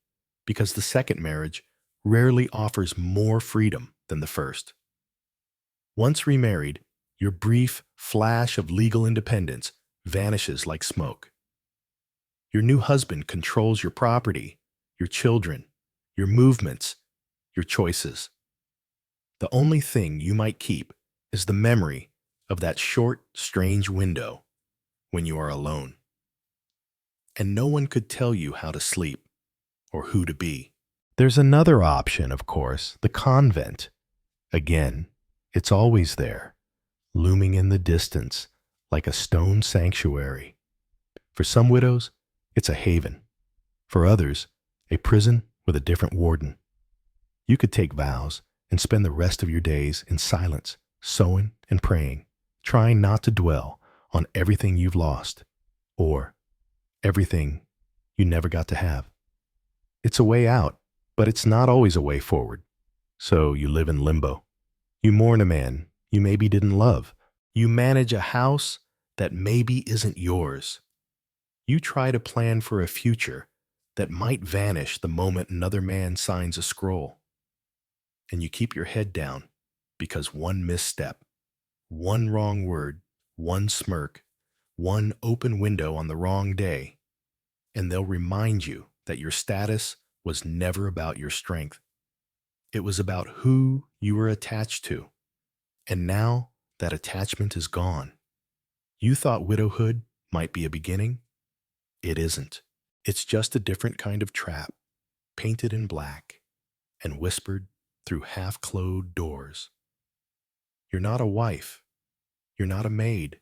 because the second marriage rarely offers more freedom than the first. Once remarried, your brief flash of legal independence vanishes like smoke. Your new husband controls your property, your children, your movements, your choices. The only thing you might keep is the memory of that short, strange window when you are alone. And no one could tell you how to sleep or who to be. There's another option, of course, the convent. Again, it's always there, looming in the distance like a stone sanctuary. For some widows, it's a haven. For others, a prison with a different warden. You could take vows and spend the rest of your days in silence, sewing and praying, trying not to dwell on everything you've lost, or everything you never got to have. It's a way out, but it's not always a way forward. So you live in limbo. You mourn a man you maybe didn't love. You manage a house that maybe isn't yours. You try to plan for a future that might vanish the moment another man signs a scroll. And you keep your head down because one misstep, one wrong word, one smirk, one open window on the wrong day, and they'll remind you that your status was never about your strength. It was about who you were attached to. And now that attachment is gone. You thought widowhood might be a beginning? It isn't. It's just a different kind of trap, painted in black and whispered through half-closed doors. You're not a wife. You're not a maid.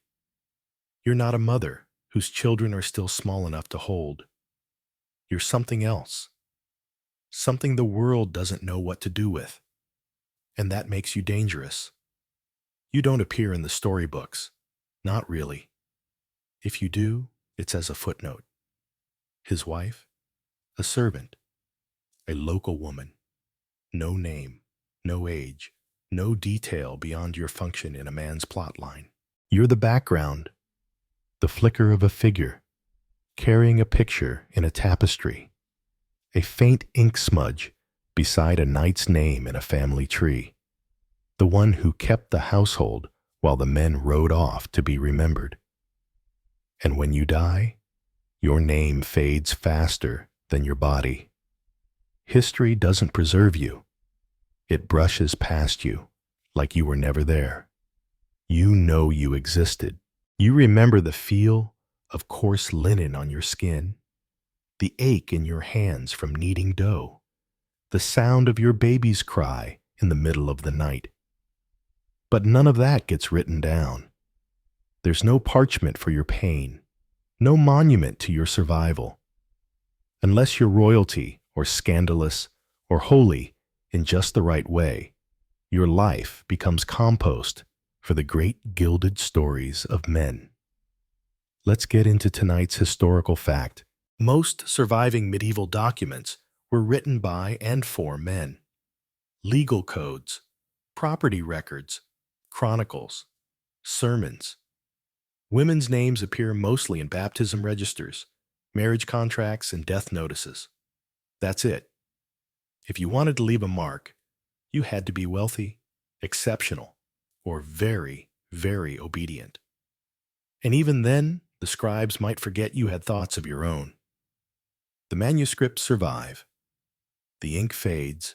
You're not a mother whose children are still small enough to hold. You're something else. Something the world doesn't know what to do with. And that makes you dangerous. You don't appear in the storybooks. Not really. If you do, it's as a footnote. His wife? A servant. A local woman. No name, no age, no detail beyond your function in a man's plotline. You're the background, the flicker of a figure, carrying a picture in a tapestry, a faint ink smudge beside a knight's name in a family tree, the one who kept the household while the men rode off to be remembered. And when you die, your name fades faster than your body. History doesn't preserve you. It brushes past you like you were never there. You know you existed. You remember the feel of coarse linen on your skin, the ache in your hands from kneading dough, the sound of your baby's cry in the middle of the night. But none of that gets written down. There's no parchment for your pain, no monument to your survival. Unless you're royalty or scandalous or holy in just the right way, your life becomes compost for the great gilded stories of men. Let's get into tonight's historical fact. Most surviving medieval documents were written by and for men. Legal codes, property records, chronicles, sermons. Women's names appear mostly in baptism registers, marriage contracts, and death notices. That's it. If you wanted to leave a mark, you had to be wealthy, exceptional, or very, very obedient. And even then, the scribes might forget you had thoughts of your own. The manuscripts survive, the ink fades,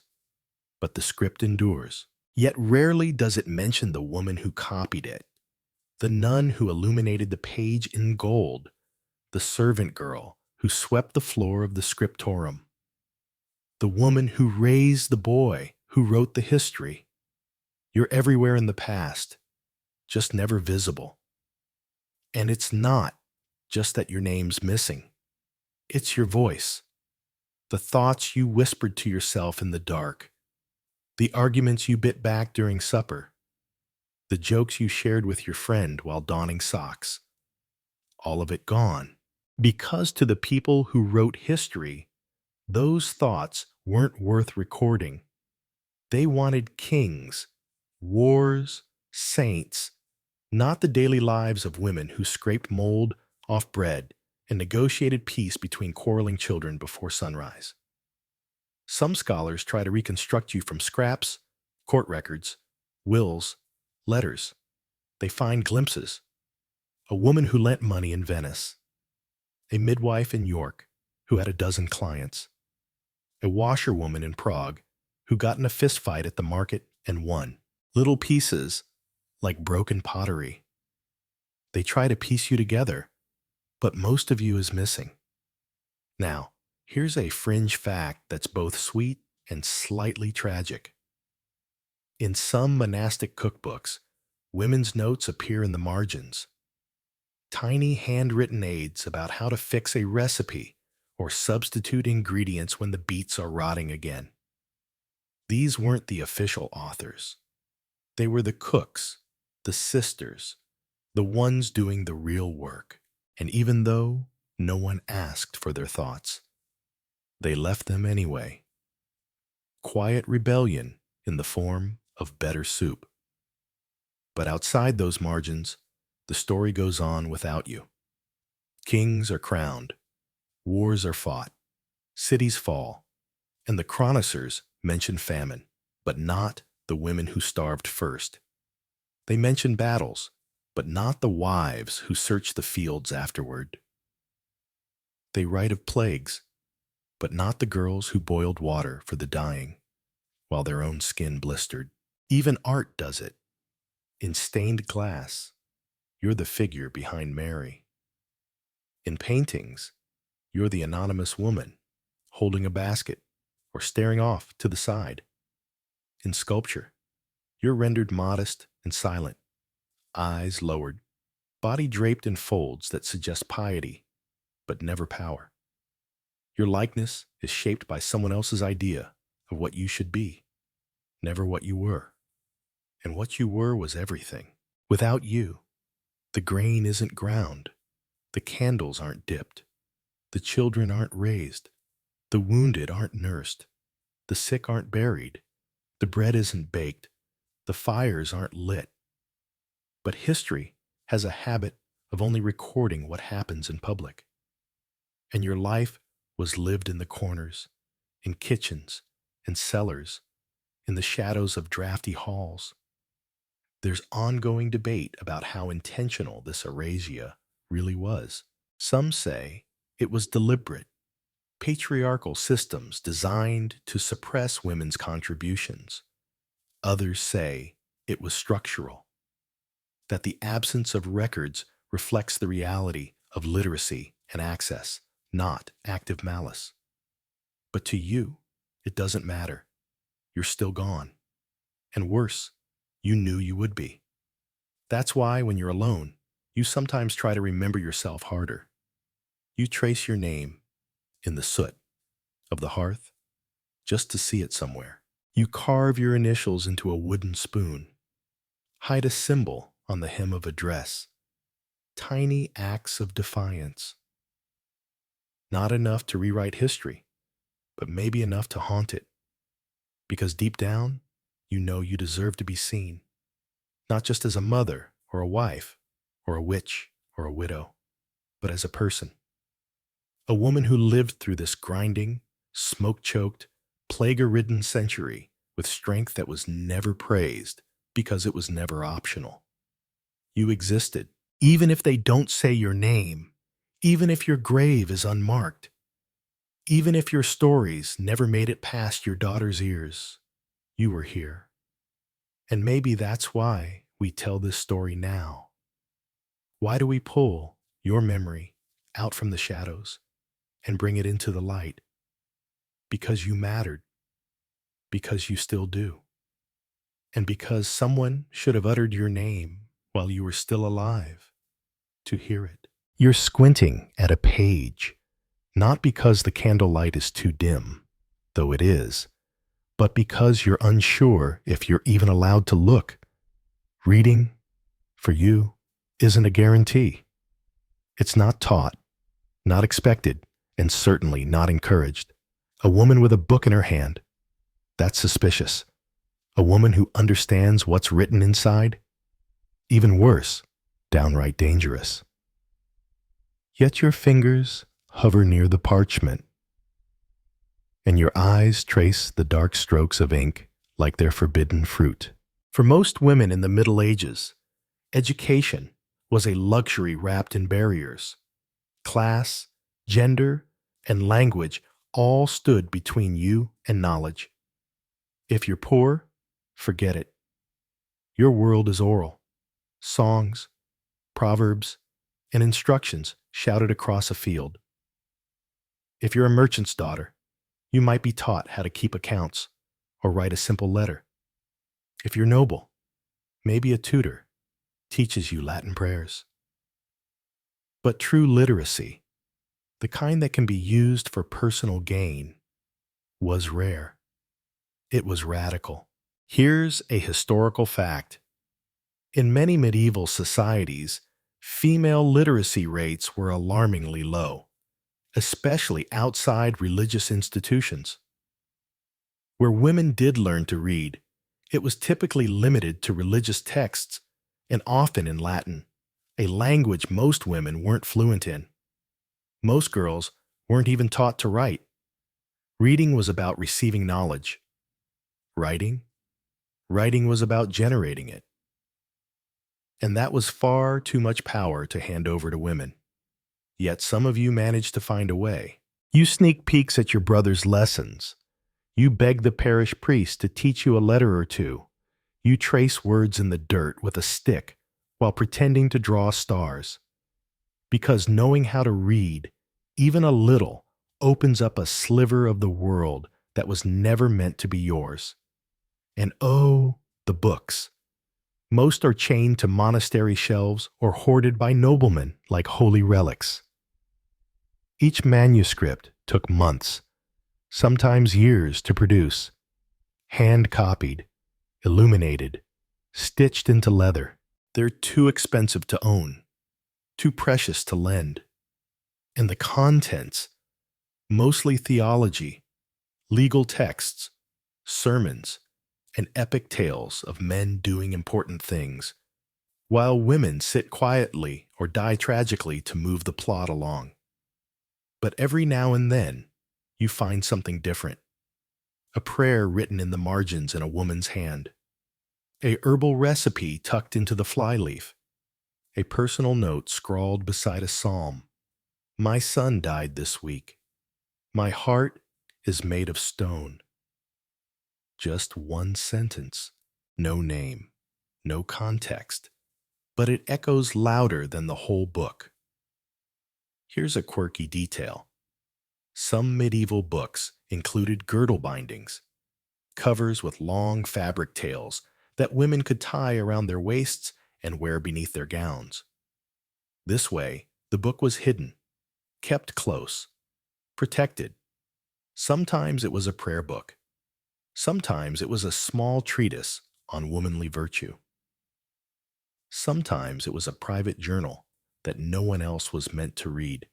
but the script endures. Yet rarely does it mention the woman who copied it, the nun who illuminated the page in gold, the servant girl who swept the floor of the scriptorium, the woman who raised the boy who wrote the history. You're everywhere in the past, just never visible. And it's not just that your name's missing. It's your voice, the thoughts you whispered to yourself in the dark, the arguments you bit back during supper, the jokes you shared with your friend while donning socks. All of it gone. Because to the people who wrote history, those thoughts weren't worth recording. They wanted kings, wars, saints, not the daily lives of women who scraped mold off bread and negotiated peace between quarreling children before sunrise. Some scholars try to reconstruct you from scraps, court records, wills, letters. They find glimpses. A woman who lent money in Venice, a midwife in York who had a dozen clients, a washerwoman in Prague who got in a fist fight at the market and won. Little pieces, like broken pottery. They try to piece you together, but most of you is missing. Now, here's a fringe fact that's both sweet and slightly tragic. In some monastic cookbooks, women's notes appear in the margins. Tiny handwritten aids about how to fix a recipe or substitute ingredients when the beets are rotting again. These weren't the official authors. They were the cooks, the sisters, the ones doing the real work. And even though no one asked for their thoughts, they left them anyway. Quiet rebellion in the form of better soup. But outside those margins, the story goes on without you. Kings are crowned, wars are fought, cities fall, and the chroniclers mention famine, but not the women who starved first. They mention battles, but not the wives who searched the fields afterward. They write of plagues, but not the girls who boiled water for the dying, while their own skin blistered. Even art does it. In stained glass, you're the figure behind Mary. In paintings, you're the anonymous woman, holding a basket or staring off to the side. In sculpture, you're rendered modest and silent, eyes lowered, body draped in folds that suggest piety, but never power. Your likeness is shaped by someone else's idea of what you should be, never what you were. And what you were was everything. Without you, the grain isn't ground, the candles aren't dipped, the children aren't raised, the wounded aren't nursed, the sick aren't buried, the bread isn't baked, the fires aren't lit. But history has a habit of only recording what happens in public. And your life was lived in the corners, in kitchens and cellars, in the shadows of drafty halls. There's ongoing debate about how intentional this erasure really was. Some say it was deliberate, patriarchal systems designed to suppress women's contributions. Others say it was structural, that the absence of records reflects the reality of literacy and access, not active malice. But to you, it doesn't matter. You're still gone. And worse, you knew you would be. That's why when you're alone, you sometimes try to remember yourself harder. You trace your name in the soot of the hearth just to see it somewhere. You carve your initials into a wooden spoon, hide a symbol on the hem of a dress. Tiny acts of defiance. Not enough to rewrite history, but maybe enough to haunt it. Because deep down, you know you deserve to be seen, not just as a mother or a wife or a witch or a widow, but as a person. A woman who lived through this grinding, smoke-choked, plague-ridden century with strength that was never praised because it was never optional. You existed, even if they don't say your name, even if your grave is unmarked. Even if your stories never made it past your daughter's ears, you were here. And maybe that's why we tell this story now. Why do we pull your memory out from the shadows and bring it into the light? Because you mattered, because you still do, and because someone should have uttered your name while you were still alive to hear it. You're squinting at a page, not because the candlelight is too dim, though it is, but because you're unsure if you're even allowed to look. Reading, for you, isn't a guarantee. It's not taught, not expected, and certainly not encouraged. A woman with a book in her hand, that's suspicious. A woman who understands what's written inside, even worse, downright dangerous. Yet your fingers hover near the parchment, and your eyes trace the dark strokes of ink like they're forbidden fruit. For most women in the Middle Ages, education was a luxury wrapped in barriers. Class, gender, and language all stood between you and knowledge. If you're poor, forget it. Your world is oral. Songs, proverbs, and instructions shouted across a field. If you're a merchant's daughter, you might be taught how to keep accounts or write a simple letter. If you're noble, maybe a tutor teaches you Latin prayers. But true literacy, the kind that can be used for personal gain, was rare. It was radical. Here's a historical fact. In many medieval societies, female literacy rates were alarmingly low, especially outside religious institutions. Where women did learn to read, it was typically limited to religious texts and often in Latin, a language most women weren't fluent in. Most girls weren't even taught to write. Reading was about receiving knowledge. Writing was about generating it. And that was far too much power to hand over to women. Yet some of you managed to find a way. You sneak peeks at your brother's lessons. You beg the parish priest to teach you a letter or two. You trace words in the dirt with a stick while pretending to draw stars. Because knowing how to read, even a little, opens up a sliver of the world that was never meant to be yours. And oh, the books. Most are chained to monastery shelves or hoarded by noblemen like holy relics. Each manuscript took months, sometimes years to produce, hand-copied, illuminated, stitched into leather. They're too expensive to own, too precious to lend. And the contents, mostly theology, legal texts, sermons, and epic tales of men doing important things, while women sit quietly or die tragically to move the plot along. But every now and then, you find something different. A prayer written in the margins in a woman's hand. A herbal recipe tucked into the flyleaf. A personal note scrawled beside a psalm. My son died this week. My heart is made of stone. Just one sentence, no name, no context, but it echoes louder than the whole book. Here's a quirky detail. Some medieval books included girdle bindings, covers with long fabric tails that women could tie around their waists and wear beneath their gowns. This way, the book was hidden, kept close, protected. Sometimes it was a prayer book. Sometimes it was a small treatise on womanly virtue. Sometimes it was a private journal that no one else was meant to read.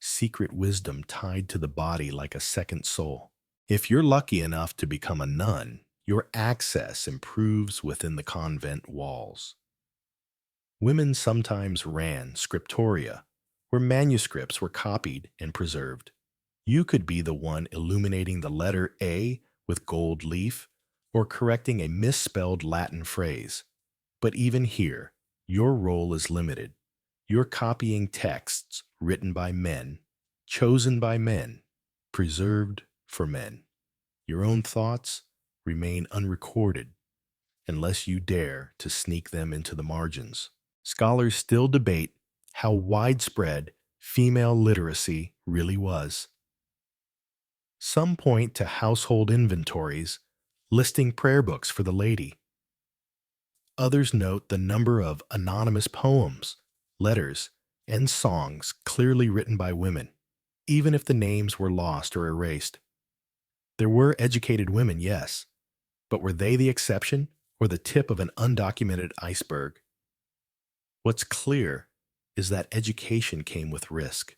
Secret wisdom tied to the body like a second soul. If you're lucky enough to become a nun, your access improves within the convent walls. Women sometimes ran scriptoria, where manuscripts were copied and preserved. You could be the one illuminating the letter A with gold leaf, or correcting a misspelled Latin phrase. But even here, your role is limited. You're copying texts written by men, chosen by men, preserved for men. Your own thoughts remain unrecorded unless you dare to sneak them into the margins. Scholars still debate how widespread female literacy really was. Some point to household inventories listing prayer books for the lady. Others note the number of anonymous poems, letters, and songs clearly written by women, even if the names were lost or erased. There were educated women, yes, but were they the exception or the tip of an undocumented iceberg? What's clear is that education came with risk.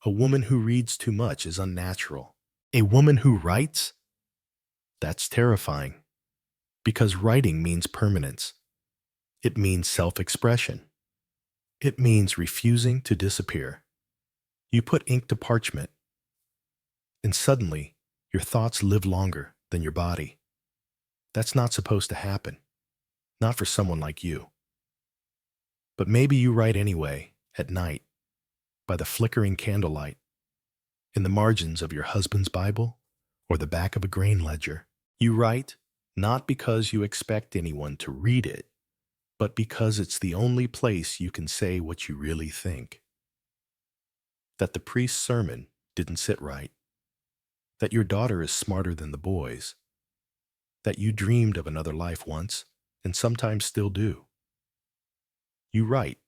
A woman who reads too much is unnatural. A woman who writes? That's terrifying. Because writing means permanence. It means self-expression. It means refusing to disappear. You put ink to parchment, and suddenly your thoughts live longer than your body. That's not supposed to happen. Not for someone like you. But maybe you write anyway, at night, by the flickering candlelight, in the margins of your husband's Bible or the back of a grain ledger. You write not because you expect anyone to read it, but because it's the only place you can say what you really think. That the priest's sermon didn't sit right. That your daughter is smarter than the boys. That you dreamed of another life once, and sometimes still do. You write,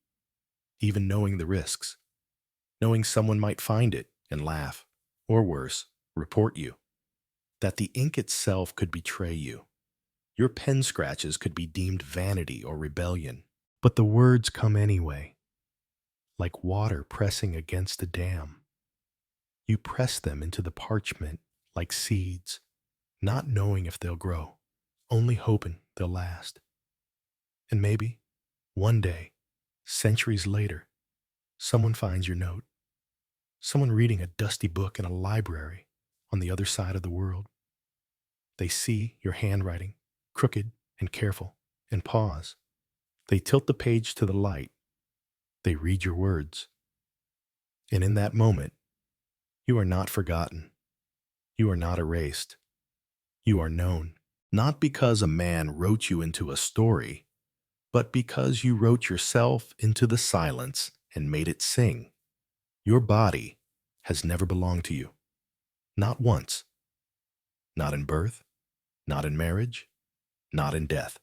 even knowing the risks, knowing someone might find it and laugh, or worse, report you. That the ink itself could betray you. Your pen scratches could be deemed vanity or rebellion. But the words come anyway, like water pressing against a dam. You press them into the parchment like seeds, not knowing if they'll grow, only hoping they'll last. And maybe, one day, centuries later, someone finds your note. Someone reading a dusty book in a library on the other side of the world. They see your handwriting, crooked and careful, and pause. They tilt the page to the light. They read your words. And in that moment, you are not forgotten. You are not erased. You are known, not because a man wrote you into a story, but because you wrote yourself into the silence and made it sing. Your body has never belonged to you. Not once. Not in birth, not in marriage, not in death.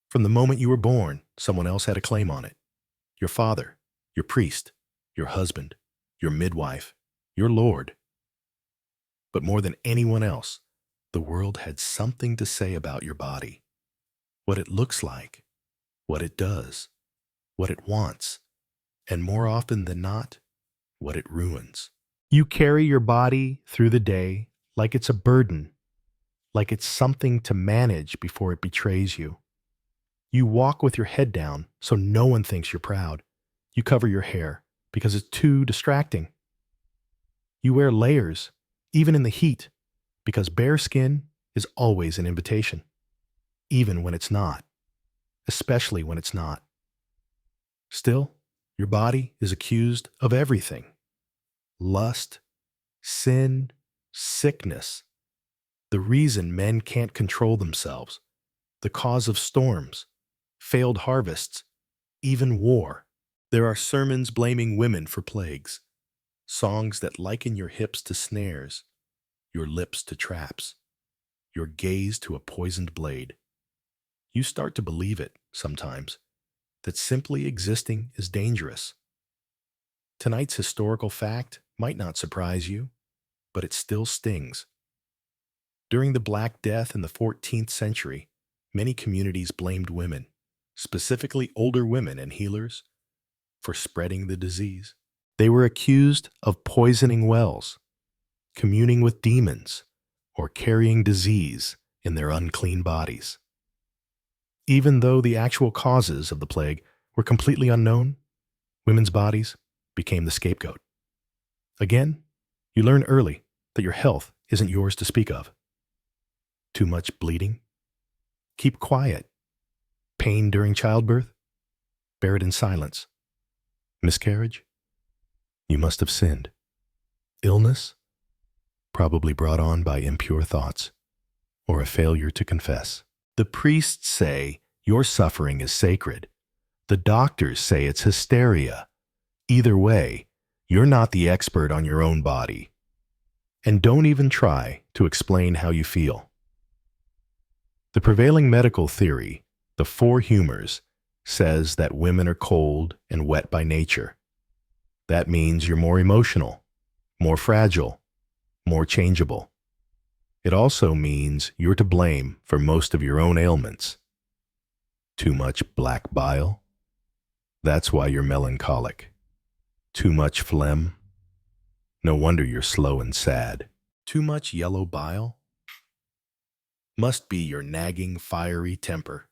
From the moment you were born, someone else had a claim on it. Your father, your priest, your husband, your midwife, your lord. But more than anyone else, the world had something to say about your body. What it looks like, what it does, what it wants, and more often than not, what it ruins. You carry your body through the day like it's a burden, like it's something to manage before it betrays you. You walk with your head down so no one thinks you're proud. You cover your hair because it's too distracting. You wear layers, even in the heat, because bare skin is always an invitation, even when it's not, especially when it's not. Still, your body is accused of everything. Lust, sin, sickness. The reason men can't control themselves. The cause of storms, failed harvests, even war. There are sermons blaming women for plagues, songs that liken your hips to snares, your lips to traps, your gaze to a poisoned blade. You start to believe it, sometimes, that simply existing is dangerous. Tonight's historical fact might not surprise you, but it still stings. During the Black Death in the 14th century, many communities blamed women, specifically older women and healers, for spreading the disease. They were accused of poisoning wells, communing with demons, or carrying disease in their unclean bodies. Even though the actual causes of the plague were completely unknown, women's bodies became the scapegoat. Again, you learn early that your health isn't yours to speak of. Too much bleeding? Keep quiet. Pain during childbirth? Bear it in silence. Miscarriage? You must have sinned. Illness? probably brought on by impure thoughts or a failure to confess. The priests say your suffering is sacred. The doctors say it's hysteria. Either way, you're not the expert on your own body. And don't even try to explain how you feel. The prevailing medical theory, the four humors, says that women are cold and wet by nature. That means you're more emotional, more fragile, more changeable. It also means you're to blame for most of your own ailments. Too much black bile? That's why you're melancholic. Too much phlegm? No wonder you're slow and sad. Too much yellow bile? Must be your nagging, fiery temper.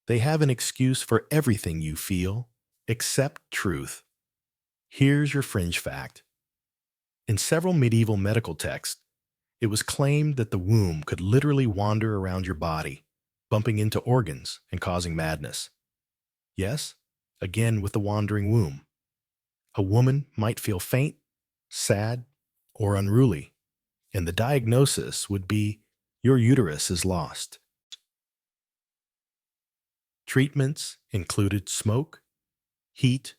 They have an excuse for everything you feel, except truth. Here's your fringe fact. In several medieval medical texts, it was claimed that the womb could literally wander around your body, bumping into organs and causing madness. Yes, again with the wandering womb. A woman might feel faint, sad, or unruly, and the diagnosis would be your uterus is lost. Treatments included smoke, heat,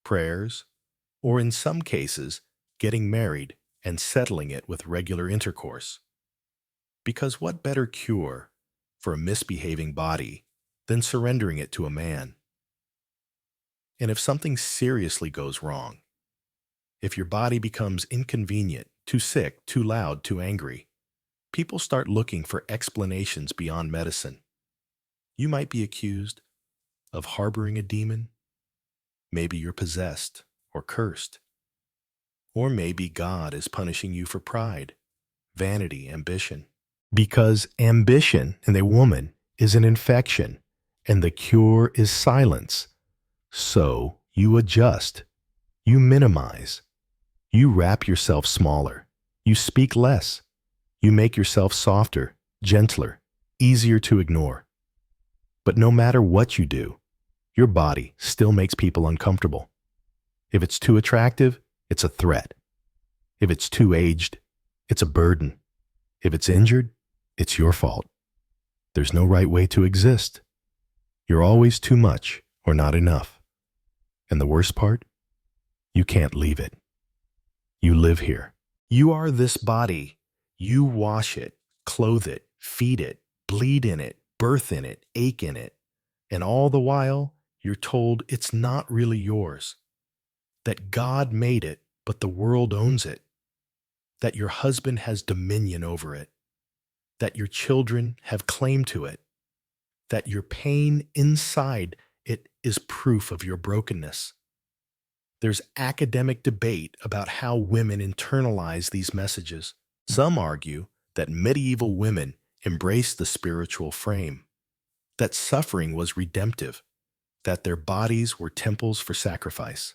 prayers, or in some cases, getting married and settling it with regular intercourse. Because what better cure for a misbehaving body than surrendering it to a man? And if something seriously goes wrong, if your body becomes inconvenient, too sick, too loud, too angry, people start looking for explanations beyond medicine. You might be accused of harboring a demon. Maybe you're possessed or cursed. Or maybe God is punishing you for pride, vanity, ambition. Because ambition in a woman is an infection, and the cure is silence. So you adjust, you minimize, you wrap yourself smaller, you speak less, you make yourself softer, gentler, easier to ignore. But no matter what you do, your body still makes people uncomfortable. If it's too attractive, it's a threat. If it's too aged, it's a burden. If it's injured, it's your fault. There's no right way to exist. You're always too much or not enough. And the worst part? You can't leave it. You live here. You are this body. You wash it, clothe it, feed it, bleed in it, birth in it, ache in it. And all the while, you're told it's not really yours. That God made it, but the world owns it. That your husband has dominion over it. That your children have claim to it. That your pain inside it is proof of your brokenness. There's academic debate about how women internalize these messages. Some argue that medieval women embraced the spiritual frame, that suffering was redemptive, that their bodies were temples for sacrifice.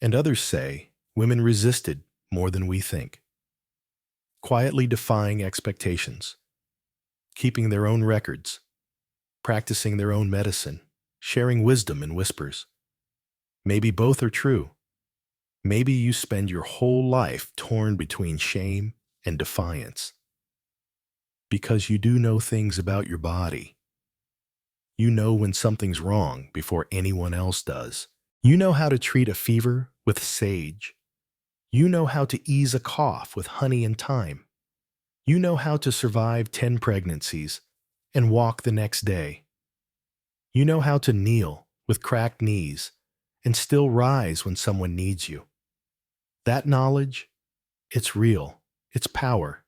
And others say women resisted more than we think, quietly defying expectations, keeping their own records, practicing their own medicine, sharing wisdom in whispers. Maybe both are true. Maybe you spend your whole life torn between shame and defiance. Because you do know things about your body. You know when something's wrong before anyone else does. You know how to treat a fever with sage. You know how to ease a cough with honey and thyme. You know how to survive 10 pregnancies and walk the next day. You know how to kneel with cracked knees and still rise when someone needs you. That knowledge, it's real, it's power,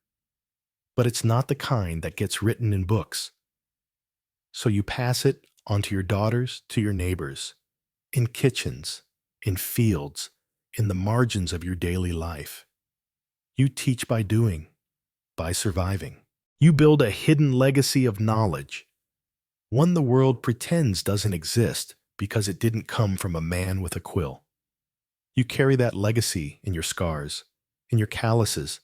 but it's not the kind that gets written in books. So you pass it on to your daughters, to your neighbors, in kitchens, in fields, in the margins of your daily life. You teach by doing, by surviving. You build a hidden legacy of knowledge, one the world pretends doesn't exist because it didn't come from a man with a quill. You carry that legacy in your scars, in your calluses,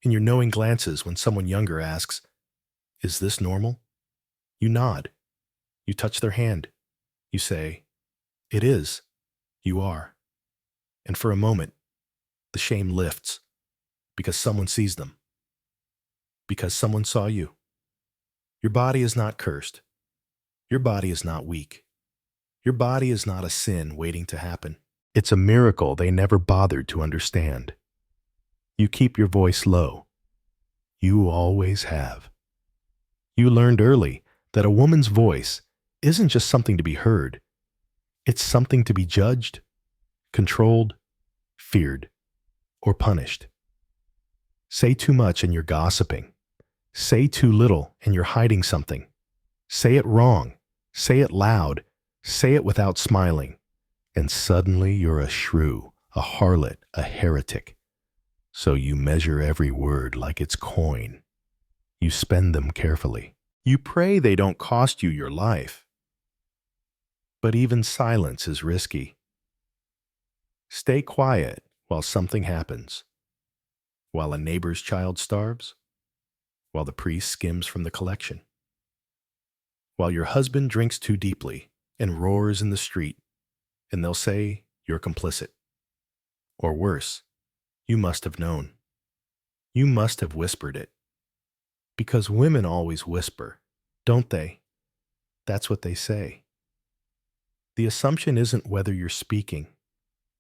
in your knowing glances when someone younger asks, "Is this normal?" You nod. You touch their hand. You say, "It is. You are." And for a moment, the shame lifts. because someone sees them, because someone saw you. Your body is not cursed. Your body is not weak. Your body is not a sin waiting to happen. It's a miracle they never bothered to understand. You keep your voice low. You always have. You learned early that a woman's voice isn't just something to be heard. It's something to be judged, controlled, feared, or punished. Say too much and you're gossiping. Say too little and you're hiding something. Say it wrong. Say it loud. Say it without smiling. And suddenly you're a shrew, a harlot, a heretic. So you measure every word like it's coin. You spend them carefully. You pray they don't cost you your life. But even silence is risky. Stay quiet while something happens. While a neighbor's child starves. While the priest skims from the collection. While your husband drinks too deeply and roars in the street, and they'll say you're complicit. Or worse, you must have known. You must have whispered it. Because women always whisper, don't they? That's what they say. The assumption isn't whether you're speaking,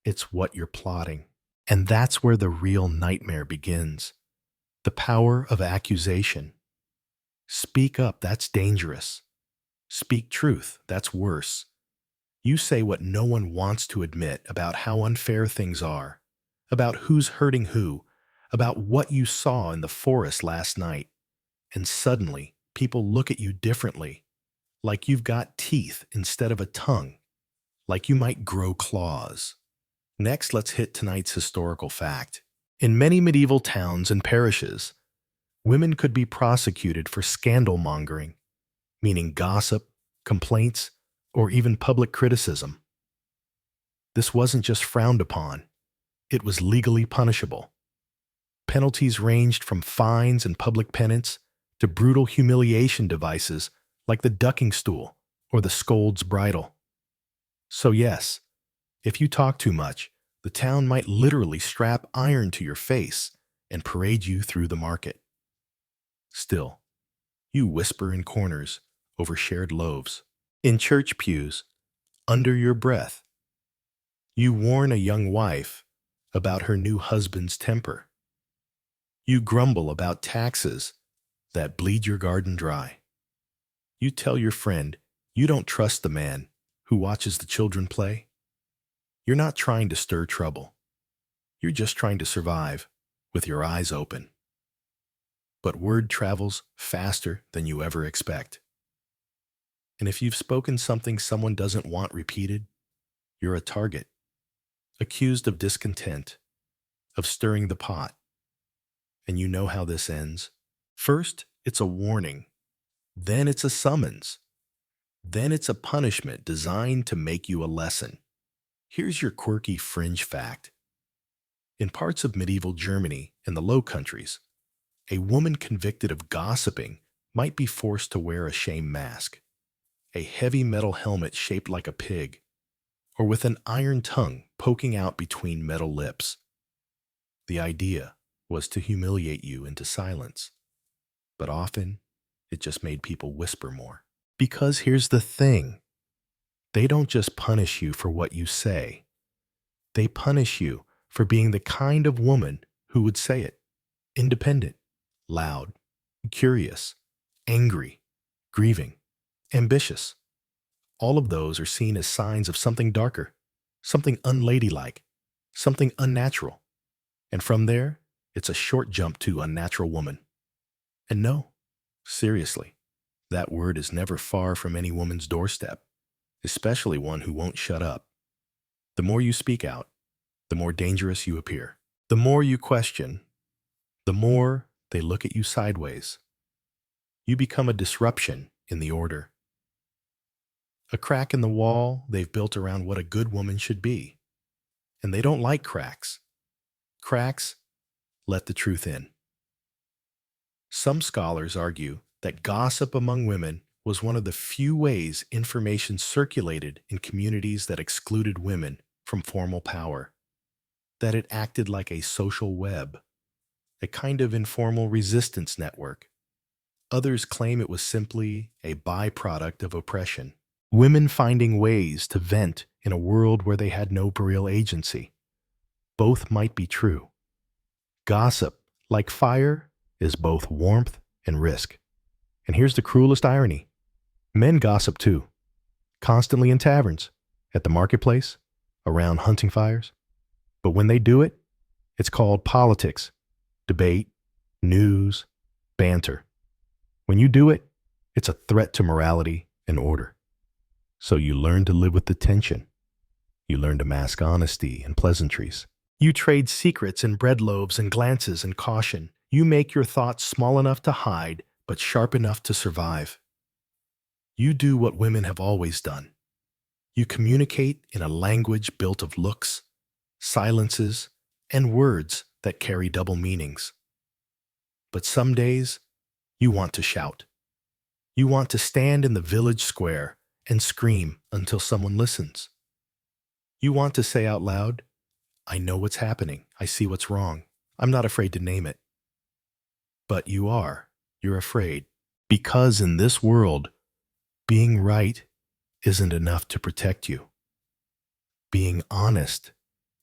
it's what you're plotting. And that's where the real nightmare begins. The power of accusation. Speak up, that's dangerous. Speak truth, that's worse. You say what no one wants to admit about how unfair things are, about who's hurting who, about what you saw in the forest last night. And suddenly, people look at you differently, like you've got teeth instead of a tongue, like you might grow claws. Next, let's hit tonight's historical fact. In many medieval towns and parishes, women could be prosecuted for scandal-mongering, meaning gossip, complaints, or even public criticism. This wasn't just frowned upon, it was legally punishable. Penalties ranged from fines and public penance to brutal humiliation devices like the ducking stool or the scold's bridle. So yes, if you talk too much, the town might literally strap iron to your face and parade you through the market. Still, you whisper in corners over shared loaves, in church pews, under your breath. You warn a young wife about her new husband's temper. You grumble about taxes that bleed your garden dry. You tell your friend you don't trust the man who watches the children play. You're not trying to stir trouble. You're just trying to survive with your eyes open. But word travels faster than you ever expect. And if you've spoken something someone doesn't want repeated, you're a target, accused of discontent, of stirring the pot. And you know how this ends. First, it's a warning. Then it's a summons. Then it's a punishment designed to make you a lesson. Here's your quirky fringe fact. In parts of medieval Germany and the Low Countries, a woman convicted of gossiping might be forced to wear a shame mask, a heavy metal helmet shaped like a pig, or with an iron tongue poking out between metal lips. The idea was to humiliate you into silence, but often it just made people whisper more. Because here's the thing. They don't just punish you for what you say. They punish you for being the kind of woman who would say it. Independent, loud, curious, angry, grieving, ambitious. All of those are seen as signs of something darker, something unladylike, something unnatural. And from there, it's a short jump to unnatural woman. And no, seriously, that word is never far from any woman's doorstep, especially one who won't shut up. The more you speak out, the more dangerous you appear. The more you question, the more they look at you sideways. You become a disruption in the order. A crack in the wall they've built around what a good woman should be. And they don't like cracks. Cracks let the truth in. Some scholars argue that gossip among women was one of the few ways information circulated in communities that excluded women from formal power, that it acted like a social web, a kind of informal resistance network. Others claim it was simply a byproduct of oppression. Women finding ways to vent in a world where they had no real agency. Both might be true. Gossip, like fire, is both warmth and risk. And here's the cruelest irony. Men gossip too, constantly in taverns, at the marketplace, around hunting fires. But when they do it, it's called politics, debate, news, banter. When you do it, it's a threat to morality and order. So you learn to live with the tension. You learn to mask honesty and pleasantries. You trade secrets and bread loaves and glances and caution. You make your thoughts small enough to hide, but sharp enough to survive. You do what women have always done. You communicate in a language built of looks, silences, and words that carry double meanings. But some days, you want to shout. You want to stand in the village square and scream until someone listens. You want to say out loud, "I know what's happening. I see what's wrong. I'm not afraid to name it." But you are. You're afraid. Because in this world, being right isn't enough to protect you. Being honest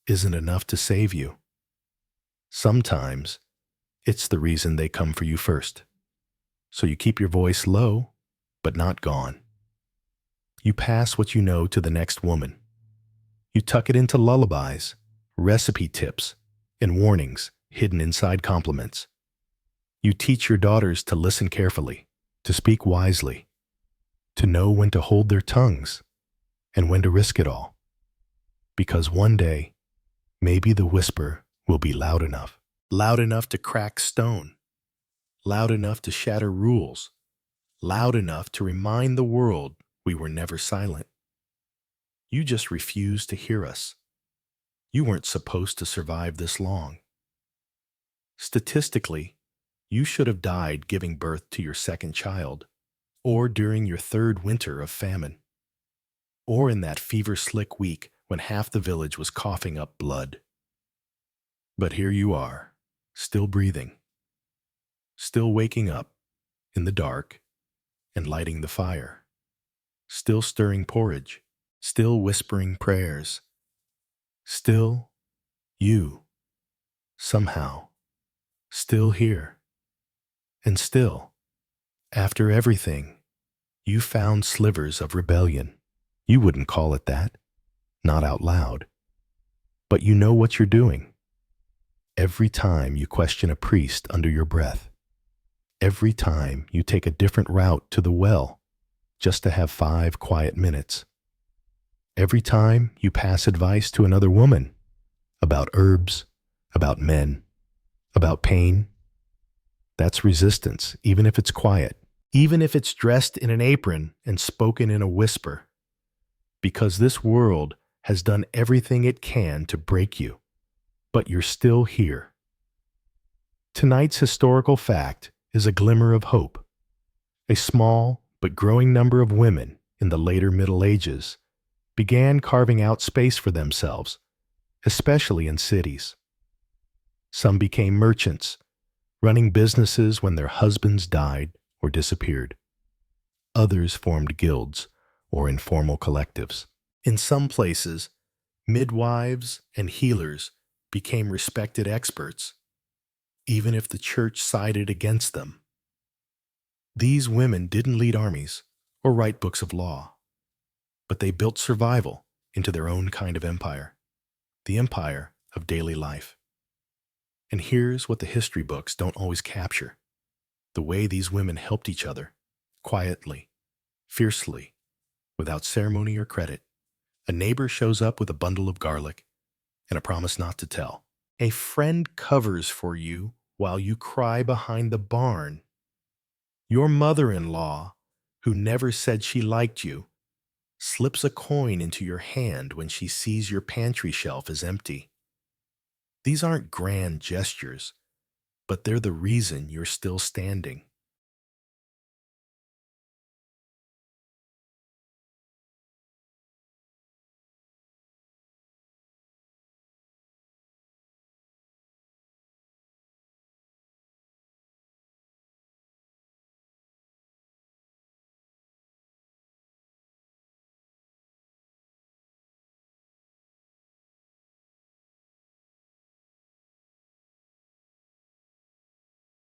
isn't enough to save you. Sometimes, it's the reason they come for you first. So you keep your voice low, but not gone. You pass what you know to the next woman. You tuck it into lullabies, recipe tips, and warnings hidden inside compliments. You teach your daughters to listen carefully, to speak wisely, to know when to hold their tongues and when to risk it all. Because one day, maybe the whisper will be loud enough to crack stone, loud enough to shatter rules, loud enough to remind the world we were never silent. You just refused to hear us. You weren't supposed to survive this long. Statistically, you should have died giving birth to your second child, or during your third winter of famine, or in that fever-slick week when half the village was coughing up blood. But here you are, still breathing, still waking up in the dark and lighting the fire, still stirring porridge, still whispering prayers, still you, somehow, still here. And still, after everything, you found slivers of rebellion. You wouldn't call it that, not out loud. But you know what you're doing. Every time you question a priest under your breath, every time you take a different route to the well just to have 5 quiet minutes, every time you pass advice to another woman about herbs, about men, about pain, that's resistance, even if it's quiet, even if it's dressed in an apron and spoken in a whisper. Because this world has done everything it can to break you, but you're still here. Tonight's historical fact is a glimmer of hope. A small but growing number of women in the later Middle Ages began carving out space for themselves, especially in cities. Some became merchants, running businesses when their husbands died or disappeared. Others formed guilds or informal collectives. In some places, midwives and healers became respected experts, even if the church sided against them. These women didn't lead armies or write books of law, but they built survival into their own kind of empire, the empire of daily life. And here's what the history books don't always capture: the way these women helped each other, quietly, fiercely, without ceremony or credit. A neighbor shows up with a bundle of garlic and a promise not to tell. A friend covers for you while you cry behind the barn. Your mother-in-law, who never said she liked you, slips a coin into your hand when she sees your pantry shelf is empty. These aren't grand gestures, but they're the reason you're still standing.